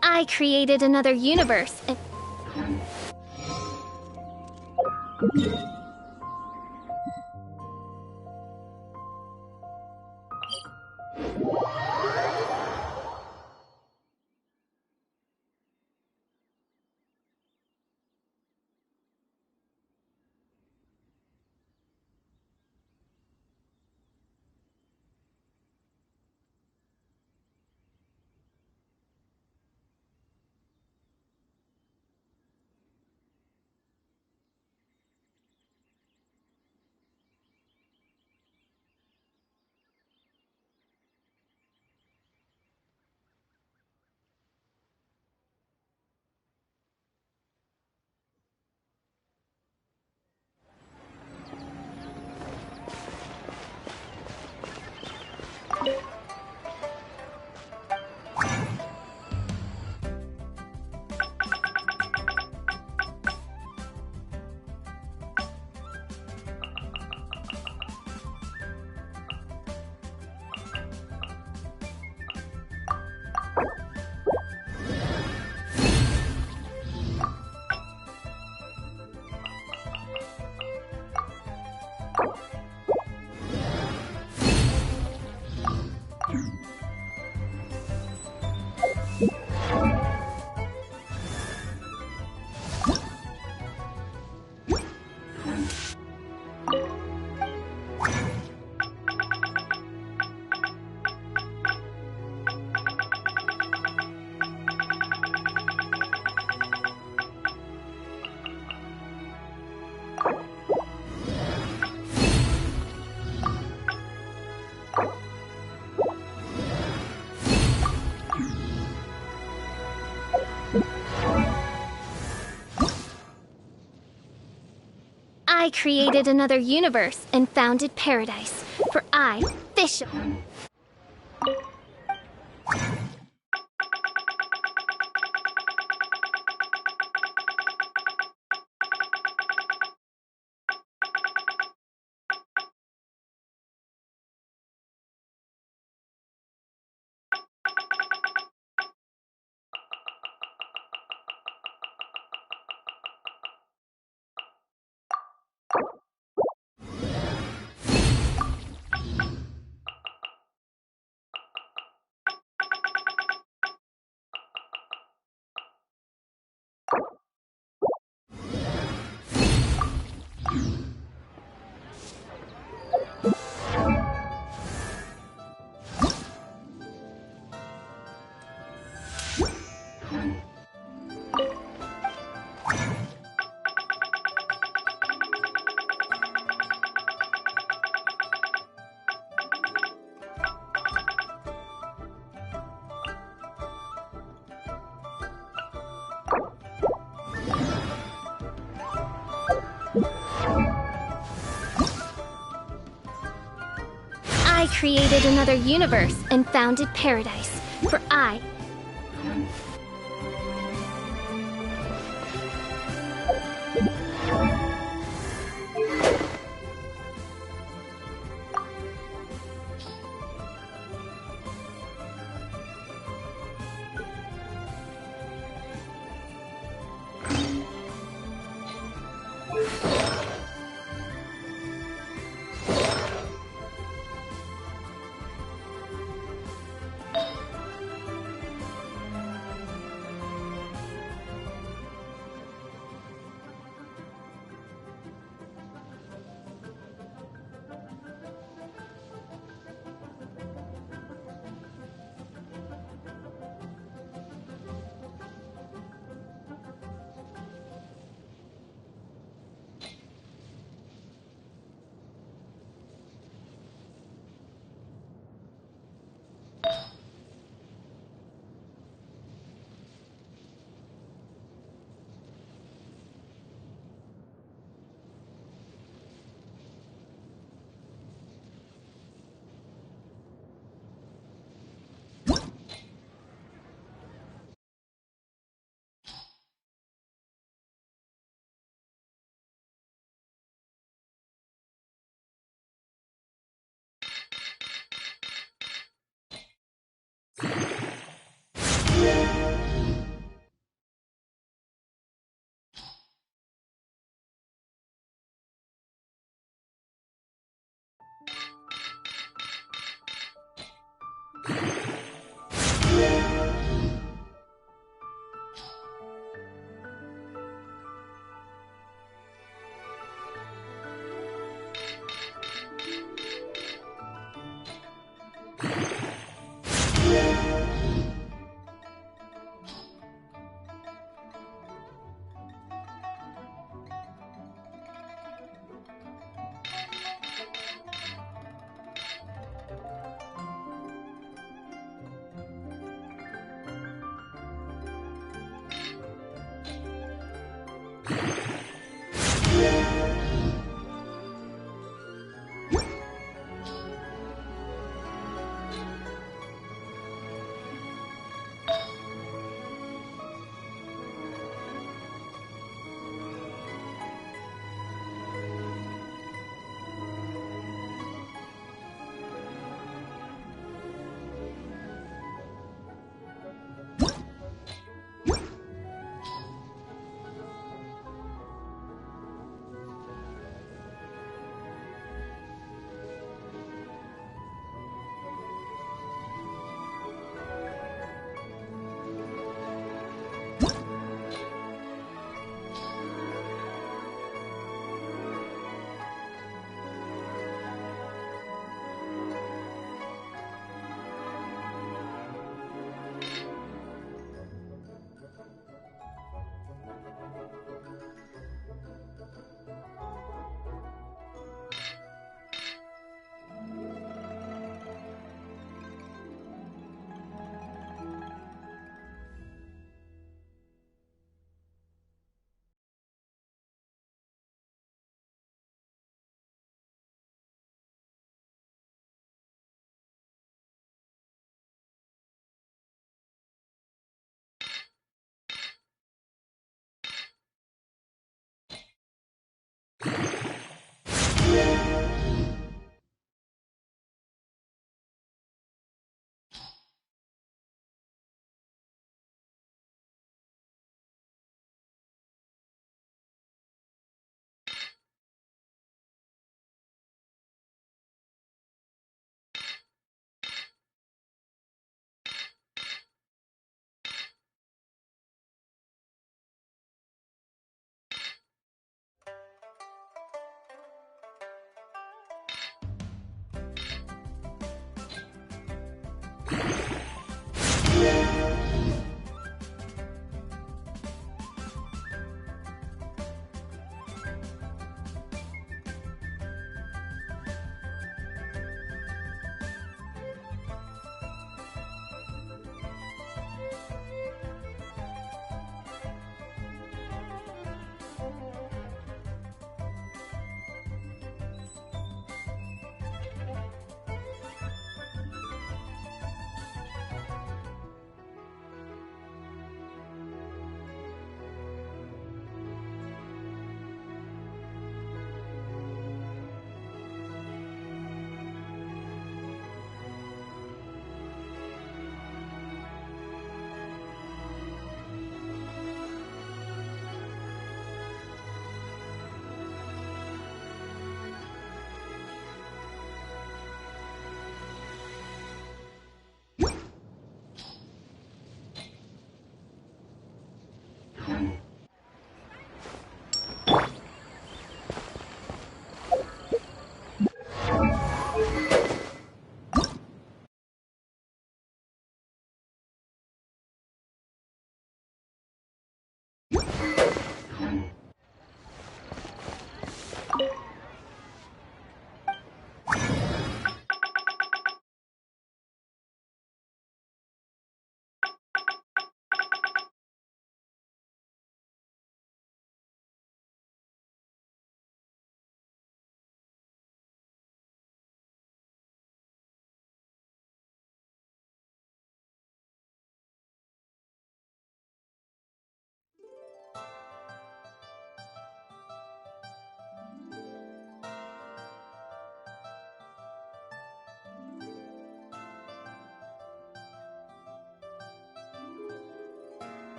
I created another universe. I created another universe and founded paradise, for I, Fischl. I created another universe and founded paradise, for I...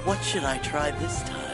What should I try this time?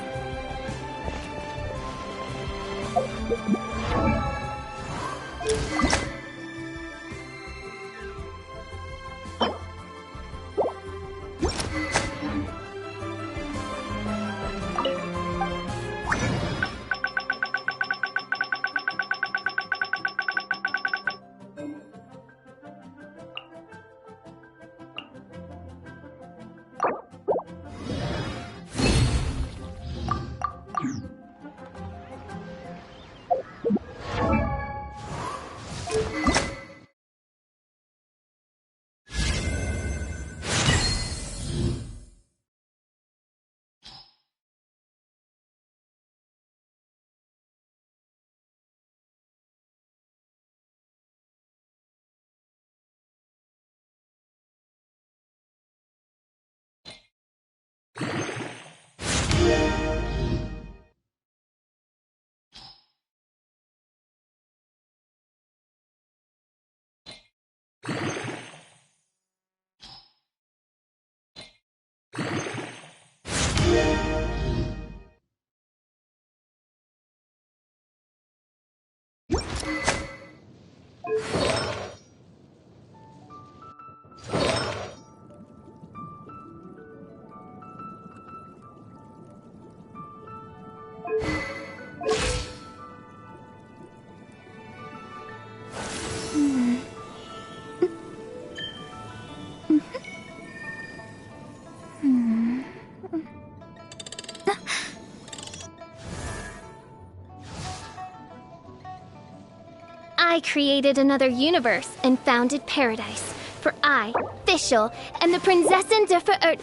I created another universe and founded paradise. For I, Fischl, and the Prinzessin der Verirrt...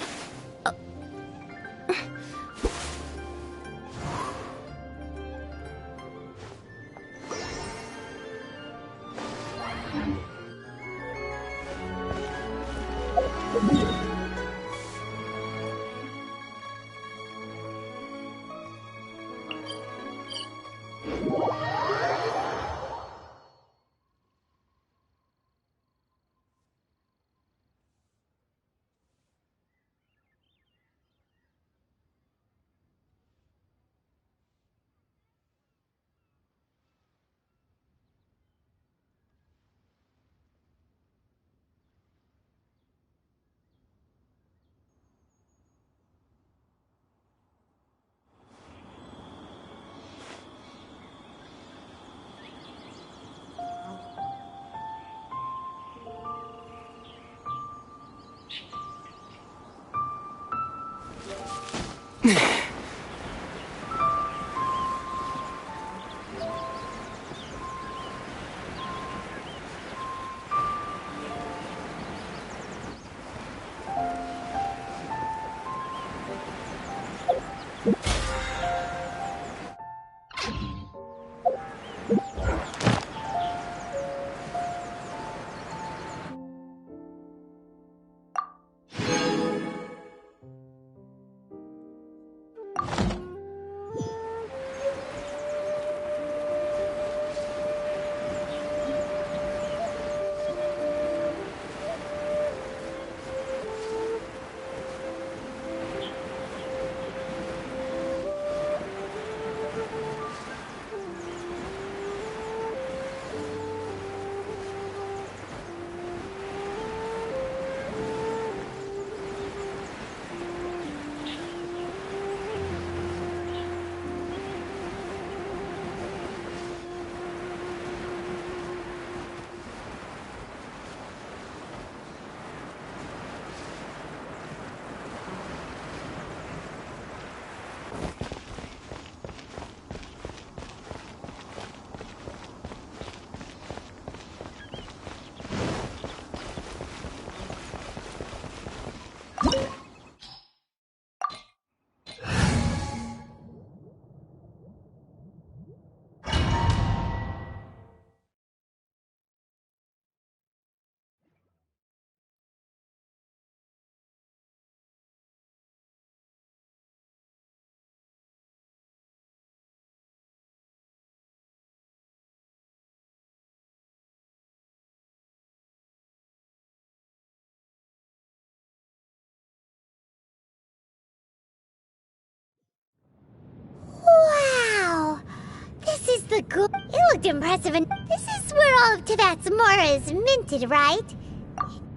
looked cool. It looked impressive, and this is where all of Teyvat's Mora is minted, right?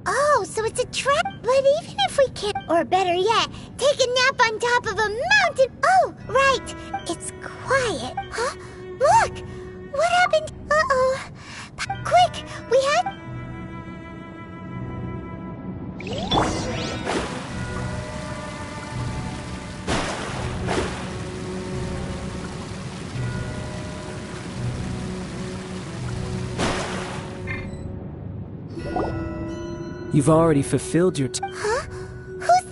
Oh, so it's a trap. But even if we can't, or better yet, take a nap on top of a mountain. Oh, right. It's quiet. Huh? Look! What happened? Uh-oh. Quick! We had... You've already fulfilled your Huh? Who's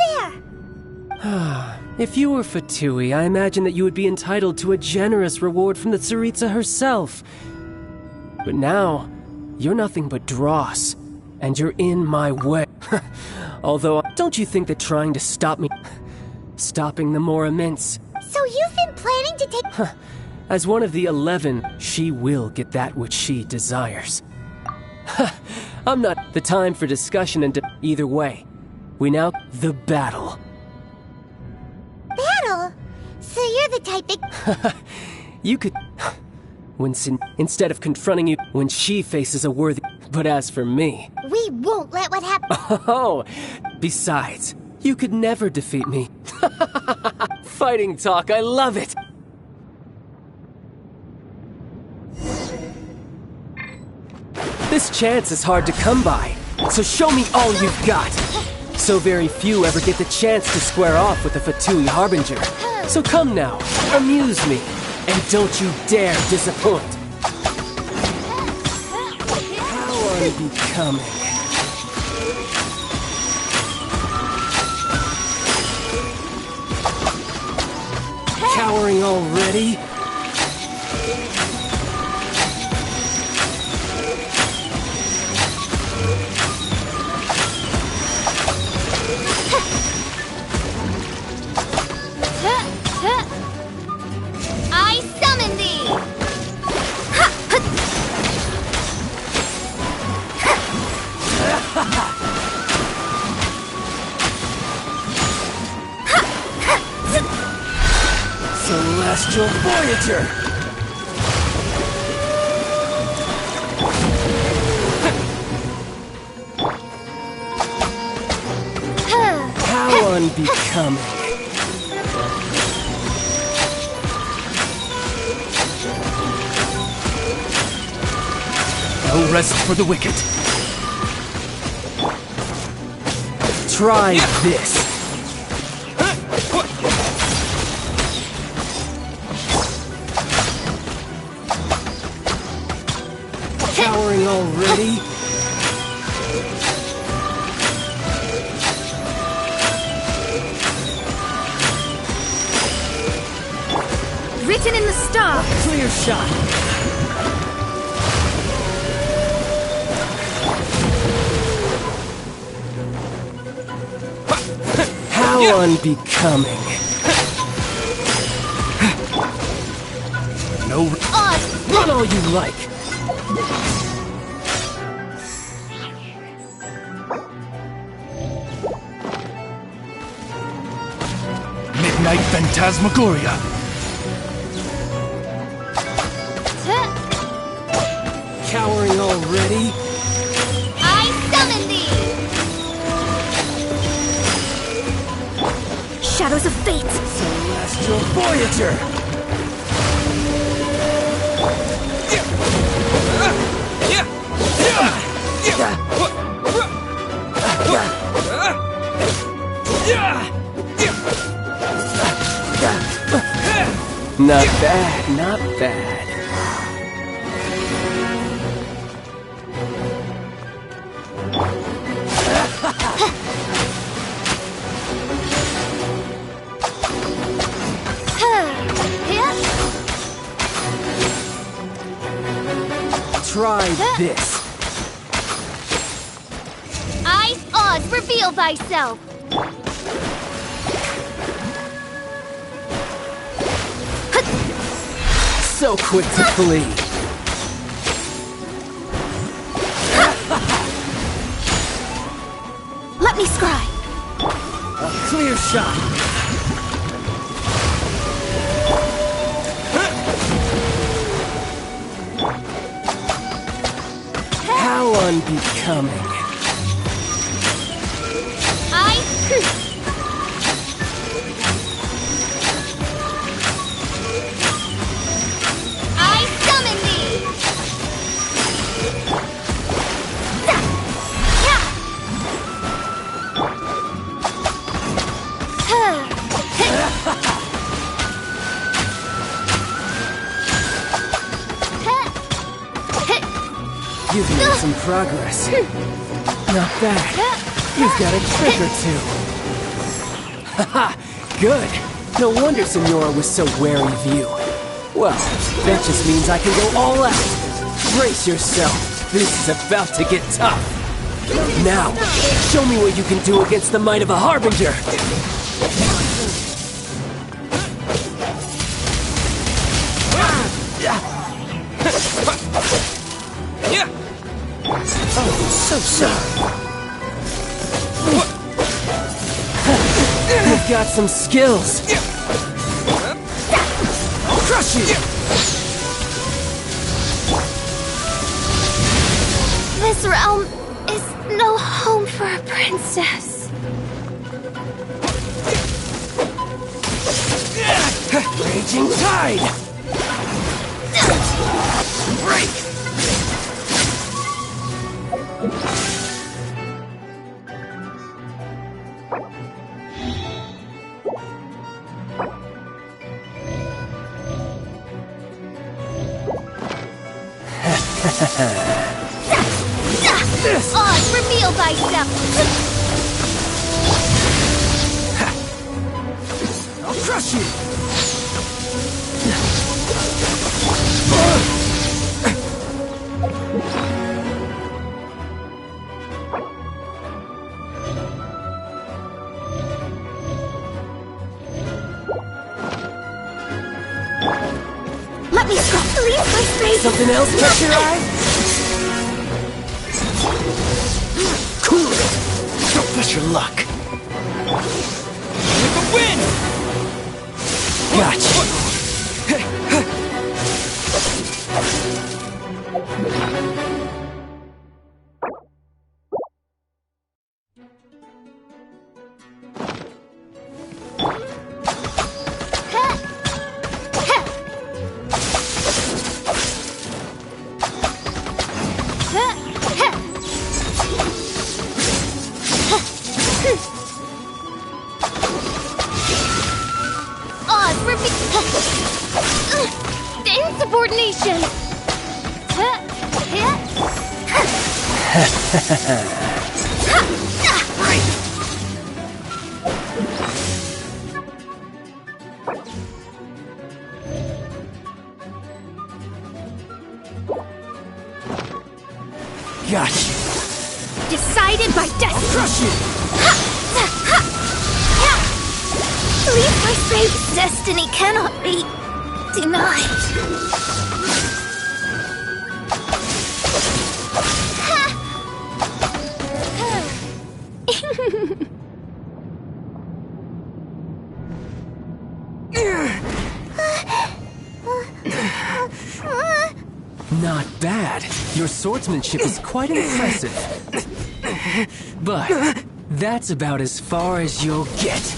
there? If you were Fatui, I imagine that you would be entitled to a generous reward from the Tsaritsa herself. But now, you're nothing but dross, and you're in my way. Although, don't you think that trying to stop me... stopping the more immense... So you've been planning to take... As one of the 11, she will get that which she desires. I'm not the time for discussion and either way. We now... the battle. Battle? So you're the type that... You could... instead of confronting you when she faces a worthy... But as for me... We won't let what happen... Oh! Besides, you could never defeat me. Fighting talk, I love it! This chance is hard to come by, so show me all you've got. So very few ever get the chance to square off with the Fatui Harbinger. So come now, amuse me, and don't you dare disappoint. How unbecoming. Cowering already? I summon thee! Celestial Voyager! How unbecoming. No rest for the wicked. Try this. Cowering already? Written in the stars. Clear shot. How unbecoming. No. Run all you like. Midnight Phantasmagoria. Cowering already? I summon thee! Shadows of fate. Celestial Voyager. Not bad, not bad. Try this. Eyes Oz, reveal thyself! So quick to flee. Let me scry. A clear shot. unbecoming. I summon thee! You've made some progress. Not bad. You've got a trick or two. Haha, good. No wonder Senora was so wary of you. Well, that just means I can go all out. Brace yourself. This is about to get tough. Now, show me what you can do against the might of a Harbinger. Oh, so sorry. You've got some skills. I'll crush you. This realm is no home for a princess. Raging tide. Break. Oz, reveal thyself! I'll crush you! Let me release my strength! Something else catch your eye? Cool it! Don't push your luck! With the wind! Gotcha! Insubordination! Gotcha! Decided by destiny! Crush you! Leave my strength. Destiny cannot be denied. Not bad. Your swordsmanship is quite impressive. But that's about as far as you'll get.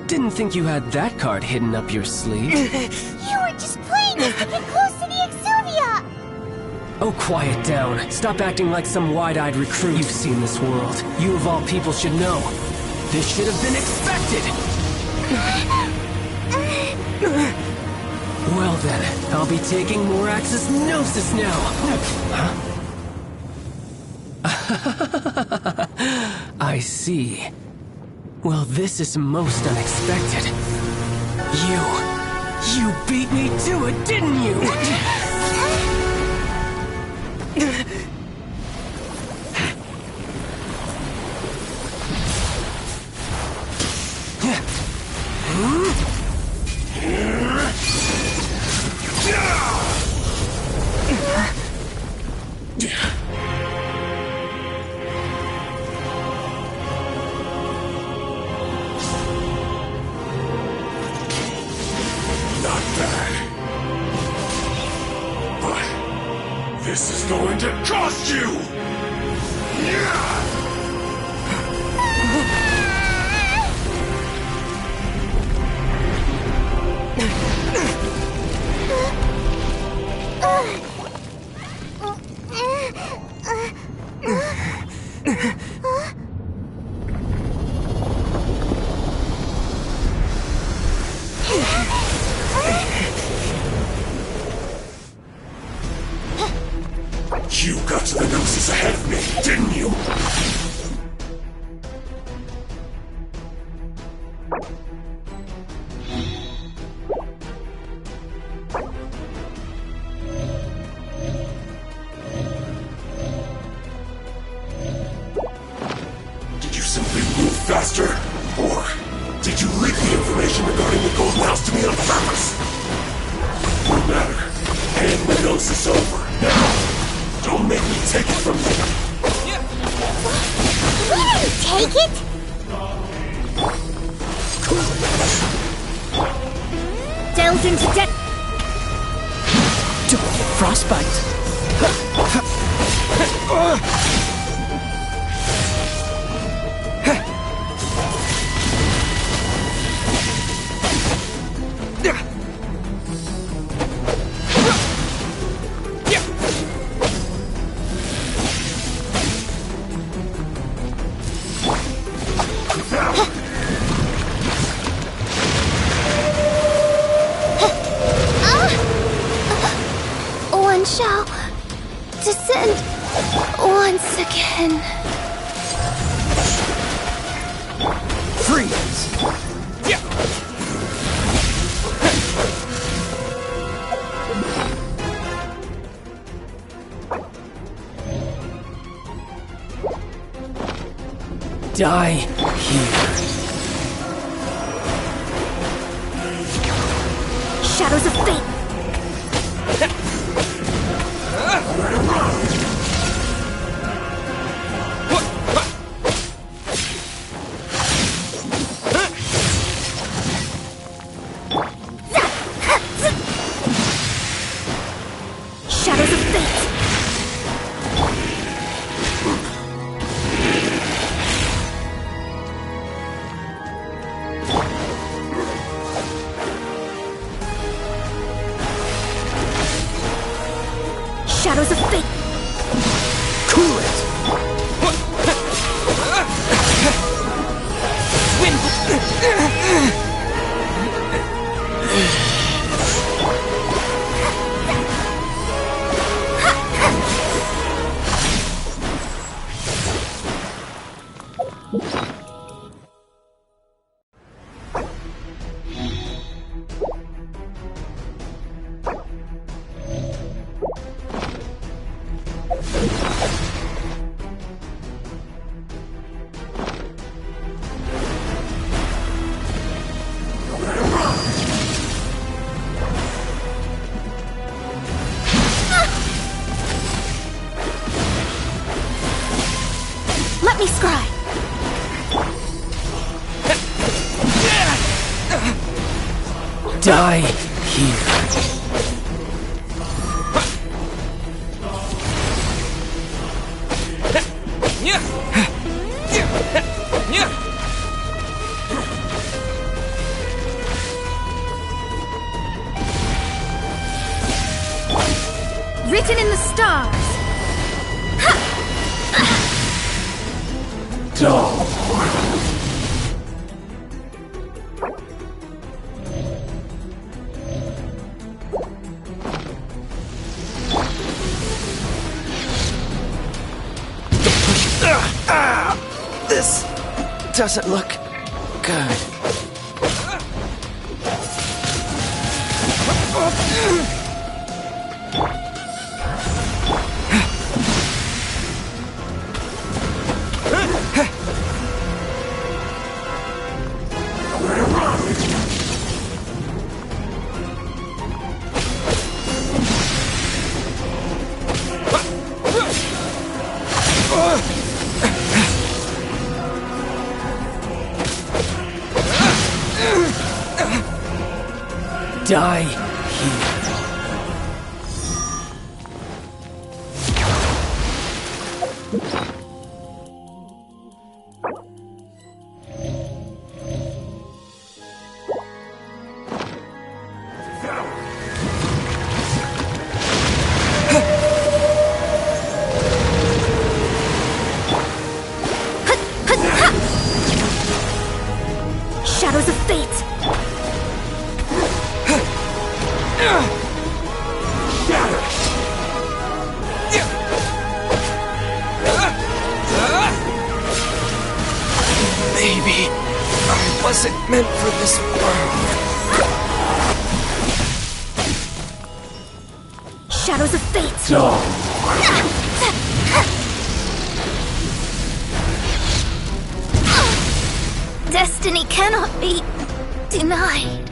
Didn't think you had that card hidden up your sleeve. You were just playing us to get close to the Exuvia! Oh, quiet down. Stop acting like some wide-eyed recruit. You've seen this world. You of all people should know. This should have been expected! Well then, I'll be taking more Axis Gnosis now! Huh? I see. Well, this is most unexpected. You beat me to it, didn't you? it cost you? You got to the Gnosis ahead of me, didn't you? Did you simply move faster? Or did you leak the information regarding the Golden House to me on purpose? No matter. And the Gnosis over. Now! Don't make me take it from you. We didn't take it! Delved into debt. Frostbite. One shall descend once again. Freeze! Die here. Shadows of fate. Shadows of fate. Shadows of fate. Cool it. Let me scry. Die here. Written in the stars. This doesn't look good. Die here. Shadows of fate! Maybe I wasn't meant for this world. Shadows of fate! Destiny cannot be denied.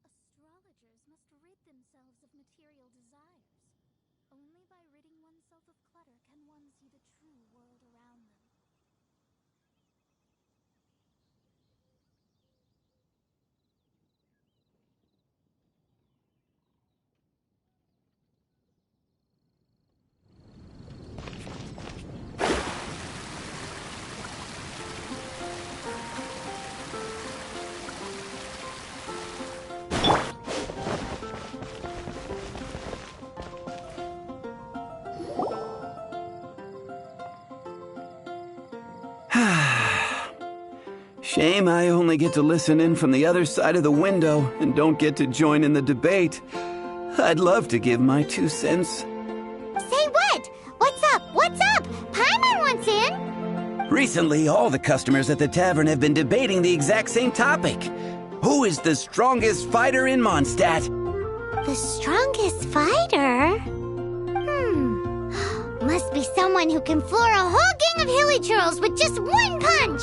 Astrologers must rid themselves of material desires. Only by ridding oneself of clutter can one see the true world around them. Shame I only get to listen in from the other side of the window and don't get to join in the debate. I'd love to give my 2 cents. Say what? What's up? What's up? Paimon wants in. Recently, all the customers at the tavern have been debating the exact same topic. Who is the strongest fighter in Mondstadt? The strongest fighter? Must be someone who can floor a whole gang of hilly churls with just one punch.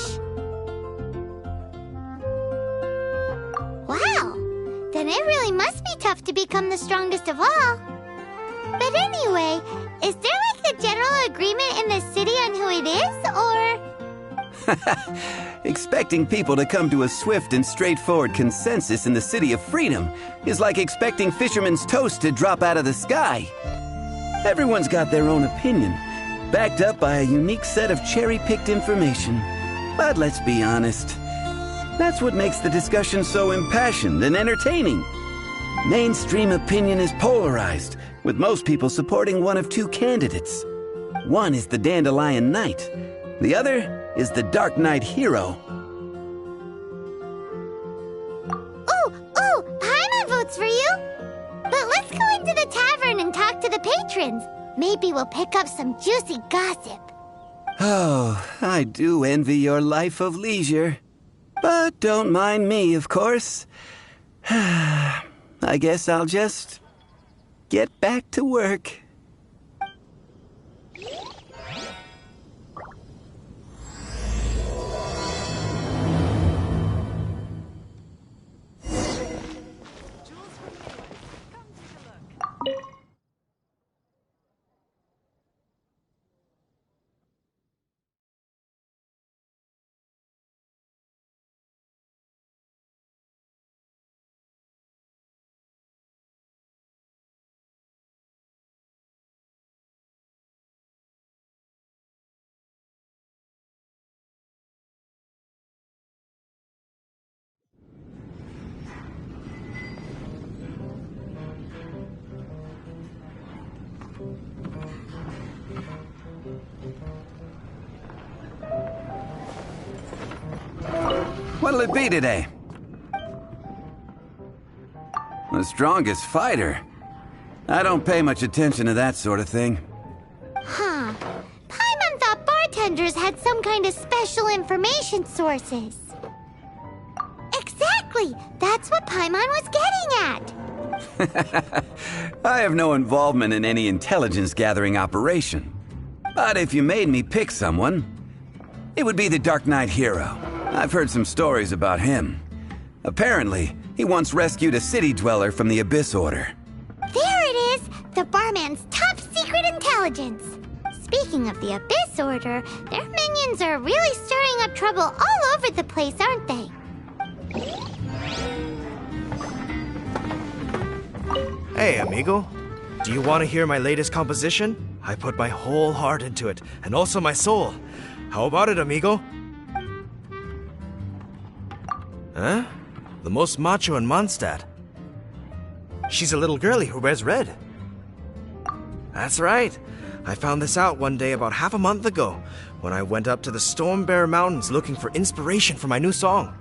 Wow, then it really must be tough to become the strongest of all. But anyway, is there like a general agreement in the city on who it is, or...? Expecting people to come to a swift and straightforward consensus in the City of Freedom is like expecting fisherman's toast to drop out of the sky. Everyone's got their own opinion, backed up by a unique set of cherry-picked information. But let's be honest. That's what makes the discussion so impassioned and entertaining. Mainstream opinion is polarized, with most people supporting one of two candidates. One is the Dandelion Knight. The other is the Dark Knight hero. Paimon votes for you! But let's go into the tavern and talk to the patrons. Maybe we'll pick up some juicy gossip. Oh, I do envy your life of leisure. But don't mind me, of course. I guess I'll just get back to work. What'll it be today? The strongest fighter? I don't pay much attention to that sort of thing. Huh. Paimon thought bartenders had some kind of special information sources. Exactly! That's what Paimon was getting at! I have no involvement in any intelligence-gathering operation. But if you made me pick someone, it would be the Dark Knight hero. I've heard some stories about him. Apparently, he once rescued a city dweller from the Abyss Order. There it is! The barman's top secret intelligence! Speaking of the Abyss Order, their minions are really stirring up trouble all over the place, aren't they? Hey, amigo. Do you want to hear my latest composition? I put my whole heart into it, and also my soul. How about it, amigo? Huh? The most macho in Mondstadt. She's a little girlie who wears red. That's right. I found this out one day about half a month ago, when I went up to the Stormbear Mountains looking for inspiration for my new song.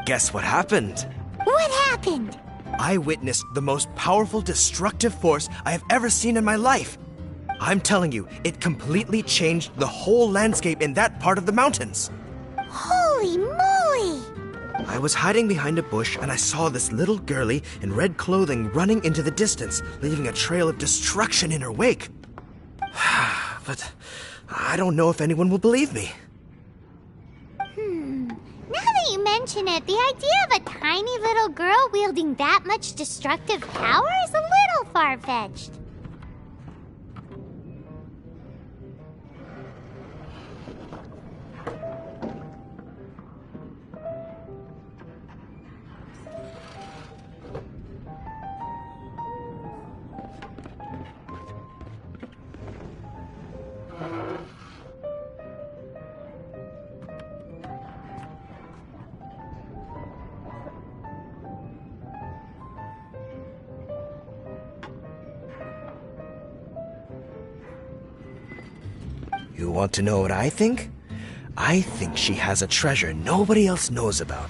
Guess what happened? What happened? I witnessed the most powerful destructive force I have ever seen in my life. I'm telling you, it completely changed the whole landscape in that part of the mountains. Holy moly! I was hiding behind a bush and I saw this little girlie in red clothing running into the distance, leaving a trail of destruction in her wake. But I don't know if anyone will believe me. Now that you mention it, the idea of a tiny little girl wielding that much destructive power is a little far-fetched. You want to know what I think? I think she has a treasure nobody else knows about.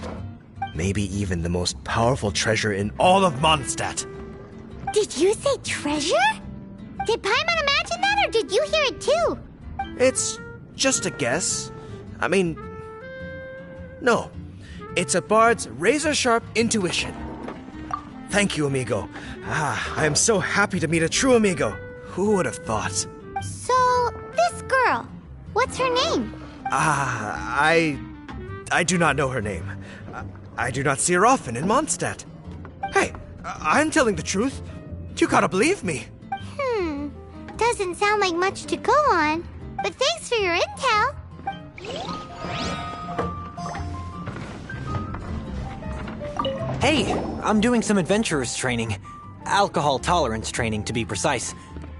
Maybe even the most powerful treasure in all of Mondstadt. Did you say treasure? Did Paimon imagine that, or did you hear it too? It's just a guess. I mean, no. It's a bard's razor-sharp intuition. Thank you, amigo. I am so happy to meet a true amigo. Who would have thought? So, this girl, what's her name? I do not know her name. I do not see her often in Mondstadt. Hey, I'm telling the truth. You gotta believe me. Doesn't sound like much to go on, but thanks for your intel. Hey, I'm doing some adventurers training. Alcohol tolerance training, to be precise.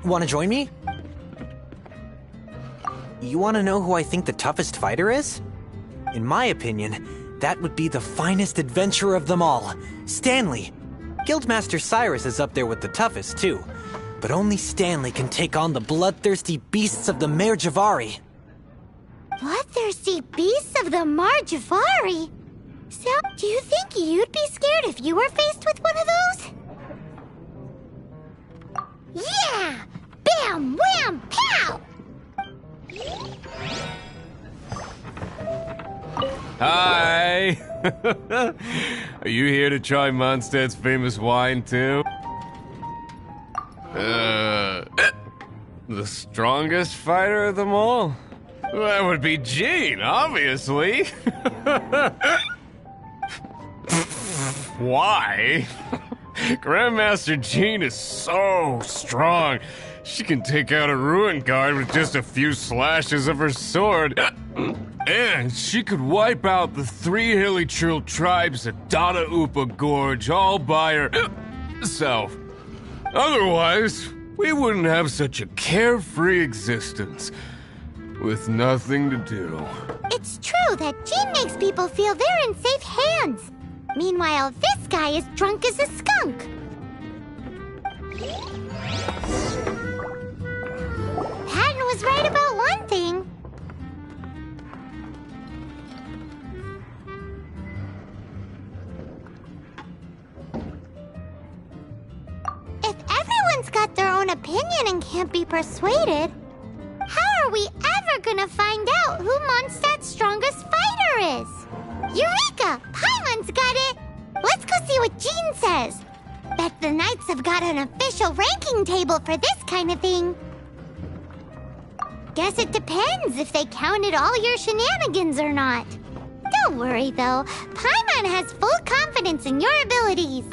Want to join me? You want to know who I think the toughest fighter is? In my opinion, that would be the finest adventurer of them all, Stanley. Guildmaster Cyrus is up there with the toughest, too. But only Stanley can take on the bloodthirsty beasts of the Mare Javari. Bloodthirsty beasts of the Mare Javari? So, do you think you'd be scared if you were faced with one of those? Yeah! Bam! Wham! Pow! Hi! Are you here to try Mondstadt's famous wine, too? The strongest fighter of them all? That would be Jean, obviously. Why? Grandmaster Jean is so strong. She can take out a ruin guard with just a few slashes of her sword. And she could wipe out the 3 hilly trill tribes at Dada Upa Gorge all by herself. Otherwise, we wouldn't have such a carefree existence, with nothing to do. It's true that Jean makes people feel they're in safe hands. Meanwhile, this guy is drunk as a skunk. Patton was right about one thing. If everyone's got their own opinion and can't be persuaded, how are we ever gonna find out who Mondstadt's strongest fighter is? Eureka! Paimon's got it! Let's go see what Jean says. Bet the Knights have got an official ranking table for this kind of thing. Guess it depends if they counted all your shenanigans or not. Don't worry, though. Paimon has full confidence in your abilities.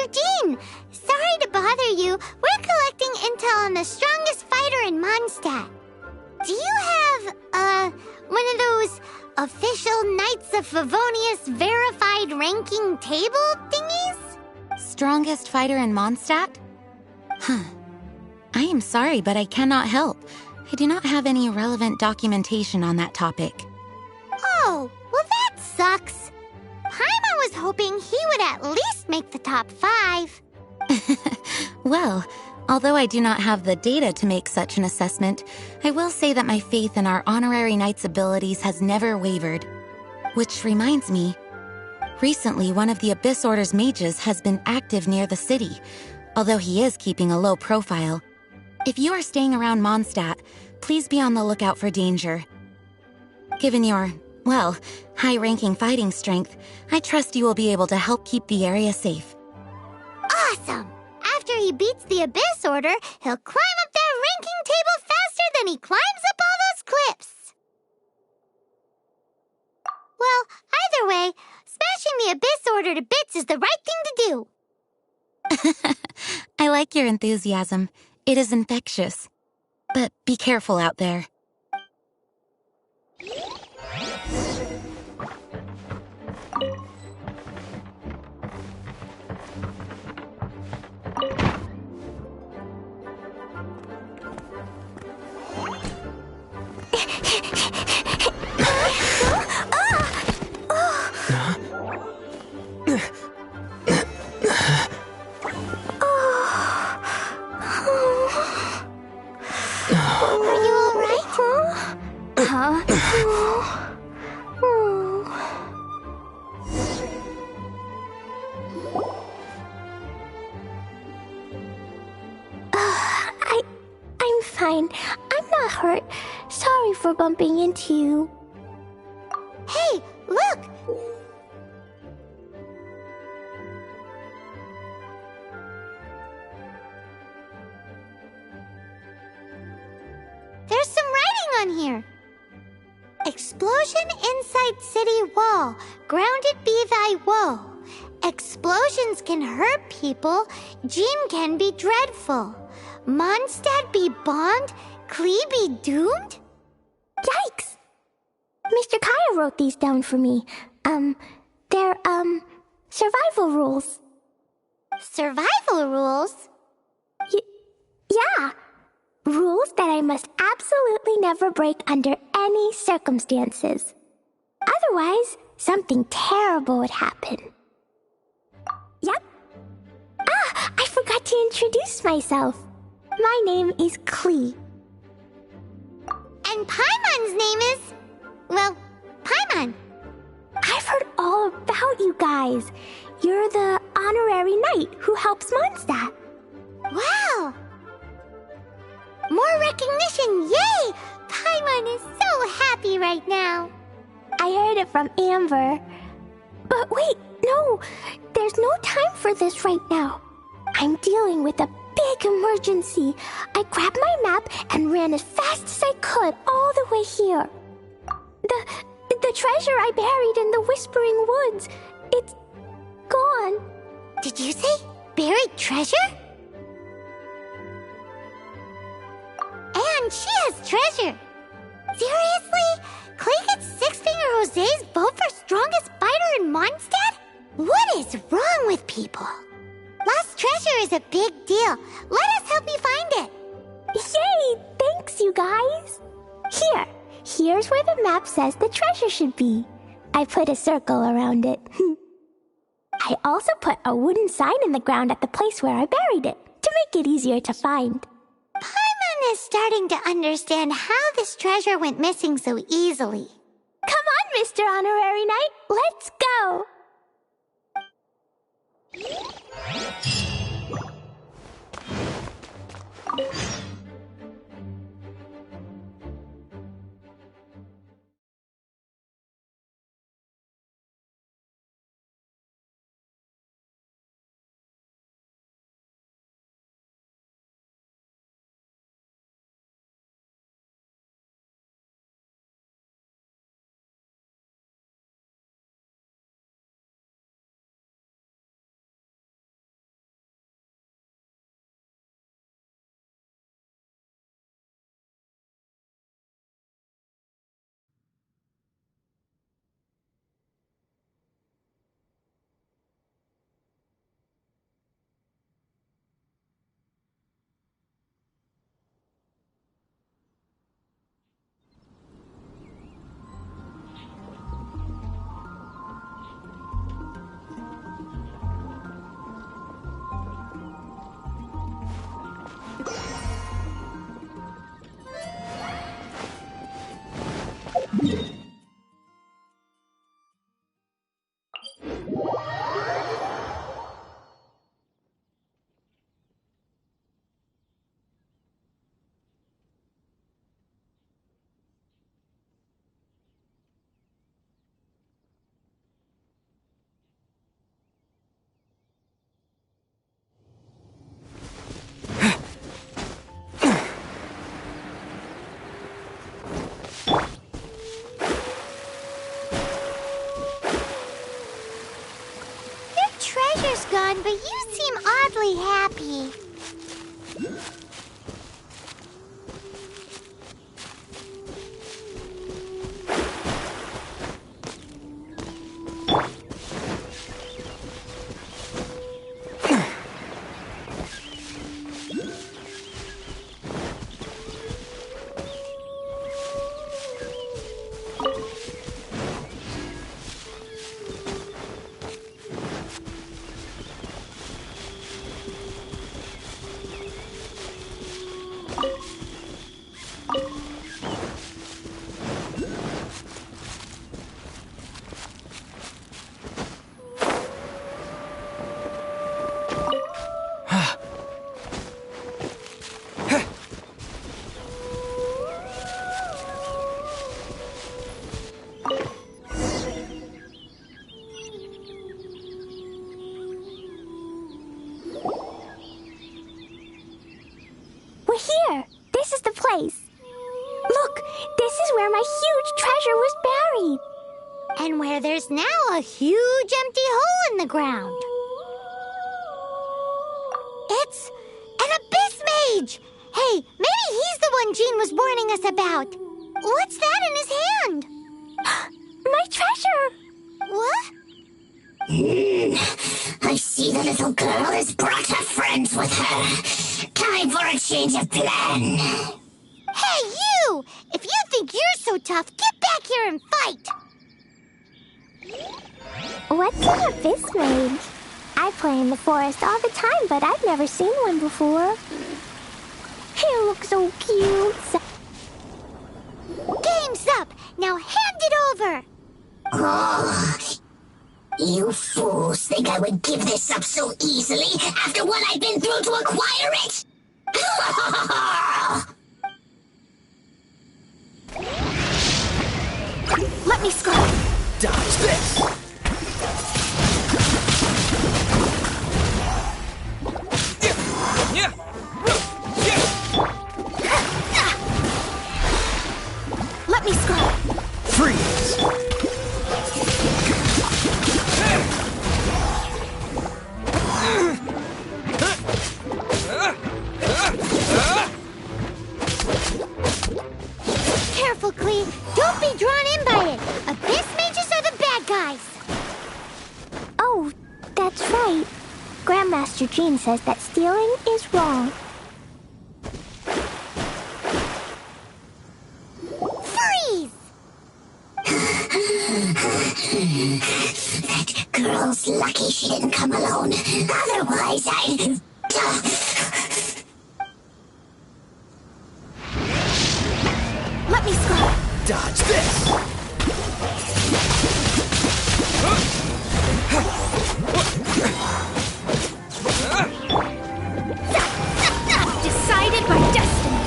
Jean! Sorry to bother you. We're collecting intel on the strongest fighter in Mondstadt. Do you have, one of those official Knights of Favonius verified ranking table thingies? Strongest fighter in Mondstadt? Huh. I am sorry, but I cannot help. I do not have any relevant documentation on that topic. Oh, well that sucks. Paimon was hoping he would at least make the top 5. Well, although I do not have the data to make such an assessment, I will say that my faith in our honorary knight's abilities has never wavered. Which reminds me, recently one of the Abyss Order's mages has been active near the city, although he is keeping a low profile. If you are staying around Mondstadt, please be on the lookout for danger. Given your, well, high-ranking fighting strength, I trust you will be able to help keep the area safe. Awesome! After he beats the Abyss Order, he'll climb up that ranking table faster than he climbs up all those cliffs! Well, either way, smashing the Abyss Order to bits is the right thing to do. I like your enthusiasm. It is infectious. But be careful out there. Are you alright? I'm fine. I'm not hurt. Sorry for bumping into you. Hey, look! There's some writing on here. Explosion inside city wall. Grounded be thy woe. Explosions can hurt people. Jean can be dreadful. Mondstadt be bombed. Klee be doomed? Yikes! Mr. Kaya wrote these down for me. They're, survival rules. Survival rules? Yeah. Rules that I must absolutely never break under any circumstances. Otherwise, something terrible would happen. Yep. Ah, I forgot to introduce myself. My name is Klee. And Paimon's name is... well, Paimon. I've heard all about you guys. You're the honorary knight who helps Mondstadt. Wow! More recognition, yay! Paimon is so happy right now. I heard it from Amber. But wait, no, there's no time for this right now. I'm dealing with a big emergency. I grabbed my map and ran as fast as I could all the way here. The treasure I buried in the Whispering Woods, it's gone. Did you say buried treasure? And she has treasure. Seriously? Clay gets Six-Finger Jose's vote for strongest fighter in Mondstadt? What is wrong with people? Lost treasure is a big deal. Let us help you find it. Yay! Thanks, you guys. Here's where the map says the treasure should be. I put a circle around it. I also put a wooden sign in the ground at the place where I buried it, to make it easier to find. Paimon is starting to understand how this treasure went missing so easily. Come on, Mr. Honorary Knight, let's go! Your treasure's gone, but you seem oddly happy. We're here. This is the place. Look, this is where my huge treasure was buried. And where there's now a huge empty hole in the ground. It's an abyss mage! Hey, maybe he's the one Jean was warning us about. What's that in his hand? My treasure! What? I see the little girl has brought her friends with her. Time for a change of plan. Hey, you! If you think you're so tough, get back here and fight! What's an abyss mage? I play in the forest all the time, but I've never seen one before. He looks so cute. Game's up! Now hand it over! Oh, you fools think I would give this up so easily after what I've been through to acquire it? Let me scrap. Dodge this! Let me scrap. Freeze! Careful, Klee. Don't be drawn in by it. Abyss mages are the bad guys. Oh, that's right. Grandmaster Jean says that stealing is wrong. Freeze! That girl's lucky she didn't come alone. Otherwise, I'd... Let me scrap. Dodge this! Decided by destiny.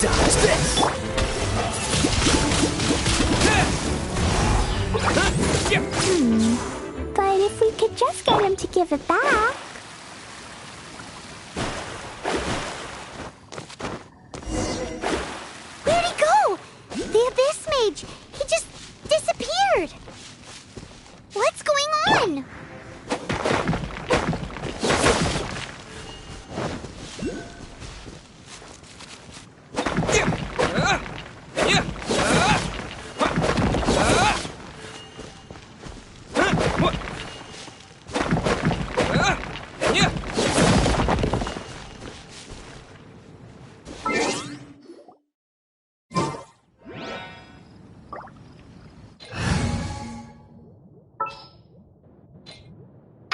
Dodge this! But if we could just get him to give it back. Where'd he go? The Abyss Mage. He just disappeared. What's going on?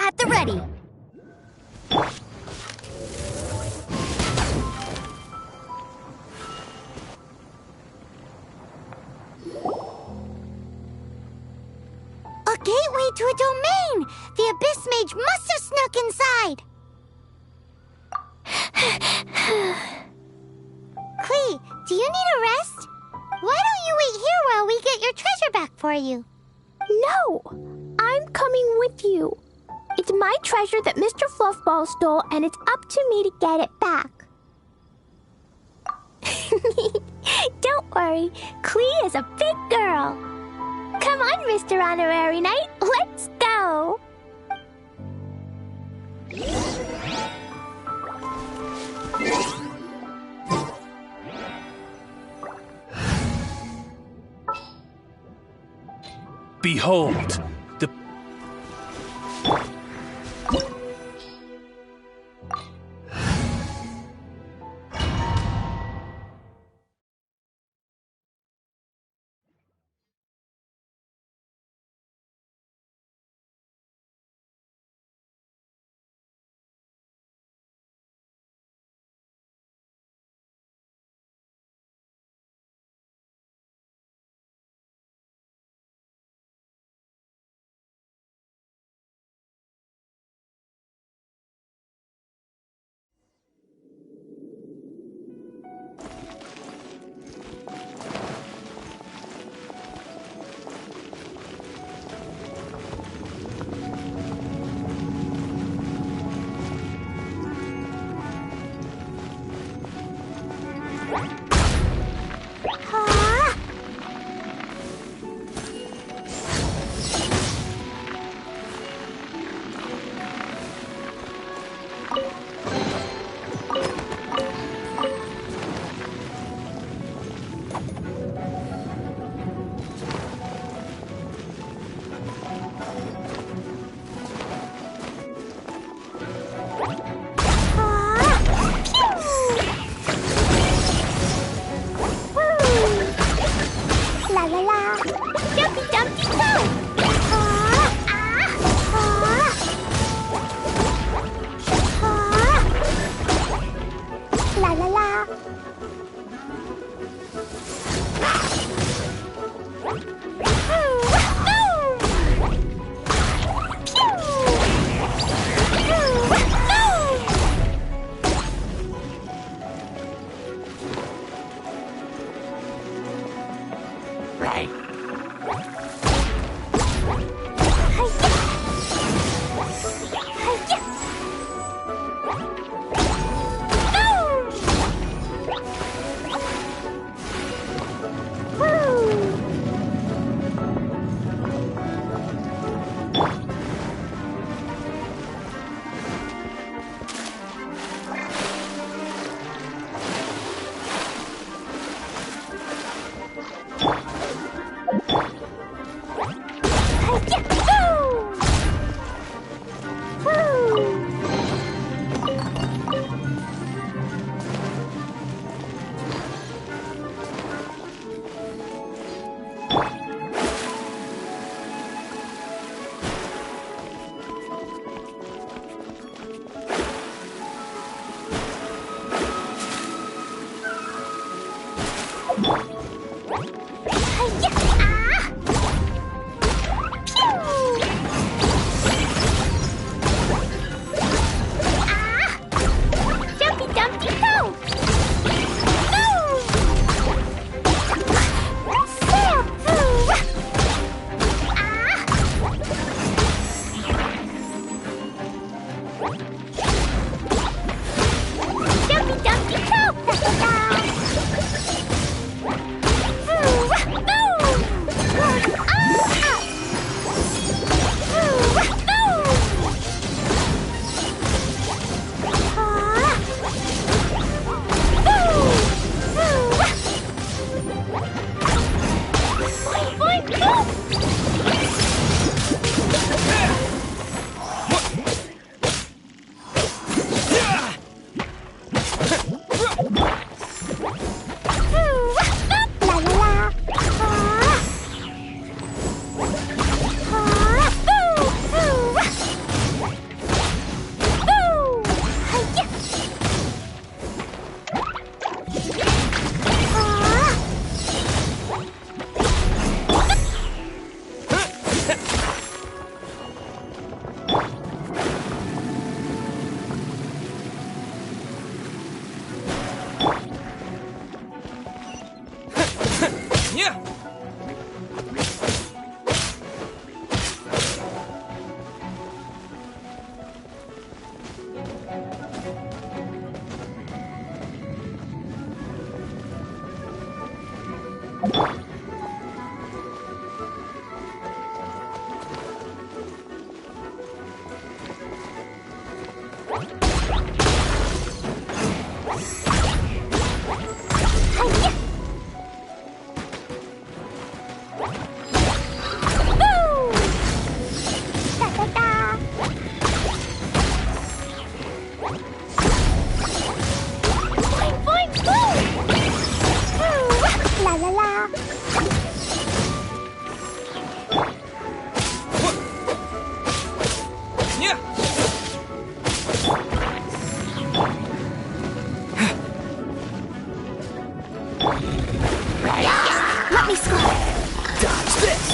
At the ready. gateway to a domain! The Abyss Mage must have snuck inside! Klee, do you need a rest? Why don't you wait here while we get your treasure back for you? No! I'm coming with you. It's my treasure that Mr. Fluffball stole, and it's up to me to get it back. Don't worry, Klee is a big girl. Come on, Mr. Honorary Knight, let's go! Behold, the... La la la! Jumpy Dumpty Toe! La la la! Right. Yeah! La la la. Let me score. Dodge this!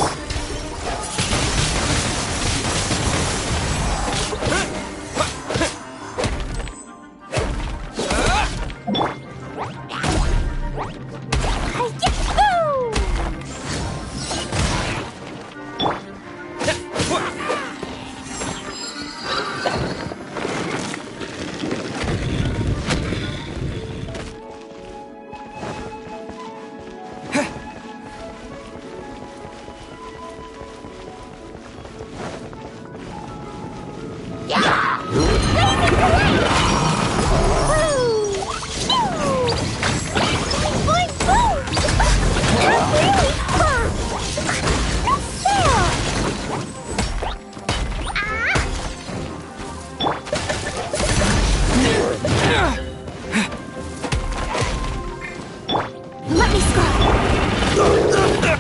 Let me score.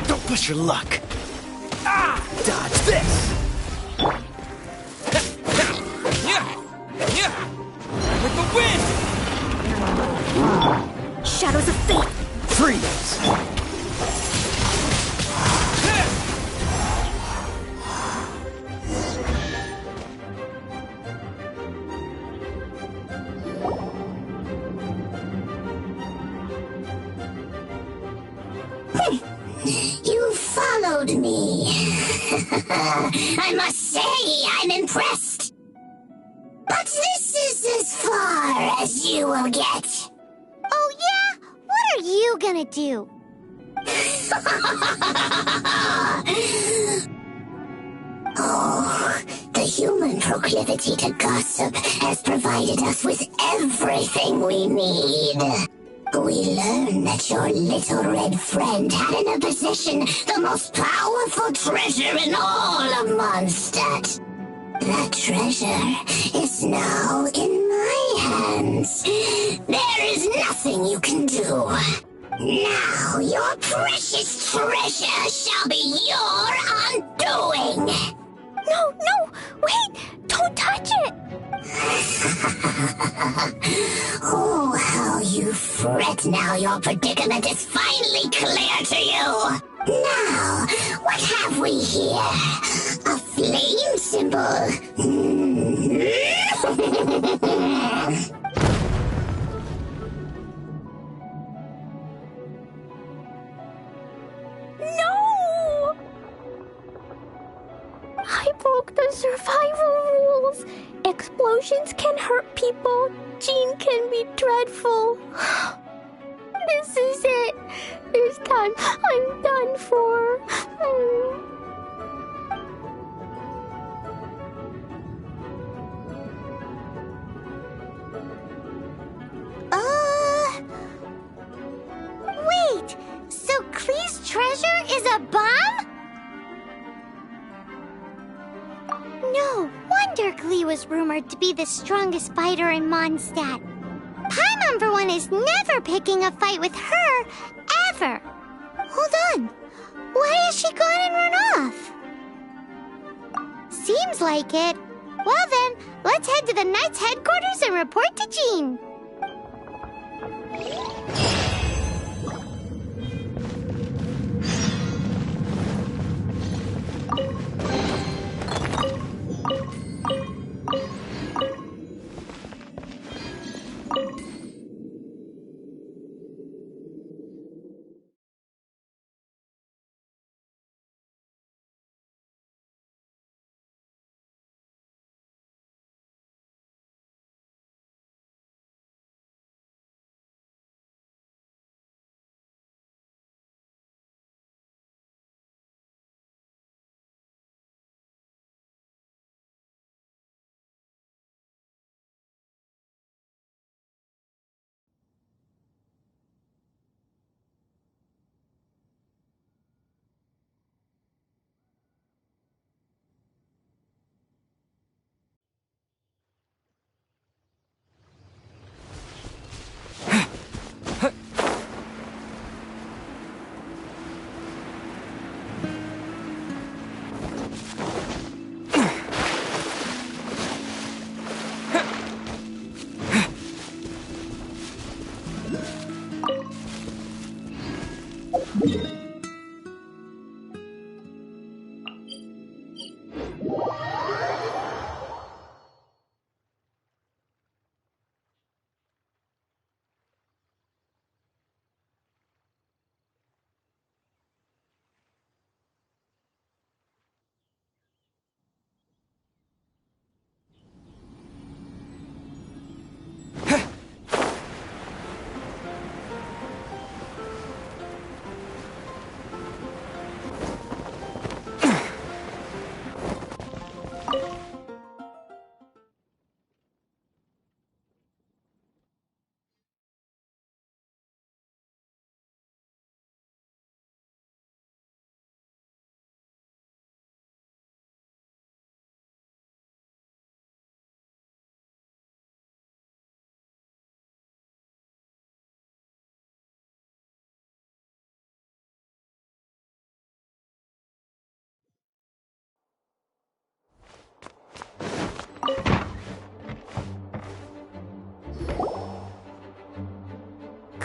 Don't push your luck. Dodge this! With the wind! Shadows of fate. Freeze! You followed me. I must say, I'm impressed. But this is as far as you will get. Oh yeah? What are you gonna do? Oh, the human proclivity to gossip has provided us with everything we need. We learned that your little red friend had in her possession the most powerful treasure in all of Mondstadt. That treasure is now in my hands. There is nothing you can do. Now your precious treasure shall be your undoing. No, wait! Don't touch it! Oh, how you fret now your predicament is finally clear to you. Now, what have we here? A flame symbol. No! I broke the survival rules. Explosions can hurt people. Jean can be dreadful. This is it. This time I'm done for. Wait! So Klee's treasure is a bomb? No wonder Glee was rumored to be the strongest fighter in Mondstadt. Paimon, for one, is never picking a fight with her, ever. Hold on. Why has she gone and run off? Seems like it. Well then, let's head to the Knight's headquarters and report to Jean.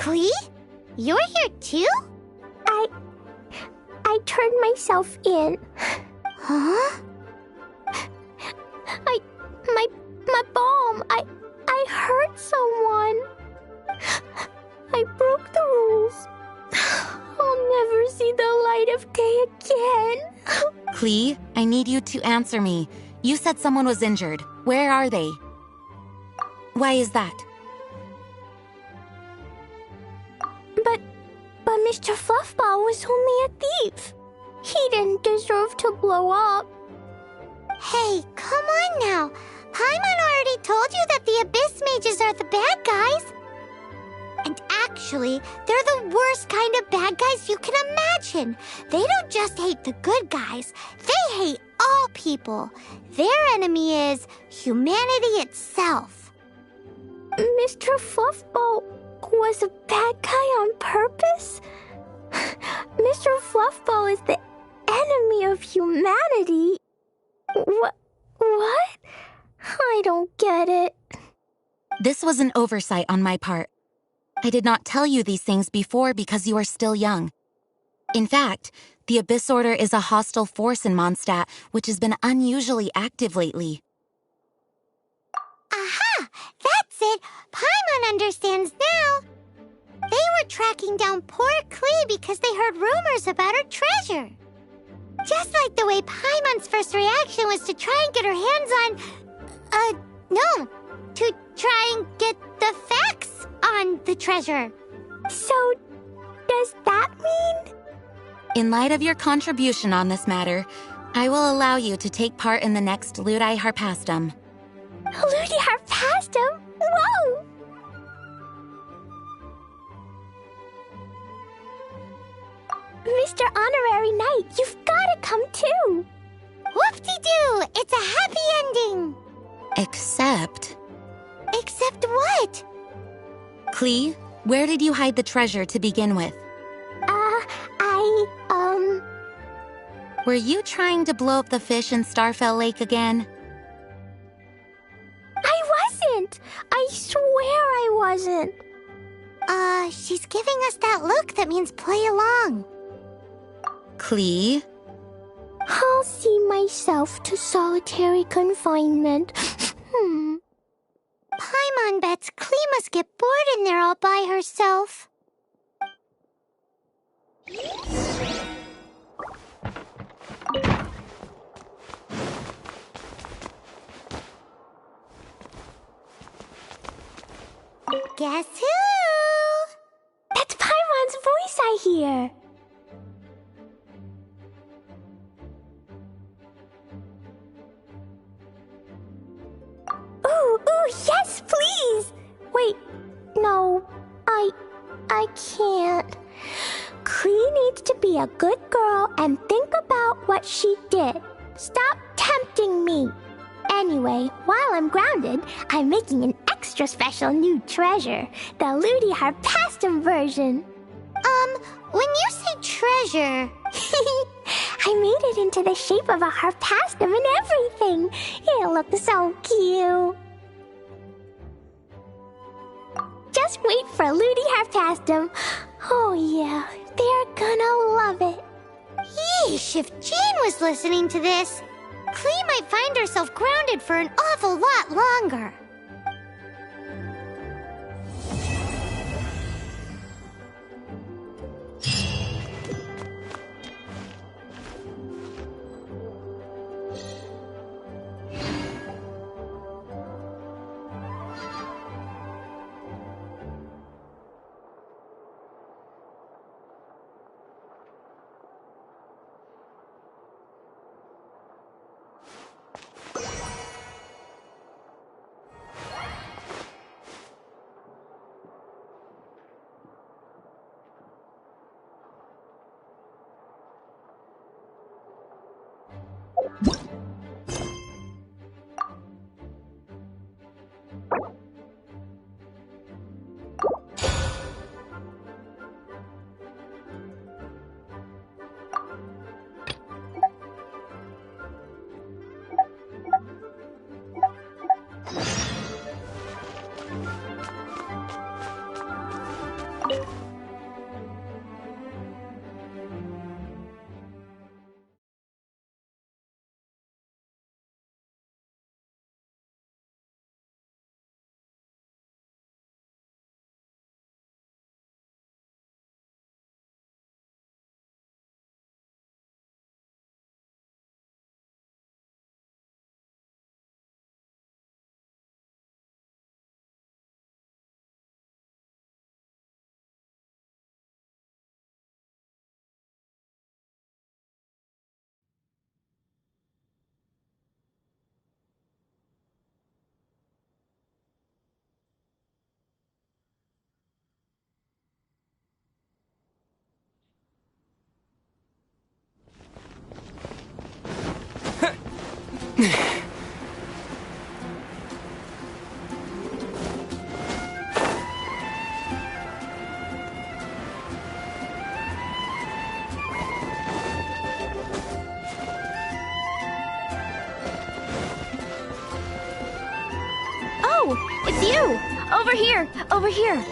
Klee? You're here too? I turned myself in. Huh? My balm. I hurt someone. I broke the rules. I'll never see the light of day again. Klee, I need you to answer me. You said someone was injured. Where are they? Why is that? But Mr. Fluffball was only a thief. He didn't deserve to blow up. Hey, come on now. Paimon already told you that the Abyss Mages are the bad guys. And actually, they're the worst kind of bad guys you can imagine. They don't just hate the good guys. They hate all people. Their enemy is humanity itself. Mr. Fluffball was a bad guy on purpose? Mr. Fluffball is the enemy of humanity. What? I don't get it. This was an oversight on my part. I did not tell you these things before because you are still young. In fact, the Abyss Order is a hostile force in Mondstadt, which has been unusually active lately. Aha! That's it! Paimon understands now! They were tracking down poor Klee because they heard rumors about her treasure. Just like the way Paimon's first reaction was to try and get her hands on... no! To try and get the facts on the treasure. So, does that mean? In light of your contribution on this matter, I will allow you to take part in the next Ludi Harpastum. Ludi Harpastum? Whoa! Mr. Honorary Knight, you've gotta come too! Whoop-de-doo! It's a happy ending! Except what? Klee, where did you hide the treasure to begin with? Were you trying to blow up the fish in Starfell Lake again? I wasn't! I swear I wasn't! She's giving us that look that means play along. Klee? I'll see myself to solitary confinement. Paimon bets Klee must get bored in there all by herself. Guess who? That's Paimon's voice I hear. Ooh, yes, please! Wait, no, I can't. Klee needs to be a good girl and think about what she did. Stop tempting me. Anyway, while I'm grounded, I'm making an extra special new treasure, the Ludi Harpastum version. When you say treasure... I made it into the shape of a harpastum and everything. It looks so cute. Just wait for Ludi Harpastum. Oh yeah, they're gonna love it. Yeesh, if Jean was listening to this, Klee might find herself grounded for an awful lot longer. Oh, it's you! Over here! Over here!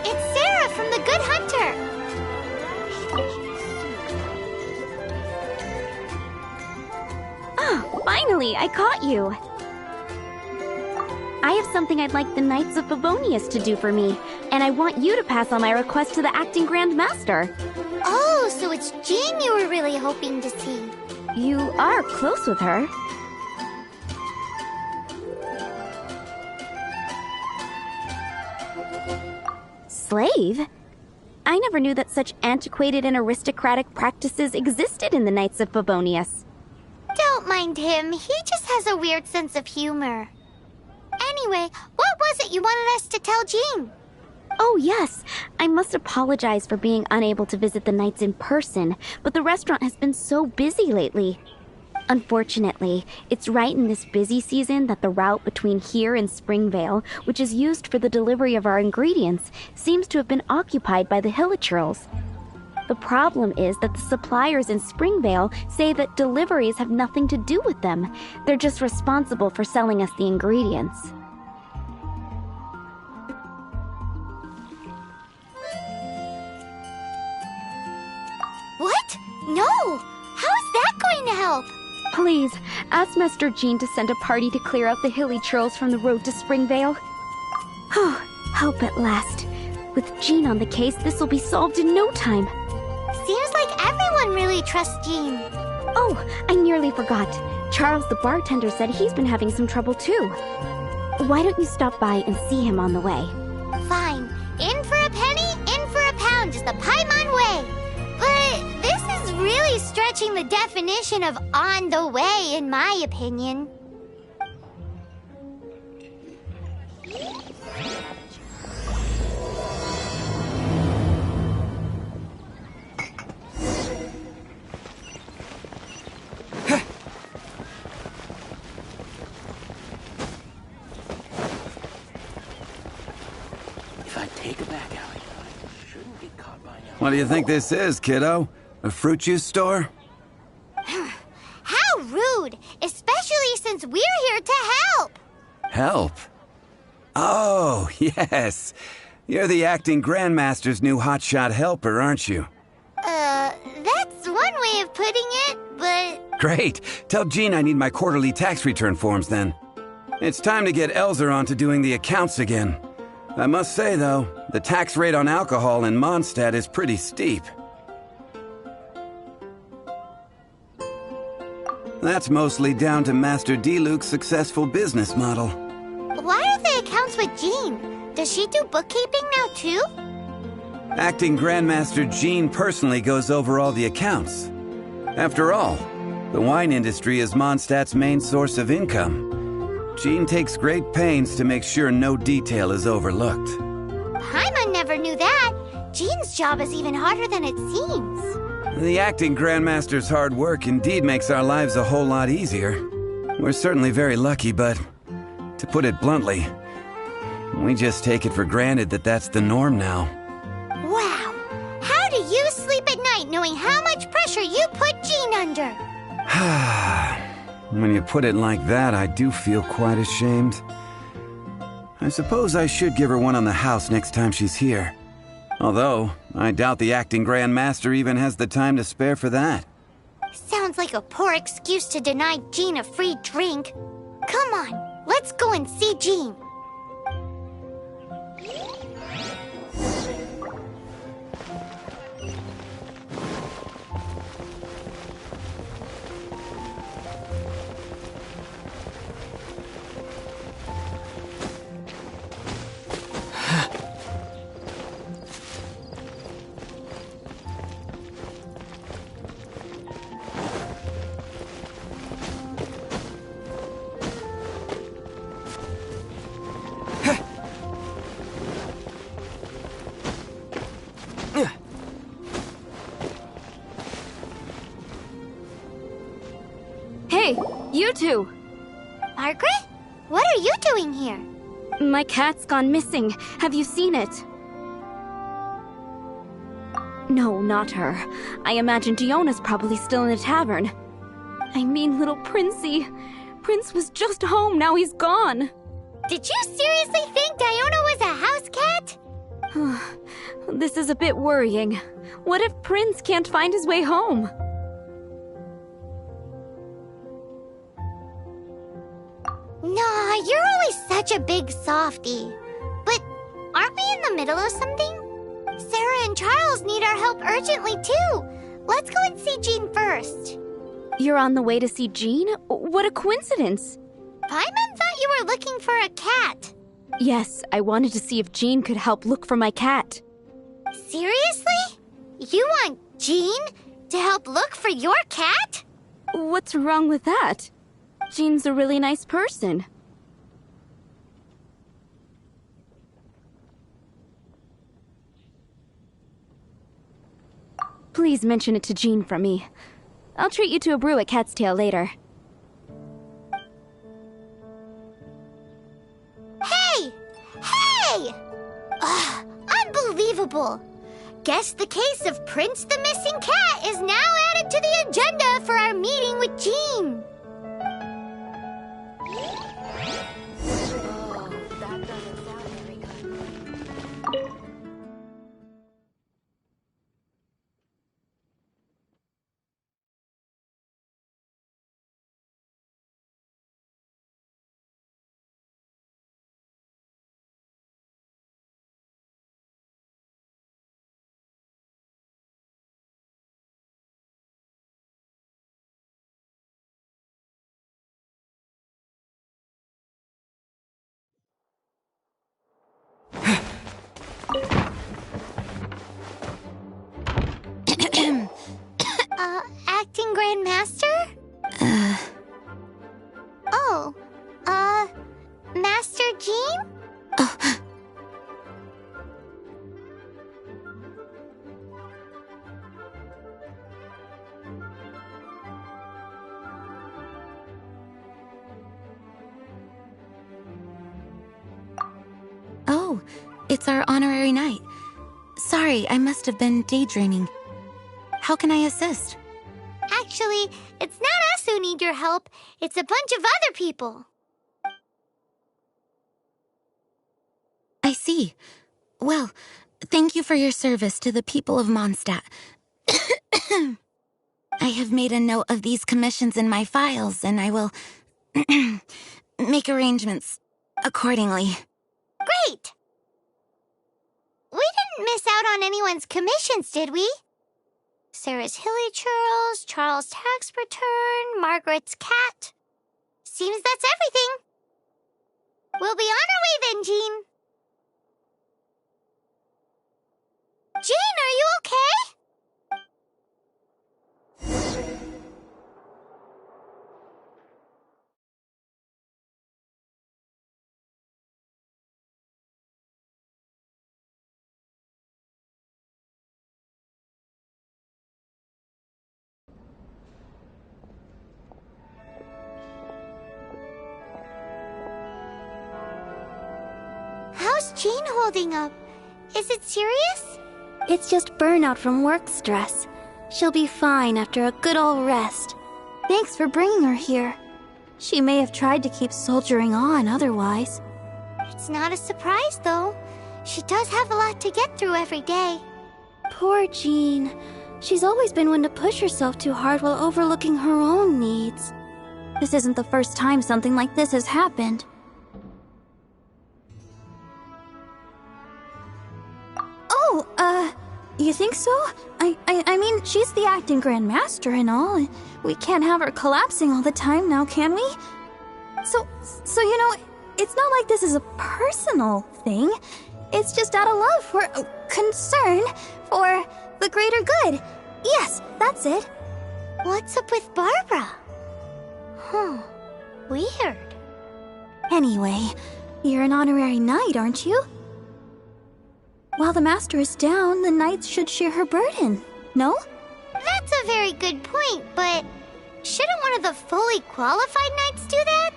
It's Sarah from the Good Hunter! Ah, finally, I caught you! I have something I'd like the Knights of Favonius to do for me, and I want you to pass on my request to the acting Grand Master. Oh, so it's Jean you were really hoping to see. You are close with her. Slave? I never knew that such antiquated and aristocratic practices existed in the Knights of Favonius. Don't mind him, he just has a weird sense of humor. Anyway, what was it you wanted us to tell Jean? Oh yes, I must apologize for being unable to visit the Knights in person, but the restaurant has been so busy lately. Unfortunately, it's right in this busy season that the route between here and Springvale, which is used for the delivery of our ingredients, seems to have been occupied by the Hilichurls. The problem is that the suppliers in Springvale say that deliveries have nothing to do with them. They're just responsible for selling us the ingredients. What? No! How is that going to help? Please, ask Master Jean to send a party to clear out the Hilichurls from the road to Springvale. Oh, help at last. With Jean on the case, this will be solved in no time. Seems like everyone really trusts Jean. Oh, I nearly forgot. Charles the bartender said he's been having some trouble too. Why don't you stop by and see him on the way? Fine. In for a penny, in for a pound is the Paimon way. But this is really stretching the definition of on the way, in my opinion. If I take a back alley, I shouldn't get caught by now. What do you think this is, kiddo? A fruit juice store? How rude! Especially since we're here to help! Help? Oh, yes. You're the acting Grandmaster's new hotshot helper, aren't you? That's one way of putting it, but... Great. Tell Jean I need my quarterly tax return forms then. It's time to get Elzer on to doing the accounts again. I must say, though, the tax rate on alcohol in Mondstadt is pretty steep. That's mostly down to Master D-Luke's successful business model. Why are the accounts with Jean? Does she do bookkeeping now too? Acting Grandmaster Jean personally goes over all the accounts. After all, the wine industry is Mondstadt's main source of income. Jean takes great pains to make sure no detail is overlooked. Paimon never knew that. Jean's job is even harder than it seems. The acting Grandmaster's hard work indeed makes our lives a whole lot easier. We're certainly very lucky, but to put it bluntly, we just take it for granted that that's the norm now. Wow. How do you sleep at night knowing how much pressure you put Jean under? When you put it like that, I do feel quite ashamed. I suppose I should give her one on the house next time she's here. Although, I doubt the acting Grandmaster even has the time to spare for that. Sounds like a poor excuse to deny Jean a free drink. Come on, let's go and see Jean. Hey, you two! Margaret? What are you doing here? My cat's gone missing. Have you seen it? No, not her. I imagine Diona's probably still in the tavern. I mean, little Princey. Prince was just home, now he's gone. Did you seriously think Diona was a house cat? This is a bit worrying. What if Prince can't find his way home? Nah, you're always such a big softie. But aren't we in the middle of something? Sarah and Charles need our help urgently, too. Let's go and see Jean first. You're on the way to see Jean? What a coincidence. Paimon thought you were looking for a cat. Yes, I wanted to see if Jean could help look for my cat. Seriously? You want Jean to help look for your cat? What's wrong with that? Jean's a really nice person. Please mention it to Jean from me. I'll treat you to a brew at Cat's Tail later. Hey! Hey! Ugh, unbelievable! Guess the case of Prince the Missing Cat is now added to the agenda for our meeting with Jean. That doesn't sound very good. Acting Grand Master? Oh, Master Jean? Oh, it's our honorary knight. Sorry, I must have been daydreaming. How can I assist? Actually, it's not us who need your help. It's a bunch of other people. I see. Well, thank you for your service to the people of Mondstadt. I have made a note of these commissions in my files, and I will make arrangements accordingly. Great! We didn't miss out on anyone's commissions, did we? Sarah's Hilly Churls, Charles' tax return, Margaret's cat. Seems that's everything. We'll be on our way then, Jean. Jean, are you okay? How's Jean holding up? Is it serious? It's just burnout from work stress. She'll be fine after a good old rest. Thanks for bringing her here. She may have tried to keep soldiering on otherwise. It's not a surprise, though. She does have a lot to get through every day. Poor Jean. She's always been one to push herself too hard while overlooking her own needs. This isn't the first time something like this has happened. Oh, you think so? I mean, she's the acting Grand Master and all. We can't have her collapsing all the time now, can we? So you know, it's not like this is a personal thing. It's just out of love for concern for the greater good. Yes, that's it. What's up with Barbara? Huh. Weird. Anyway, you're an honorary knight, aren't you? While the master is down, the knights should share her burden, no? That's a very good point, but Shouldn't one of the fully qualified knights do that?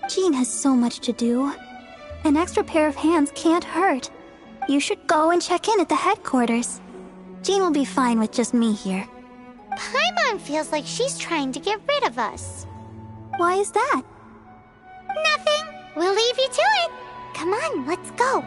Jean has so much to do. An extra pair of hands can't hurt. You should go and check in at the headquarters. Jean will be fine with just me here. Paimon feels like she's trying to get rid of us. Why is that? Nothing. We'll leave you to it. Come on, let's go.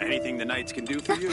Anything the Knights can do for you?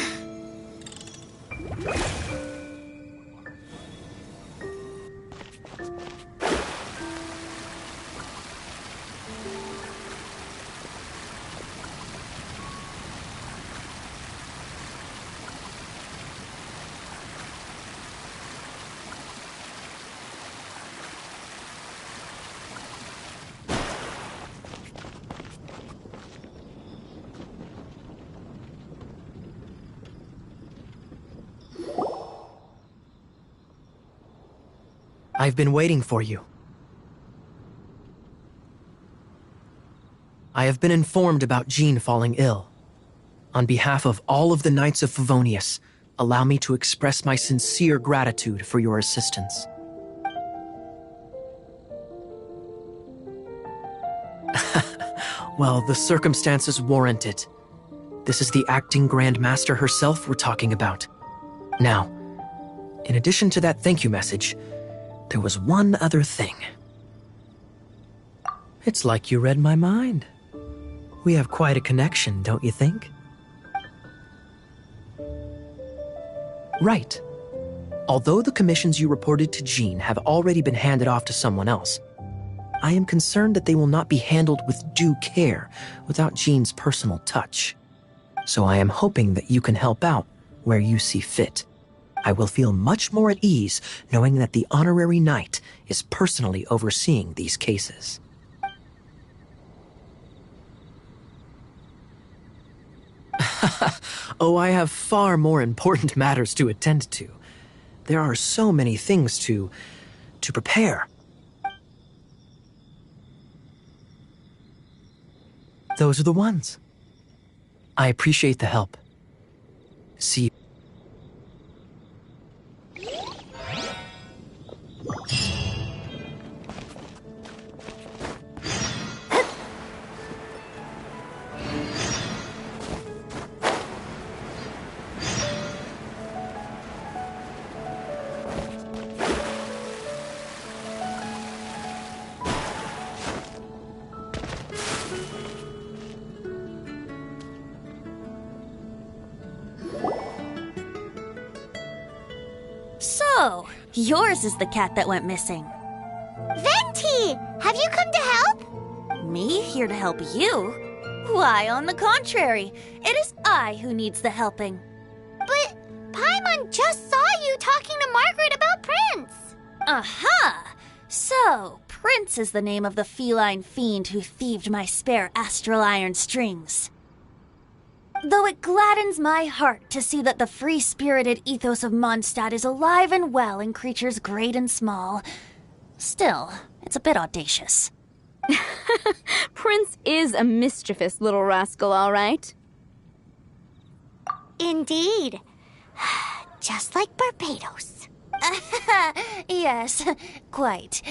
I've been waiting for you. I have been informed about Jean falling ill. On behalf of all of the Knights of Favonius, allow me to express my sincere gratitude for your assistance. Well, the circumstances warrant it. This is the acting Grand Master herself we're talking about. Now, in addition to that thank you message, there was one other thing. It's like you read my mind. We have quite a connection, don't you think? Right. Although the commissions you reported to Jean have already been handed off to someone else, I am concerned that they will not be handled with due care without Jean's personal touch. So I am hoping that you can help out where you see fit. I will feel much more at ease knowing that the honorary knight is personally overseeing these cases. Oh, I have far more important matters to attend to. There are so many things to prepare. Those are the ones. I appreciate the help. See you. So, yours is the cat that went missing. Venti! Have you come to help? Me here to help you? Why, on the contrary, it is I who needs the helping. But Paimon just saw you talking to Margaret about Prince. Aha! So, Prince is the name of the feline fiend who thieved my spare astral iron strings. Though it gladdens my heart to see that the free-spirited ethos of Mondstadt is alive and well in creatures great and small, still, it's a bit audacious. Prince is a mischievous little rascal, all right. Indeed. Just like Barbados. Yes, quite.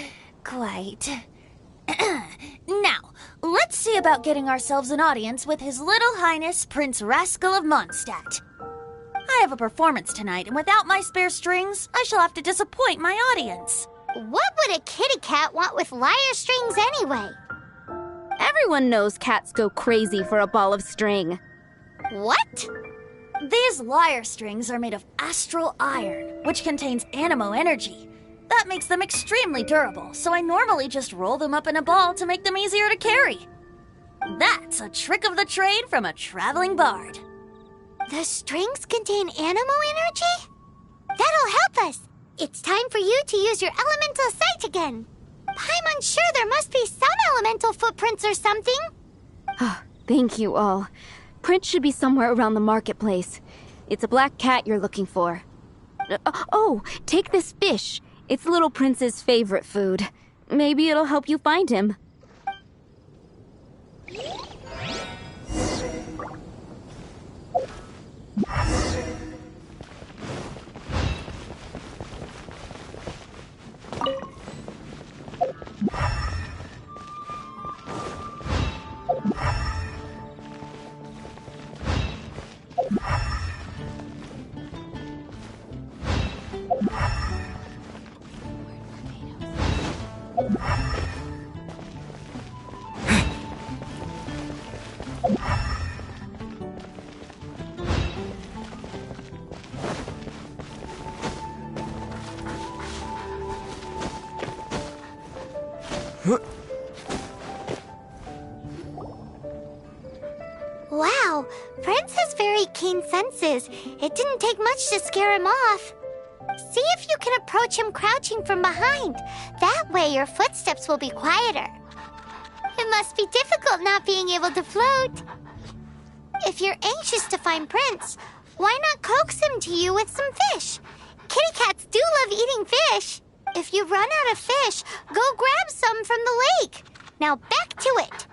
Now, let's see about getting ourselves an audience with His Little Highness Prince Rascal of Mondstadt. I have a performance tonight, and without my spare strings, I shall have to disappoint my audience. What would a kitty cat want with lyre strings anyway? Everyone knows cats go crazy for a ball of string. What? These lyre strings are made of astral iron, which contains animo energy. That makes them extremely durable, so I normally just roll them up in a ball to make them easier to carry. That's a trick of the trade from a traveling bard. The strings contain animo energy? That'll help us. It's time for you to use your elemental sight again. Paimon's sure there must be some elemental footprints or something. Thank you all. Prince should be somewhere around the marketplace. It's a black cat you're looking for. Oh, take this fish. It's Little Prince's favorite food. Maybe it'll help you find him. Wow, Prince has very keen senses. It didn't take much to scare him off. See if you can approach him crouching from behind. That way your footsteps will be quieter. It must be difficult not being able to float. If you're anxious to find Prince, why not coax him to you with some fish? Kitty cats do love eating fish. If you run out of fish, go grab some from the lake. Now back to it.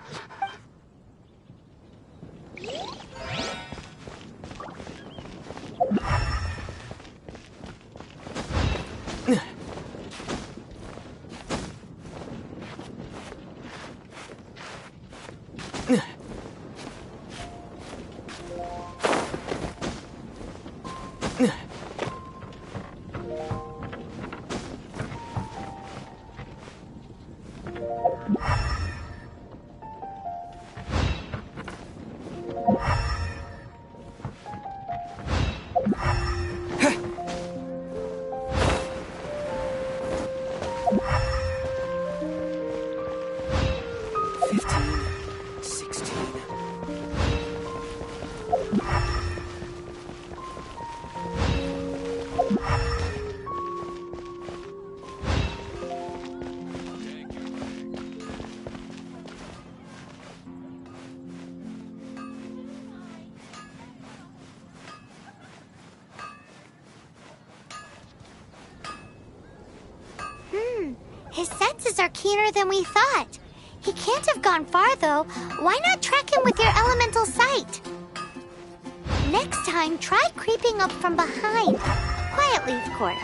His senses are keener than we thought. He can't have gone far, though. Why not track him with your elemental sight? Next time, try creeping up from behind. Quietly, of course.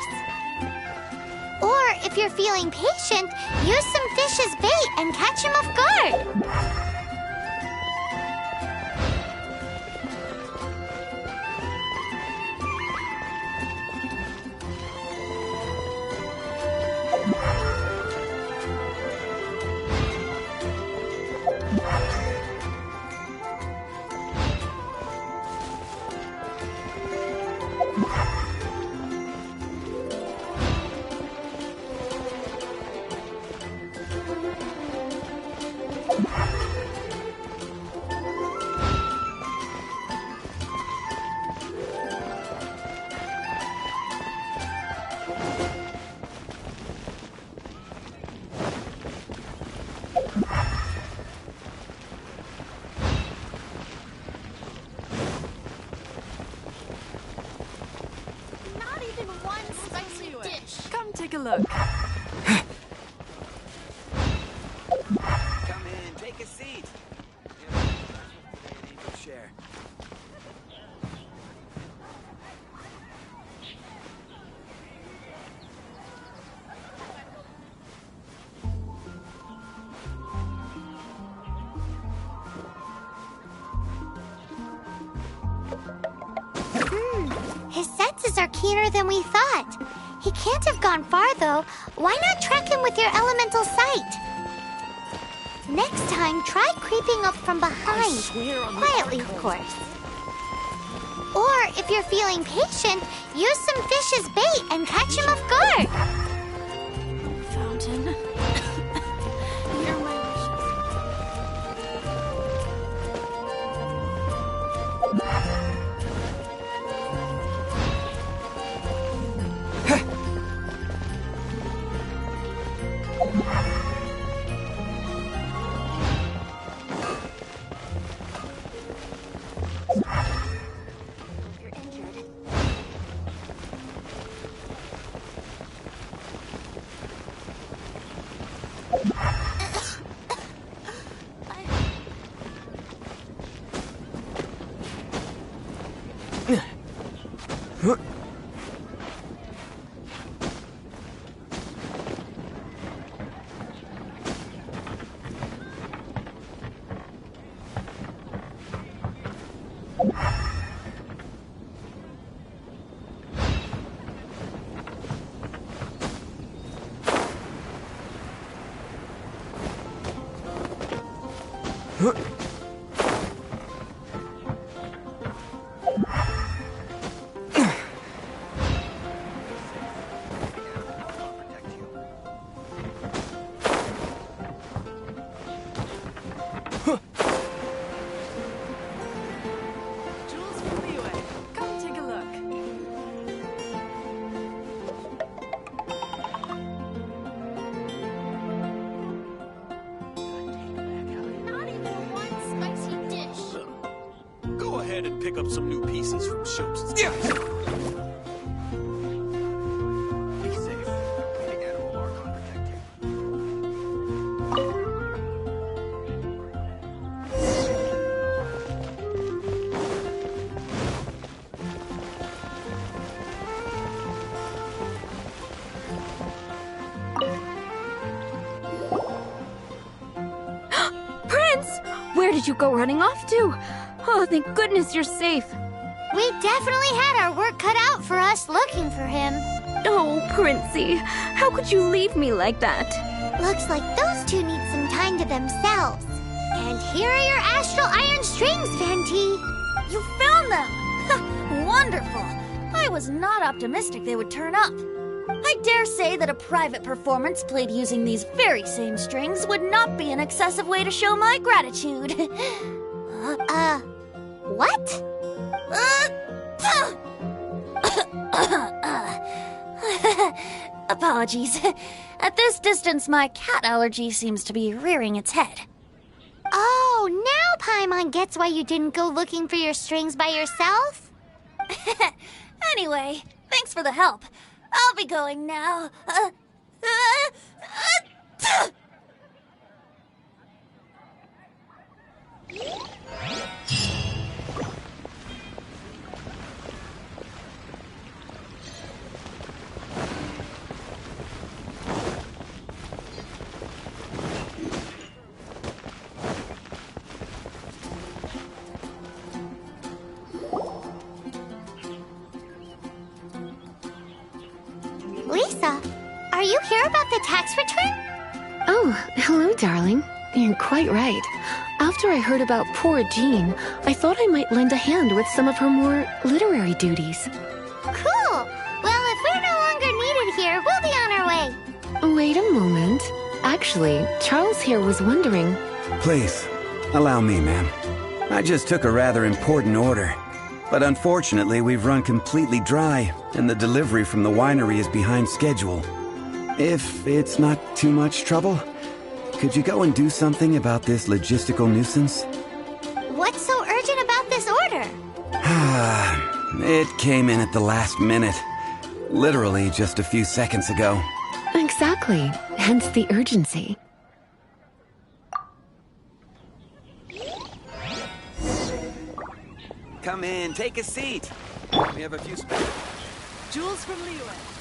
Or, if you're feeling patient, use some fish as bait and catch him off guard. Take a look. Come in, take a seat. Share. His senses are keener than we thought. He can't have gone far, though. Why not track him with your elemental sight? Next time, try creeping up from behind. Quietly, of course. Or, if you're feeling patient, use some fish as bait and catch him off guard. Fountain. Hear my And pick up some new pieces from shops. Yeah. Be safe. Waiting animal Archon protect you. Prince! Where did you go running off to? Oh, thank goodness you're safe. We definitely had our work cut out for us looking for him. Oh, Princey, how could you leave me like that? Looks like those two need some time to themselves. And here are your astral iron strings, Venti. You found them! Wonderful! I was not optimistic they would turn up. I dare say that a private performance played using these very same strings would not be an excessive way to show my gratitude. What? Apologies. At this distance, my cat allergy seems to be rearing its head. Oh, now Paimon gets why you didn't go looking for your strings by yourself? Anyway, thanks for the help. I'll be going now. Lisa, are you here about the tax return? Oh, hello, darling. You're quite right. After I heard about poor Jean, I thought I might lend a hand with some of her more literary duties. Cool. Well, if we're no longer needed here, we'll be on our way. Wait a moment. Actually, Charles here was wondering... Please, allow me, ma'am. I just took a rather important order. But unfortunately, we've run completely dry, and the delivery from the winery is behind schedule. If it's not too much trouble, could you go and do something about this logistical nuisance? What's so urgent about this order? It came in at the last minute. Literally just a few seconds ago. Exactly. Hence the urgency. Come in, take a seat. We have a few spares. Jules from Liyue.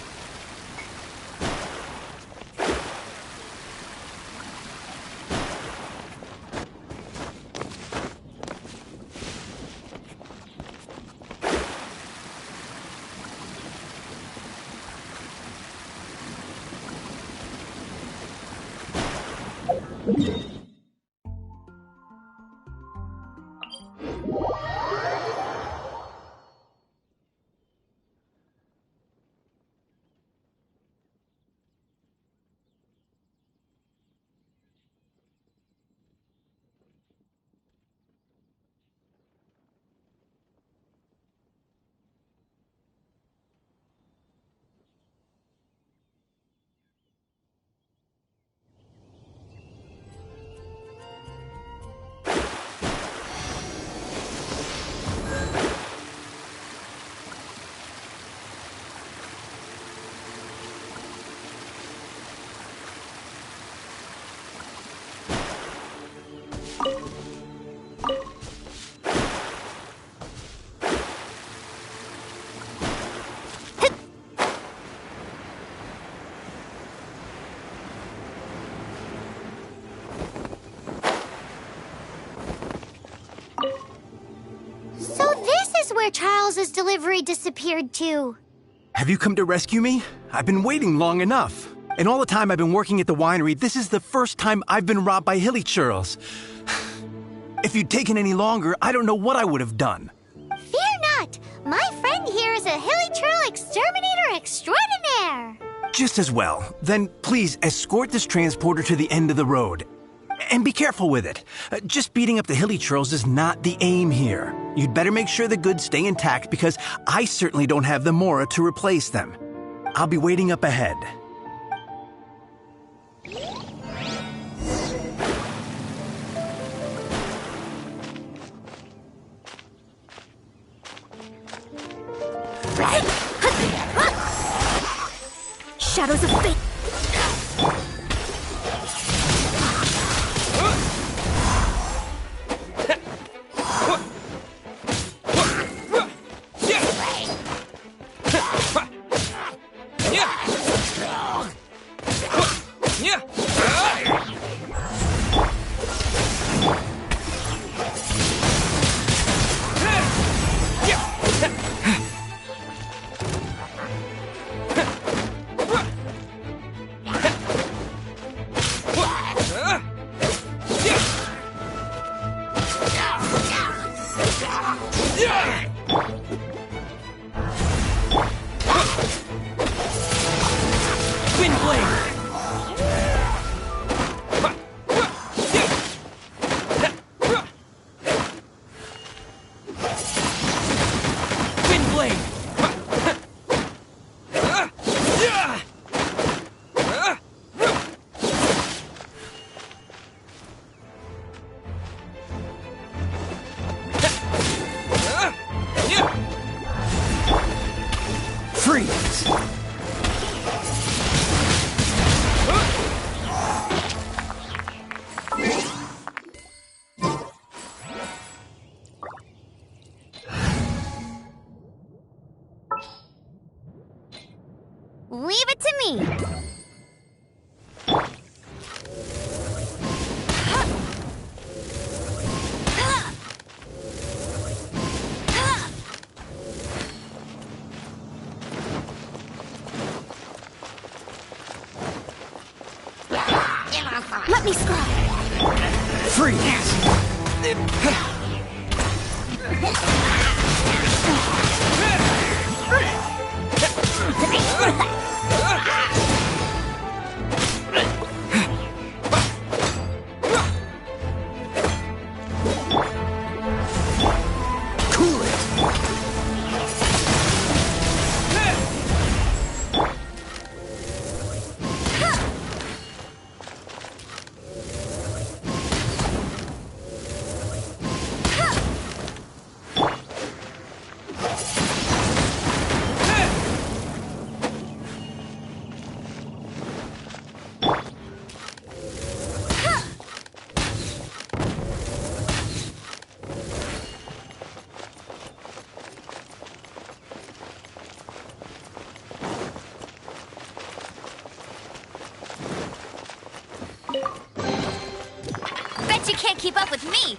So this is where Charles's delivery disappeared to. Have you come to rescue me? I've been waiting long enough. And all the time I've been working at the winery, this is the first time I've been robbed by hilly churls. If you'd taken any longer, I don't know what I would have done. Fear not! My friend here is a hilly churl exterminator extraordinaire! Just as well. Then please escort this transporter to the end of the road. And be careful with it. Just beating up the hilly churls is not the aim here. You'd better make sure the goods stay intact because I certainly don't have the mora to replace them. I'll be waiting up ahead. Shadows of fate! Leave it to me! Let me scry! Freeze! Bet you can't keep up with me!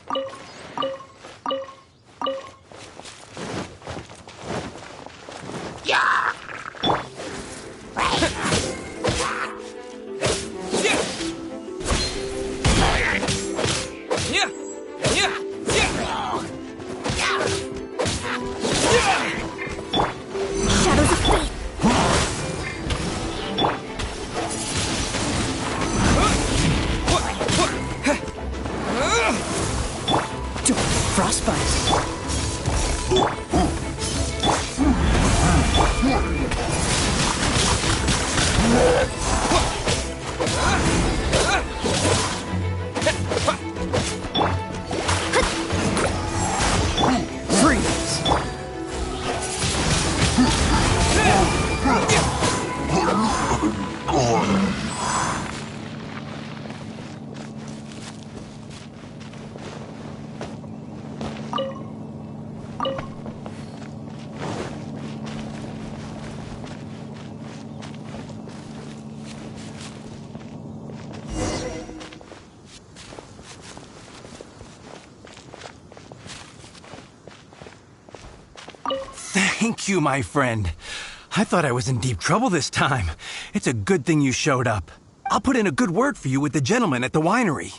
Thank you, my friend. I thought I was in deep trouble this time. It's a good thing you showed up. I'll put in a good word for you with the gentleman at the winery.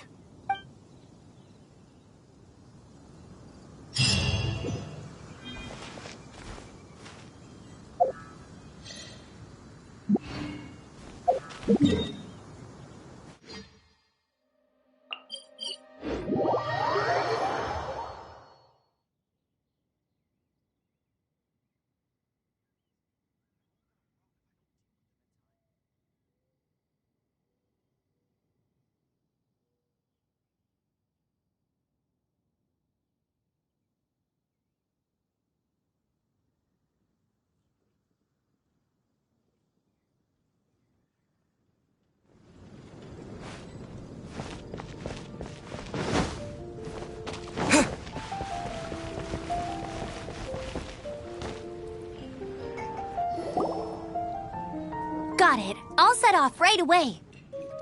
Got it. I'll set off right away.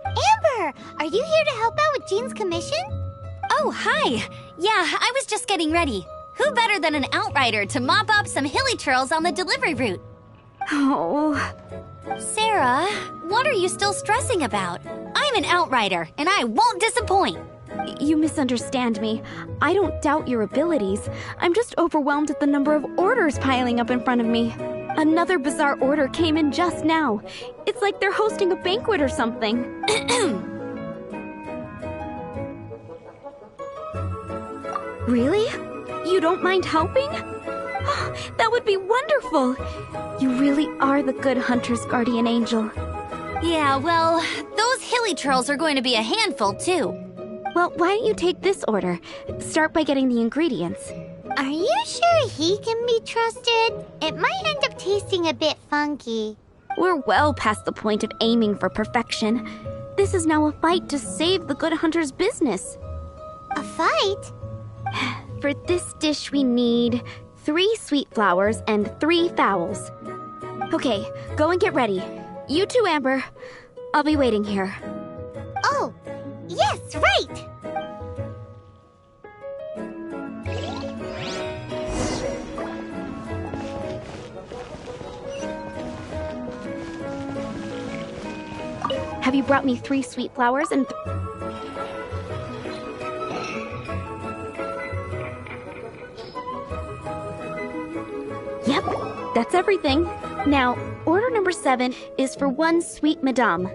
Amber, are you here to help out with Jean's commission? Oh, hi. Yeah, I was just getting ready. Who better than an outrider to mop up some hilly trails on the delivery route? Oh. Sarah, what are you still stressing about? I'm an outrider, and I won't disappoint. You misunderstand me. I don't doubt your abilities. I'm just overwhelmed at the number of orders piling up in front of me. Another bizarre order came in just now. It's like they're hosting a banquet or something. Really? You don't mind helping? That would be wonderful. You really are the good hunter's guardian angel. Yeah, well, those hilly trails are going to be a handful, too. Well, why don't you take this order? Start by getting the ingredients. Are you sure he can be trusted? It might end up tasting a bit funky. We're well past the point of aiming for perfection. This is now a fight to save the good hunter's business. A fight? For this dish we need 3 sweet flowers and 3 fowls. Okay, go and get ready. You too, Amber. I'll be waiting here. Oh, yes, right! Have you brought me 3 sweet flowers and... Yep, that's everything. Now, order number 7 is for 1 sweet madame.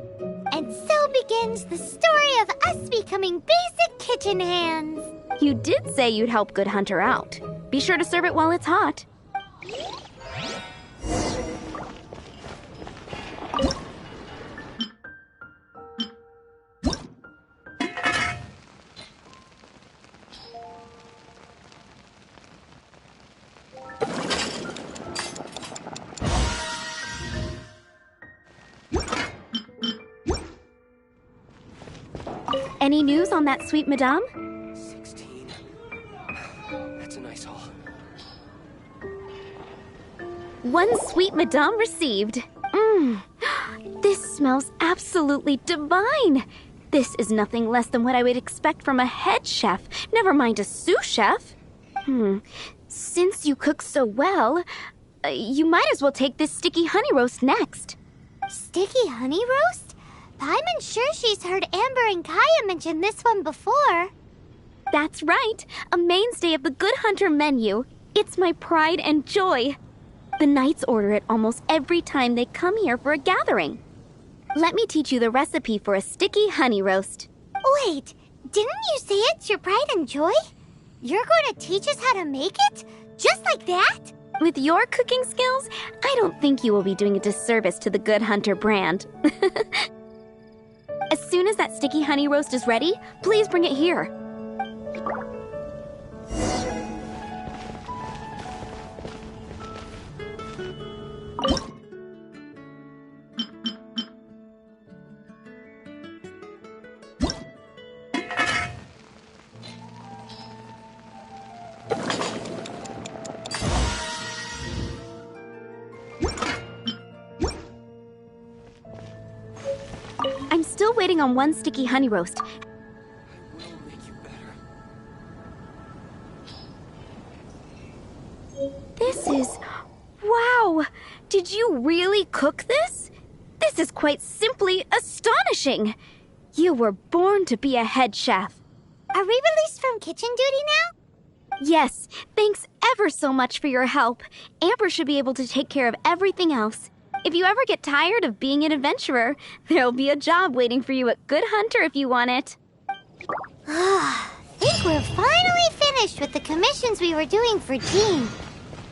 And so begins the story of us becoming basic kitchen hands. You did say you'd help Good Hunter out. Be sure to serve it while it's hot. Any news on that sweet madame? 16. That's a nice haul. 1 sweet madame received. This smells absolutely divine. This is nothing less than what I would expect from a head chef, never mind a sous chef. Since you cook so well, you might as well take this sticky honey roast next. Sticky honey roast? Paimon's sure she's heard Amber and Kaya mention this one before. That's right, a mainstay of the Good Hunter menu. It's my pride and joy. The knights order it almost every time they come here for a gathering. Let me teach you the recipe for a sticky honey roast. Wait, didn't you say it's your pride and joy? You're going to teach us how to make it? Just like that? With your cooking skills, I don't think you will be doing a disservice to the Good Hunter brand. As soon as that sticky honey roast is ready, please bring it here. I'm still waiting on 1 sticky honey roast. This is Did you really cook this? This is quite simply astonishing. You were born to be a head chef. Are we released from kitchen duty now? Yes, thanks ever so much for your help. Amber should be able to take care of everything else. If you ever get tired of being an adventurer, there'll be a job waiting for you at Good Hunter if you want it. Think we're finally finished with the commissions we were doing for Jean.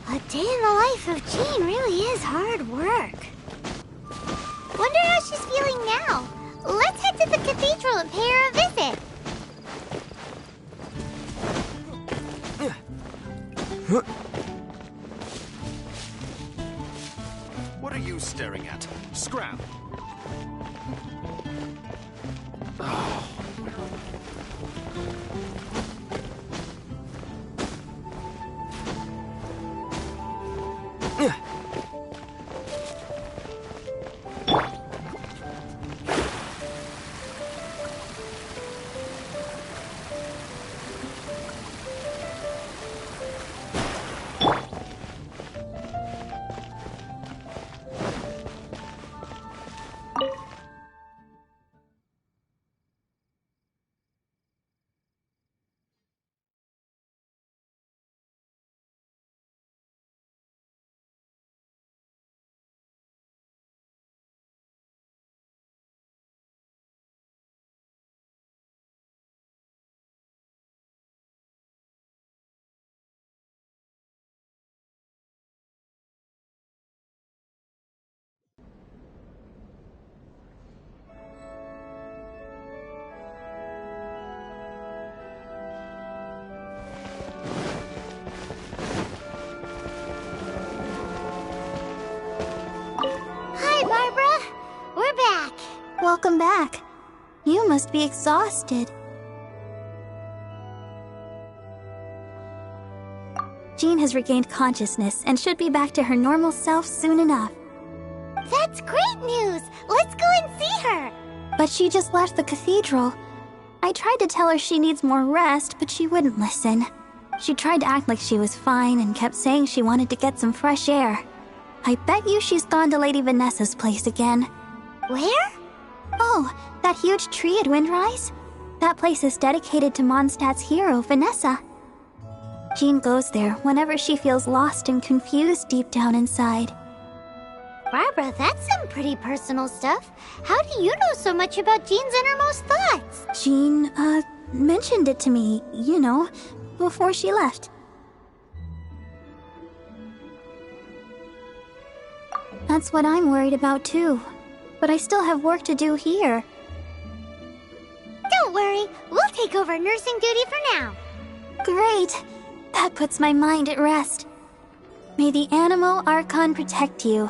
A day in the life of Jean really is hard work. Wonder how she's feeling now. Let's head to the cathedral and pay her a visit. What are you staring at? Scram! Hi, Barbara. We're back. Welcome back. You must be exhausted. Jean has regained consciousness and should be back to her normal self soon enough. That's great news. Let's go and see her. But she just left the cathedral. I tried to tell her she needs more rest, but she wouldn't listen. She tried to act like she was fine and kept saying she wanted to get some fresh air. I bet you she's gone to Lady Vanessa's place again. Where? Oh, that huge tree at Windrise? That place is dedicated to Mondstadt's hero, Vanessa. Jean goes there whenever she feels lost and confused deep down inside. Barbara, that's some pretty personal stuff. How do you know so much about Jean's innermost thoughts? Jean, mentioned it to me, you know, before she left. That's what I'm worried about too. But I still have work to do here. Don't worry, we'll take over nursing duty for now. Great! That puts my mind at rest. May the Animo Archon protect you.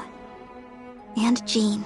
And Jean.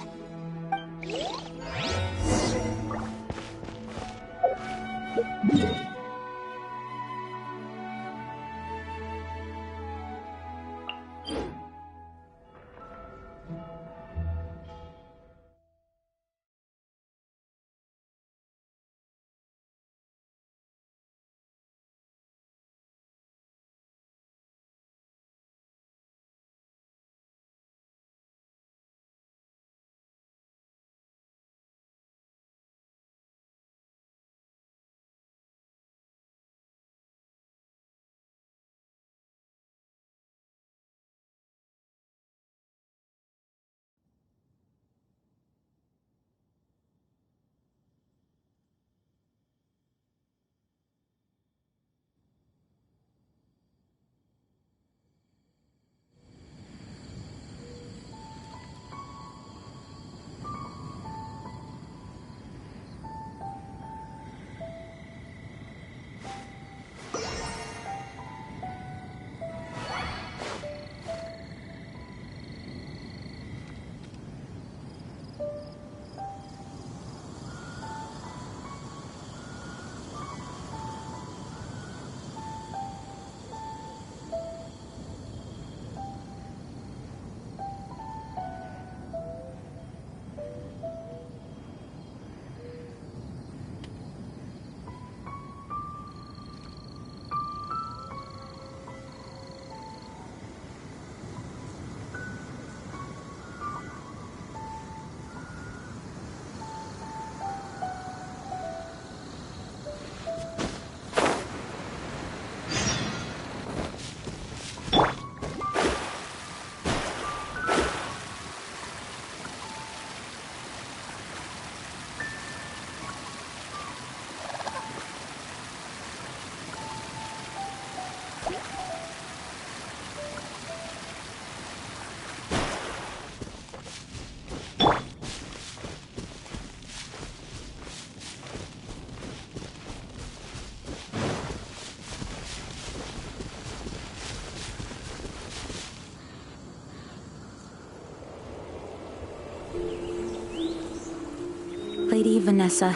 Lady Vanessa,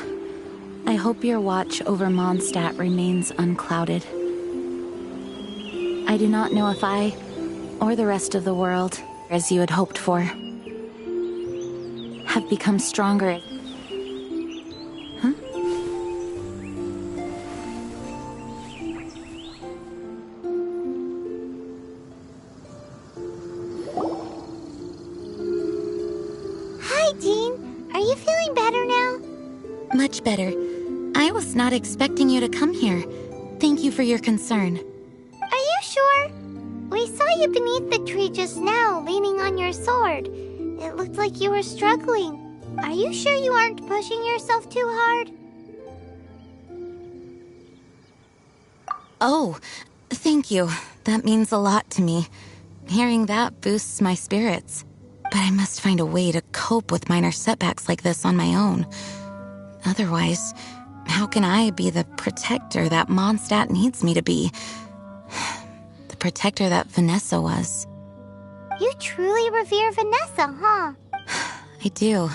I hope your watch over Mondstadt remains unclouded. I do not know if I, or the rest of the world, as you had hoped for, have become stronger. Huh? Hi, Jean. Are you feeling better now? Much better. I was not expecting you to come here. Thank you for your concern. Are you sure? We saw you beneath the tree just now, leaning on your sword. It looked like you were struggling. Are you sure you aren't pushing yourself too hard? Oh, thank you. That means a lot to me. Hearing that boosts my spirits. But I must find a way to cope with minor setbacks like this on my own. Otherwise, how can I be the protector that Mondstadt needs me to be? The protector that Vanessa was. You truly revere Vanessa, huh? I do.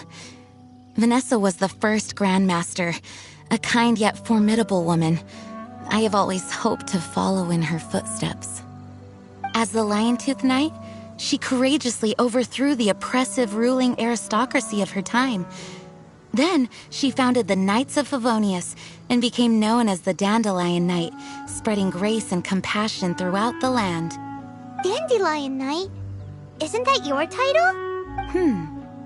Vanessa was the first Grandmaster, a kind yet formidable woman. I have always hoped to follow in her footsteps. As the Lion-Tooth Knight, she courageously overthrew the oppressive ruling aristocracy of her time. Then, she founded the Knights of Favonius and became known as the Dandelion Knight, spreading grace and compassion throughout the land. Dandelion Knight? Isn't that your title?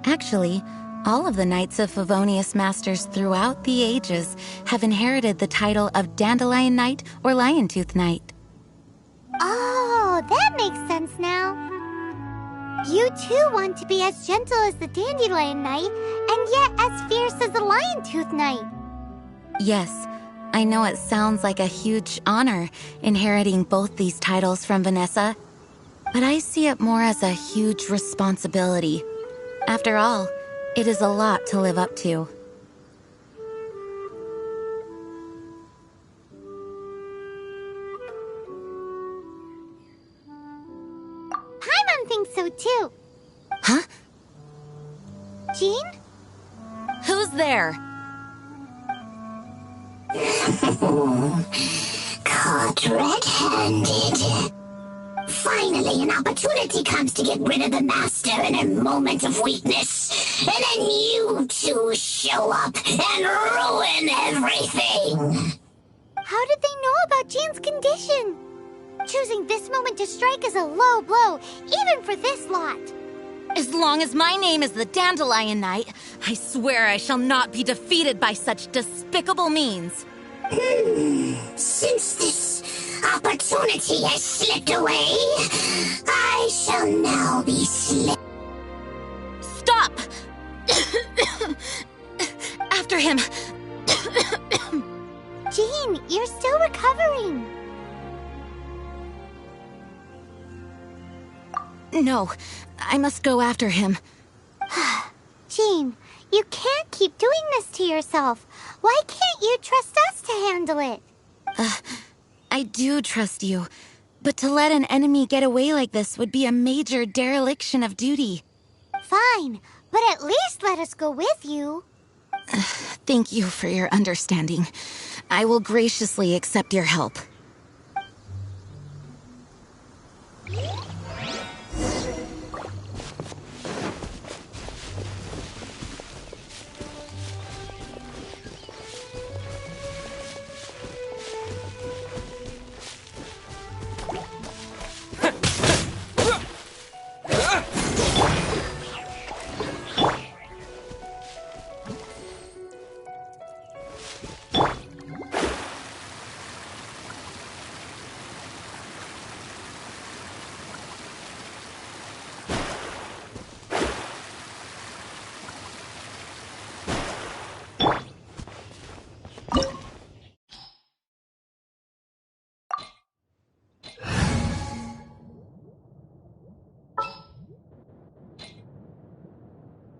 Actually, all of the Knights of Favonius Masters throughout the ages have inherited the title of Dandelion Knight or Lion-Tooth Knight. Oh, that makes sense now. You too want to be as gentle as the Dandelion Knight, and yet as fierce as the Lion-Tooth Knight. Yes, I know it sounds like a huge honor inheriting both these titles from Vanessa, but I see it more as a huge responsibility. After all, it is a lot to live up to. Paimon thinks so too. Huh? Jean? Who's there? Caught red-handed. Finally, an opportunity comes to get rid of the Master in a moment of weakness. And then you two show up and ruin everything. How did they know about Jean's condition? Choosing this moment to strike is a low blow, even for this lot. As long as my name is the Dandelion Knight, I swear I shall not be defeated by such despicable means. Since this opportunity has slipped away, I shall now be Stop! After him! Jean, you're still recovering. No, I must go after him. Jean, you can't keep doing this to yourself. Why can't you trust us to handle it? I do trust you, but to let an enemy get away like this would be a major dereliction of duty. Fine, but at least let us go with you. Thank you for your understanding. I will graciously accept your help.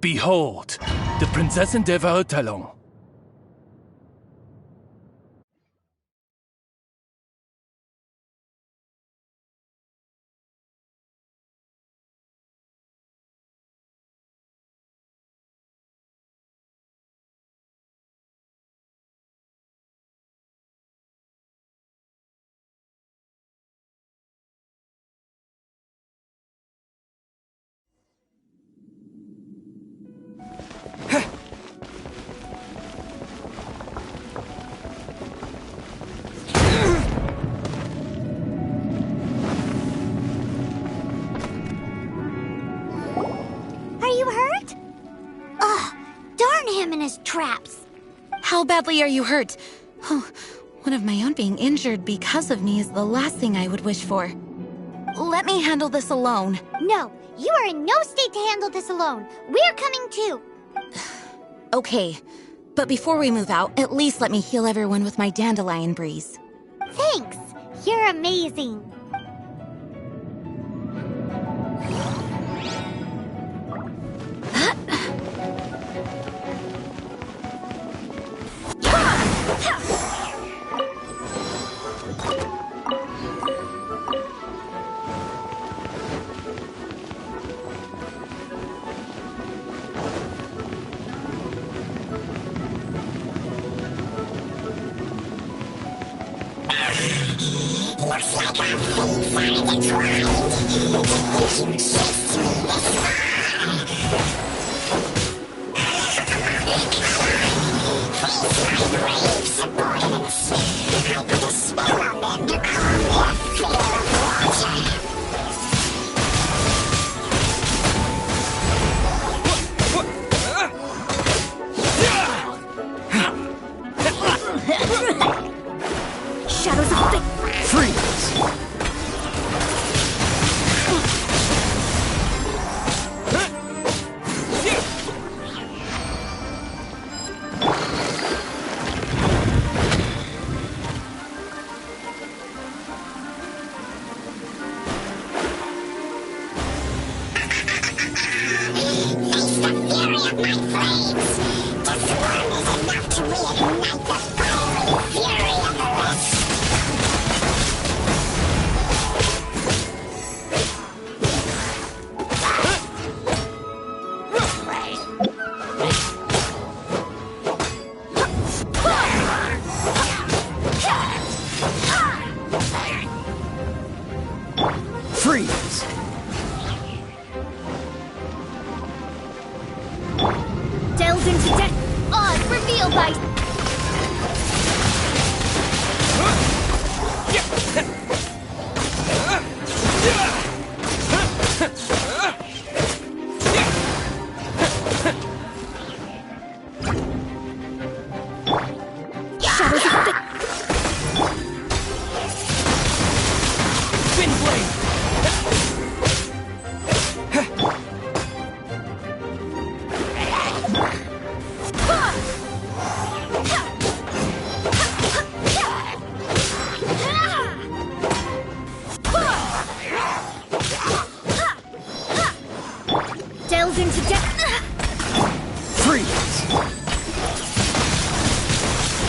Behold, the Prinzessin der Verurteilung. you hurt? Ugh, darn him and his traps. How badly are you hurt? Oh, one of my own being injured because of me is the last thing I would wish for. Let me handle this alone. No, you are in no state to handle this alone. We're coming too. Okay, but before we move out, at least let me heal everyone with my dandelion breeze. Thanks. You're amazing. Looks like our fate finally tried. You chased me this far. Face my brave subordinates. I put a spell on them to calm their fear of water. Shadows of fate. Freeze! Freeze! Delved into death. Odd revealed by. Shadows of fate. Wind blade! Delved into death. Freeze!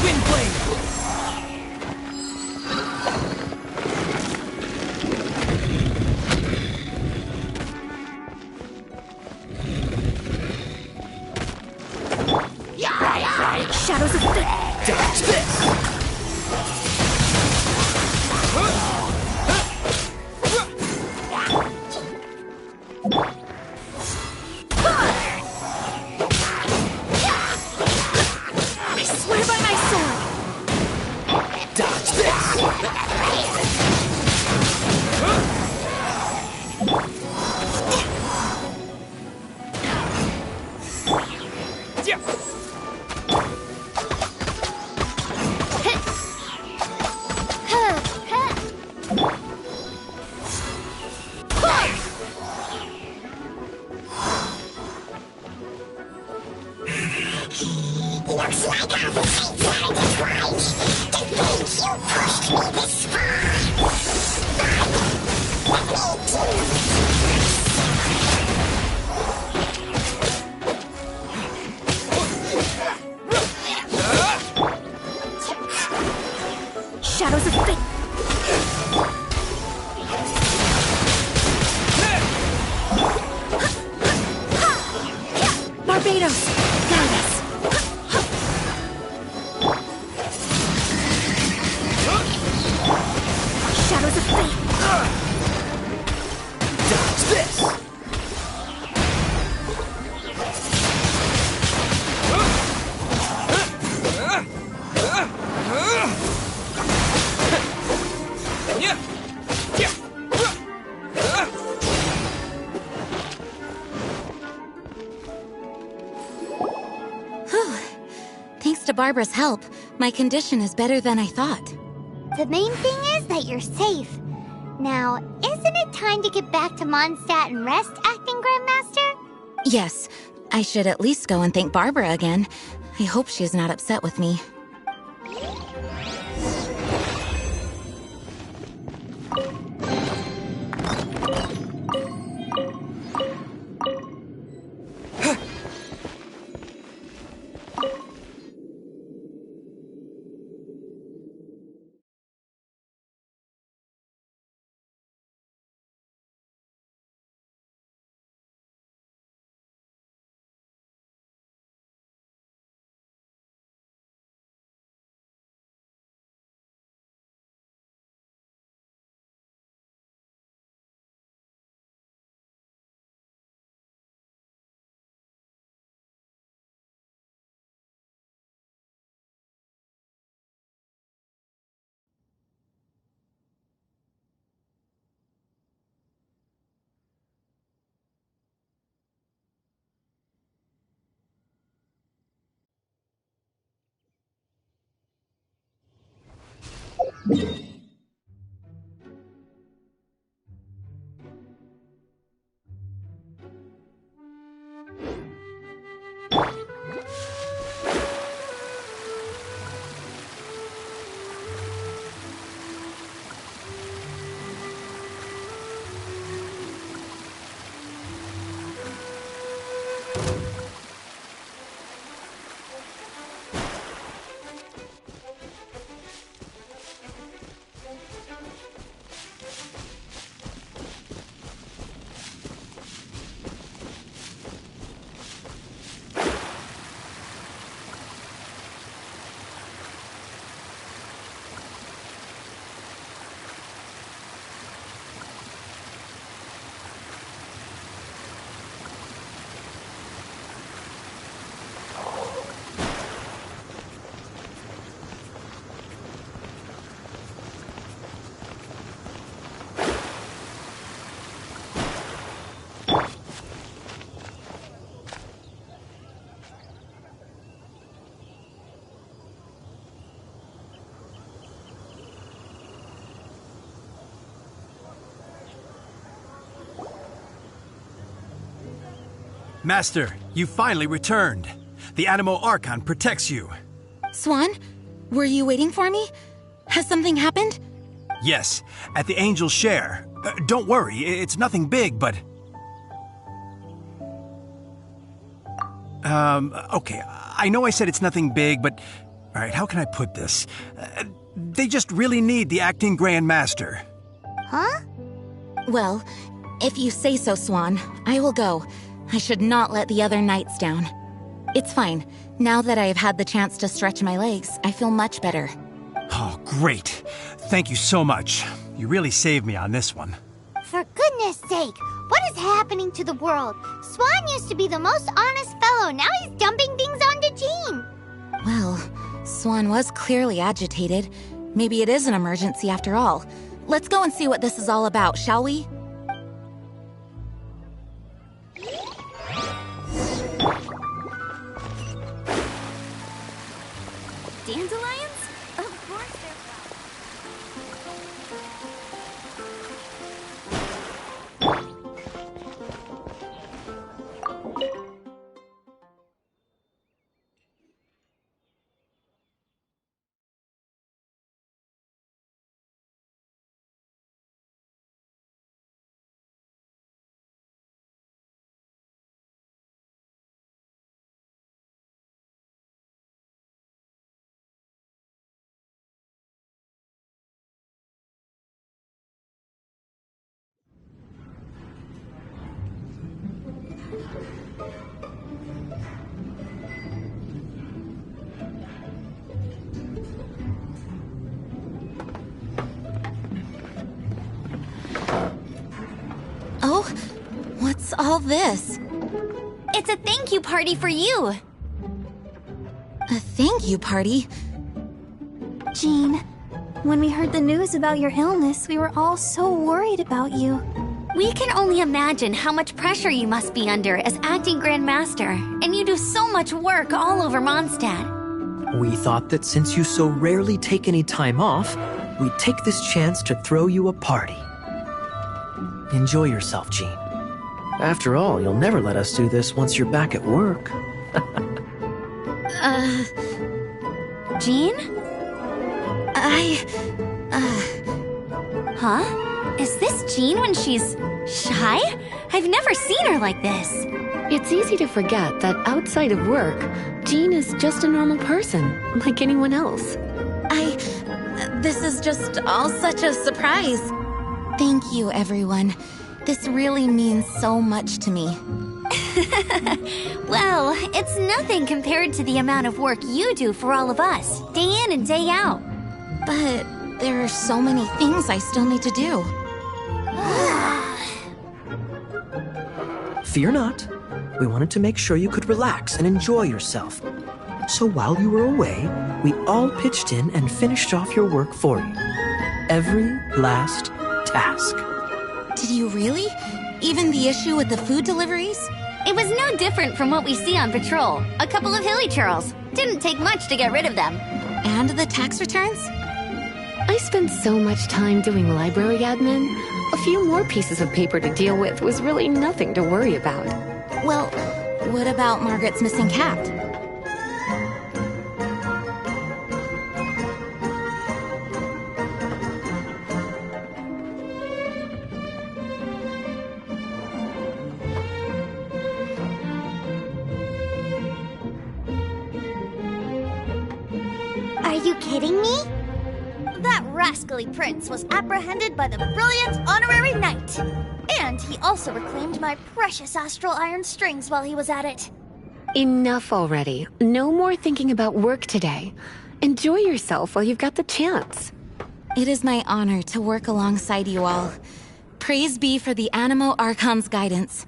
Wind blade! Shadows of fate. Dodge this! I swear by my sword. Dodge this! Looks like our fate had it right. To think you pushed me this far. Shadows of fate. Barbados, guide us. Shadows of fate. Dodge this! to Barbara's help, my condition is better than I thought. The main thing is that you're safe. Now, isn't it time to get back to Mondstadt and rest, Acting Grandmaster? Yes, I should at least go and thank Barbara again. I hope she's not upset with me. Master, you finally returned. The Animo Archon protects you. Swan, were you waiting for me? Has something happened? Yes, at the Angel's Share. Don't worry, it's nothing big, but... Okay, I know I said it's nothing big, but... Alright, how can I put this? They just really need the Acting Grand Master. Huh? Well, if you say so, Swan, I will go. I should not let the other knights down. It's fine. Now that I have had the chance to stretch my legs, I feel much better. Oh, great. Thank you so much. You really saved me on this one. For goodness sake, what is happening to the world? Swan used to be the most honest fellow. Now he's dumping things onto Jean. Well, Swan was clearly agitated. Maybe it is an emergency after all. Let's go and see what this is all about, shall we? Dandelions? Of course they're Oh, what's all this? It's a thank you party for you. A thank you party? Jean, when we heard the news about your illness, we were all so worried about you. We can only imagine how much pressure you must be under as acting Grand Master, and you do so much work all over Mondstadt. We thought that since you so rarely take any time off, we'd take this chance to throw you a party. Enjoy yourself, Jean. After all, you'll never let us do this once you're back at work. Jean? Huh? Is this Jean when she's shy? I've never seen her like this. It's easy to forget that outside of work, Jean is just a normal person, like anyone else. This is just all such a surprise. Thank you, everyone. This really means so much to me. Well, it's nothing compared to the amount of work you do for all of us, day in and day out. But there are so many things I still need to do. Fear not. We wanted to make sure you could relax and enjoy yourself. So while you were away, we all pitched in and finished off your work for you. Every last task. Did you really? Even the issue with the food deliveries? It was no different from what we see on patrol. A couple of hilly churls. Didn't take much to get rid of them. And the tax returns? I spent so much time doing library admin. A few more pieces of paper to deal with was really nothing to worry about. Well, what about Margaret's missing cat? Are you kidding me? That rascally prince was apprehended by the brilliant honorary knight. And he also reclaimed my precious astral iron strings while he was at it. Enough already. No more thinking about work today. Enjoy yourself while you've got the chance. It is my honor to work alongside you all. Praise be for the Animo Archon's guidance.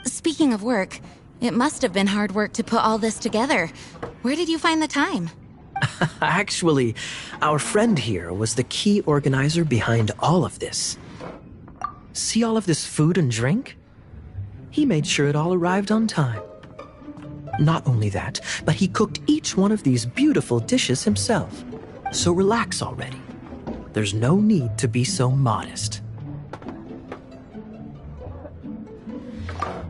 Speaking of work, it must have been hard work to put all this together. Where did you find the time? Actually, our friend here was the key organizer behind all of this. See all of this food and drink? He made sure it all arrived on time. Not only that, but he cooked each one of these beautiful dishes himself. So relax already. There's no need to be so modest.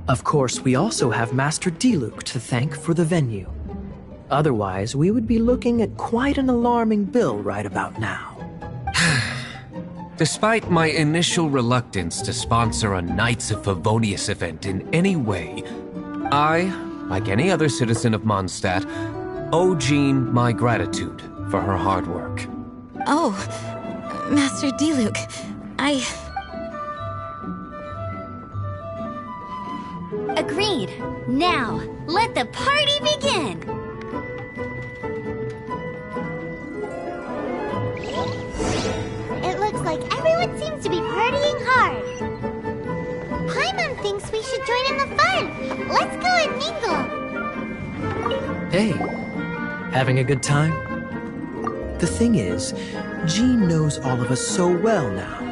Of course, we also have Master Diluc to thank for the venue. Otherwise, we would be looking at quite an alarming bill right about now. Despite my initial reluctance to sponsor a Knights of Favonius event in any way, I, like any other citizen of Mondstadt, owe Jean my gratitude for her hard work. Oh, Master Diluc, Agreed. Now, let the party begin! It looks like everyone seems to be partying hard. Paimon thinks we should join in the fun. Let's go and mingle. Hey, having a good time? The thing is, Jean knows all of us so well now.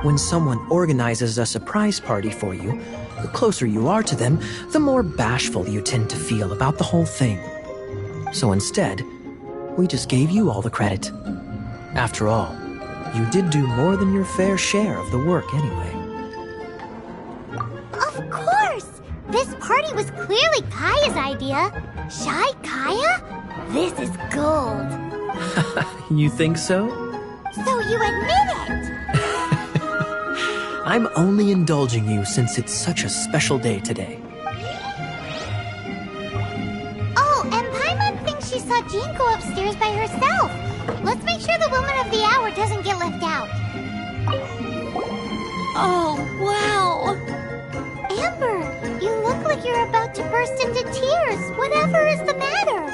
When someone organizes a surprise party for you, the closer you are to them, the more bashful you tend to feel about the whole thing. So instead, we just gave you all the credit. After all, you did do more than your fair share of the work anyway. Of course! This party was clearly Kaya's idea. Shy Kaya? This is gold. You think so? So you admit it! I'm only indulging you since it's such a special day today. Oh, and Paimon thinks she saw Jean go upstairs by herself. Let's make sure the woman of the hour doesn't get left out. Oh, wow! Amber, you look like you're about to burst into tears. Whatever is the matter?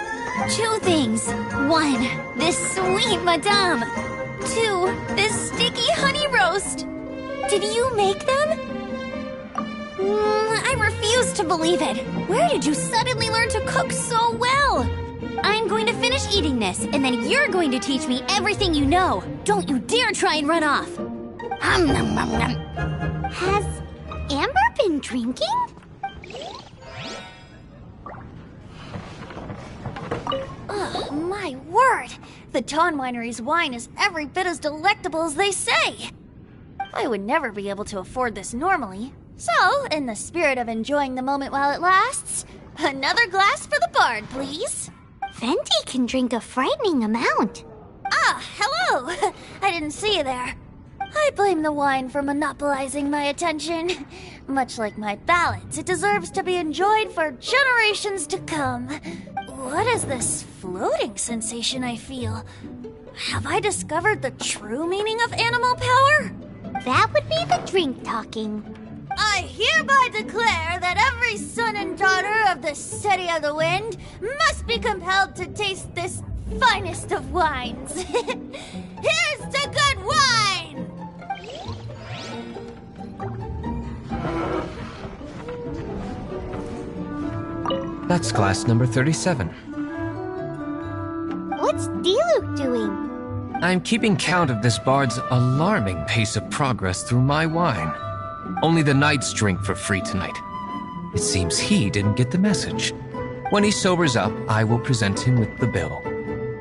Two things. One, this sweet madame. Two, this sticky honey roast. Did you make them? I refuse to believe it. Where did you suddenly learn to cook so well? I'm going to finish eating this, and then you're going to teach me everything you know. Don't you dare try and run off. Has Amber been drinking? Oh, my the Dawn Winery's wine is every bit as delectable as they say. I would never be able to afford this normally. So, in the spirit of enjoying the moment while it lasts, another glass for the bard, please. Venti can drink a frightening amount. Ah, hello! I didn't see you there. I blame the wine for monopolizing my attention. Much like my ballads, it deserves to be enjoyed for generations to come. What is this floating sensation I feel? Have I discovered the true meaning of animal power? That would be the drink talking. I hereby declare that every son and daughter of the City of the Wind must be compelled to taste this finest of wines. Here's to good wine! That's glass number 37. What's Diluc doing? I'm keeping count of this bard's alarming pace of progress through my wine. Only the knights drink for free tonight. It seems he didn't get the message. When he sobers up, I will present him with the bill.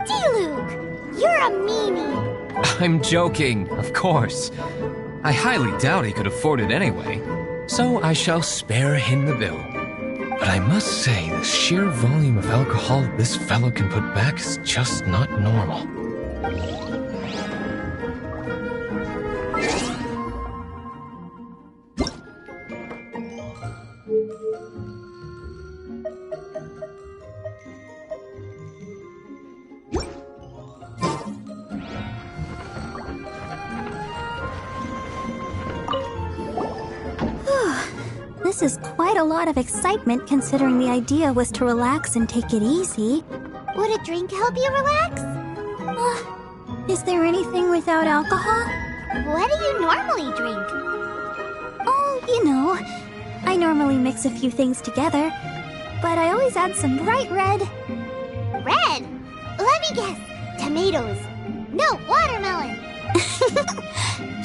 Diluc, you're a meanie. I'm joking, of course. I highly doubt he could afford it anyway, so I shall spare him the bill. But I must say, the sheer volume of alcohol this fellow can put back is just not normal. This is quite a lot of excitement considering the idea was to relax and take it easy. Would a drink help you relax? Is there anything without alcohol? What do you normally drink? Oh, you know, I normally mix a few things together, but I always add some bright red. Red? Let me guess. Tomatoes. No, watermelon.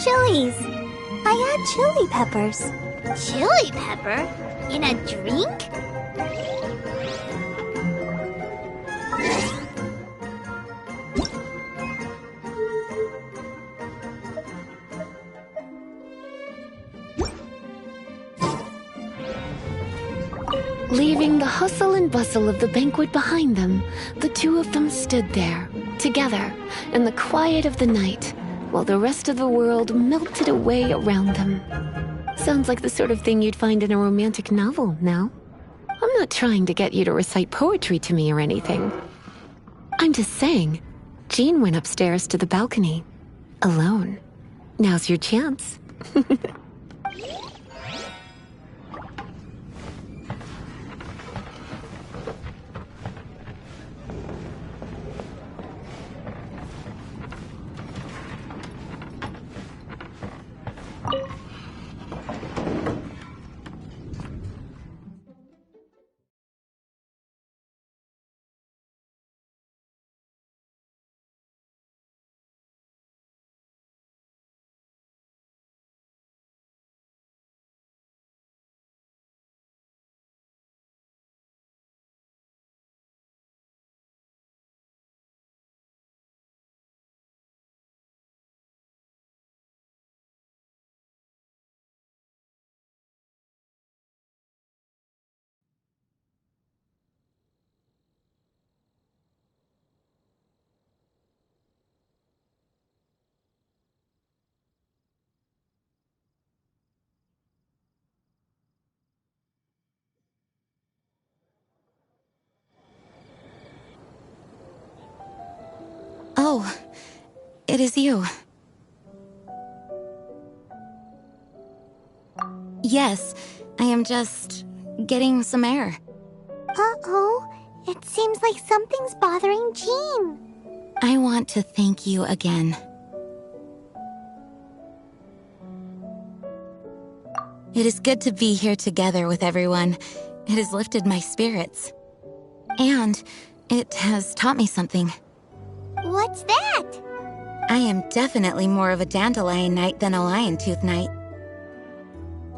Chilies. I add chili peppers. Chili pepper? In a drink? Leaving the hustle and bustle of the banquet behind them, the two of them stood there, together, in the quiet of the night, while the rest of the world melted away around them. Sounds like the sort of thing you'd find in a romantic novel, no? I'm not trying to get you to recite poetry to me or anything. I'm just saying, Jean went upstairs to the balcony, alone. Now's your chance. Oh, it is you. Yes, I am just getting some air. Uh-oh. It seems like something's bothering Jean. I want to thank you again. It is good to be here together with everyone. It has lifted my spirits. And it has taught me something. What's that? I am definitely more of a Dandelion Knight than a Lion-Tooth Knight.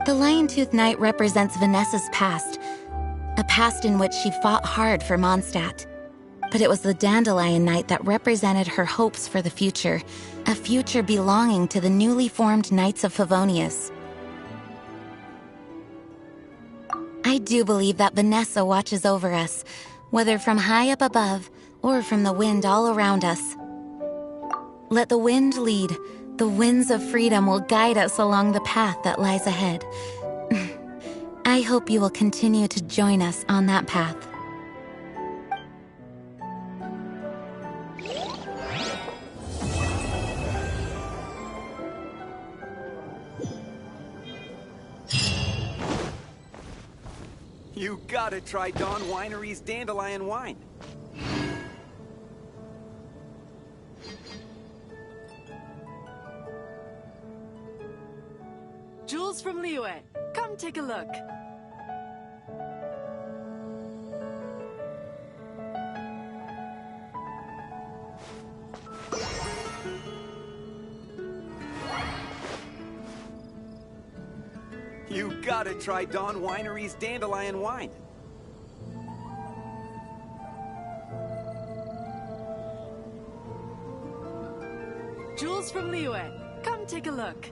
The Lion-Tooth Knight represents Vanessa's past, a past in which she fought hard for Mondstadt. But it was the dandelion night that represented her hopes for the future, a future belonging to the newly formed Knights of Favonius. I do believe that Vanessa watches over us, whether from high up above or from the wind all around us. Let the wind lead. The winds of freedom will guide us along the path that lies ahead. I hope you will continue to join us on that path. You gotta try Dawn Winery's Dandelion Wine. Jules from Liyue, come take a look. You gotta try Dawn Winery's Dandelion Wine. Jules from Liyue, come take a look.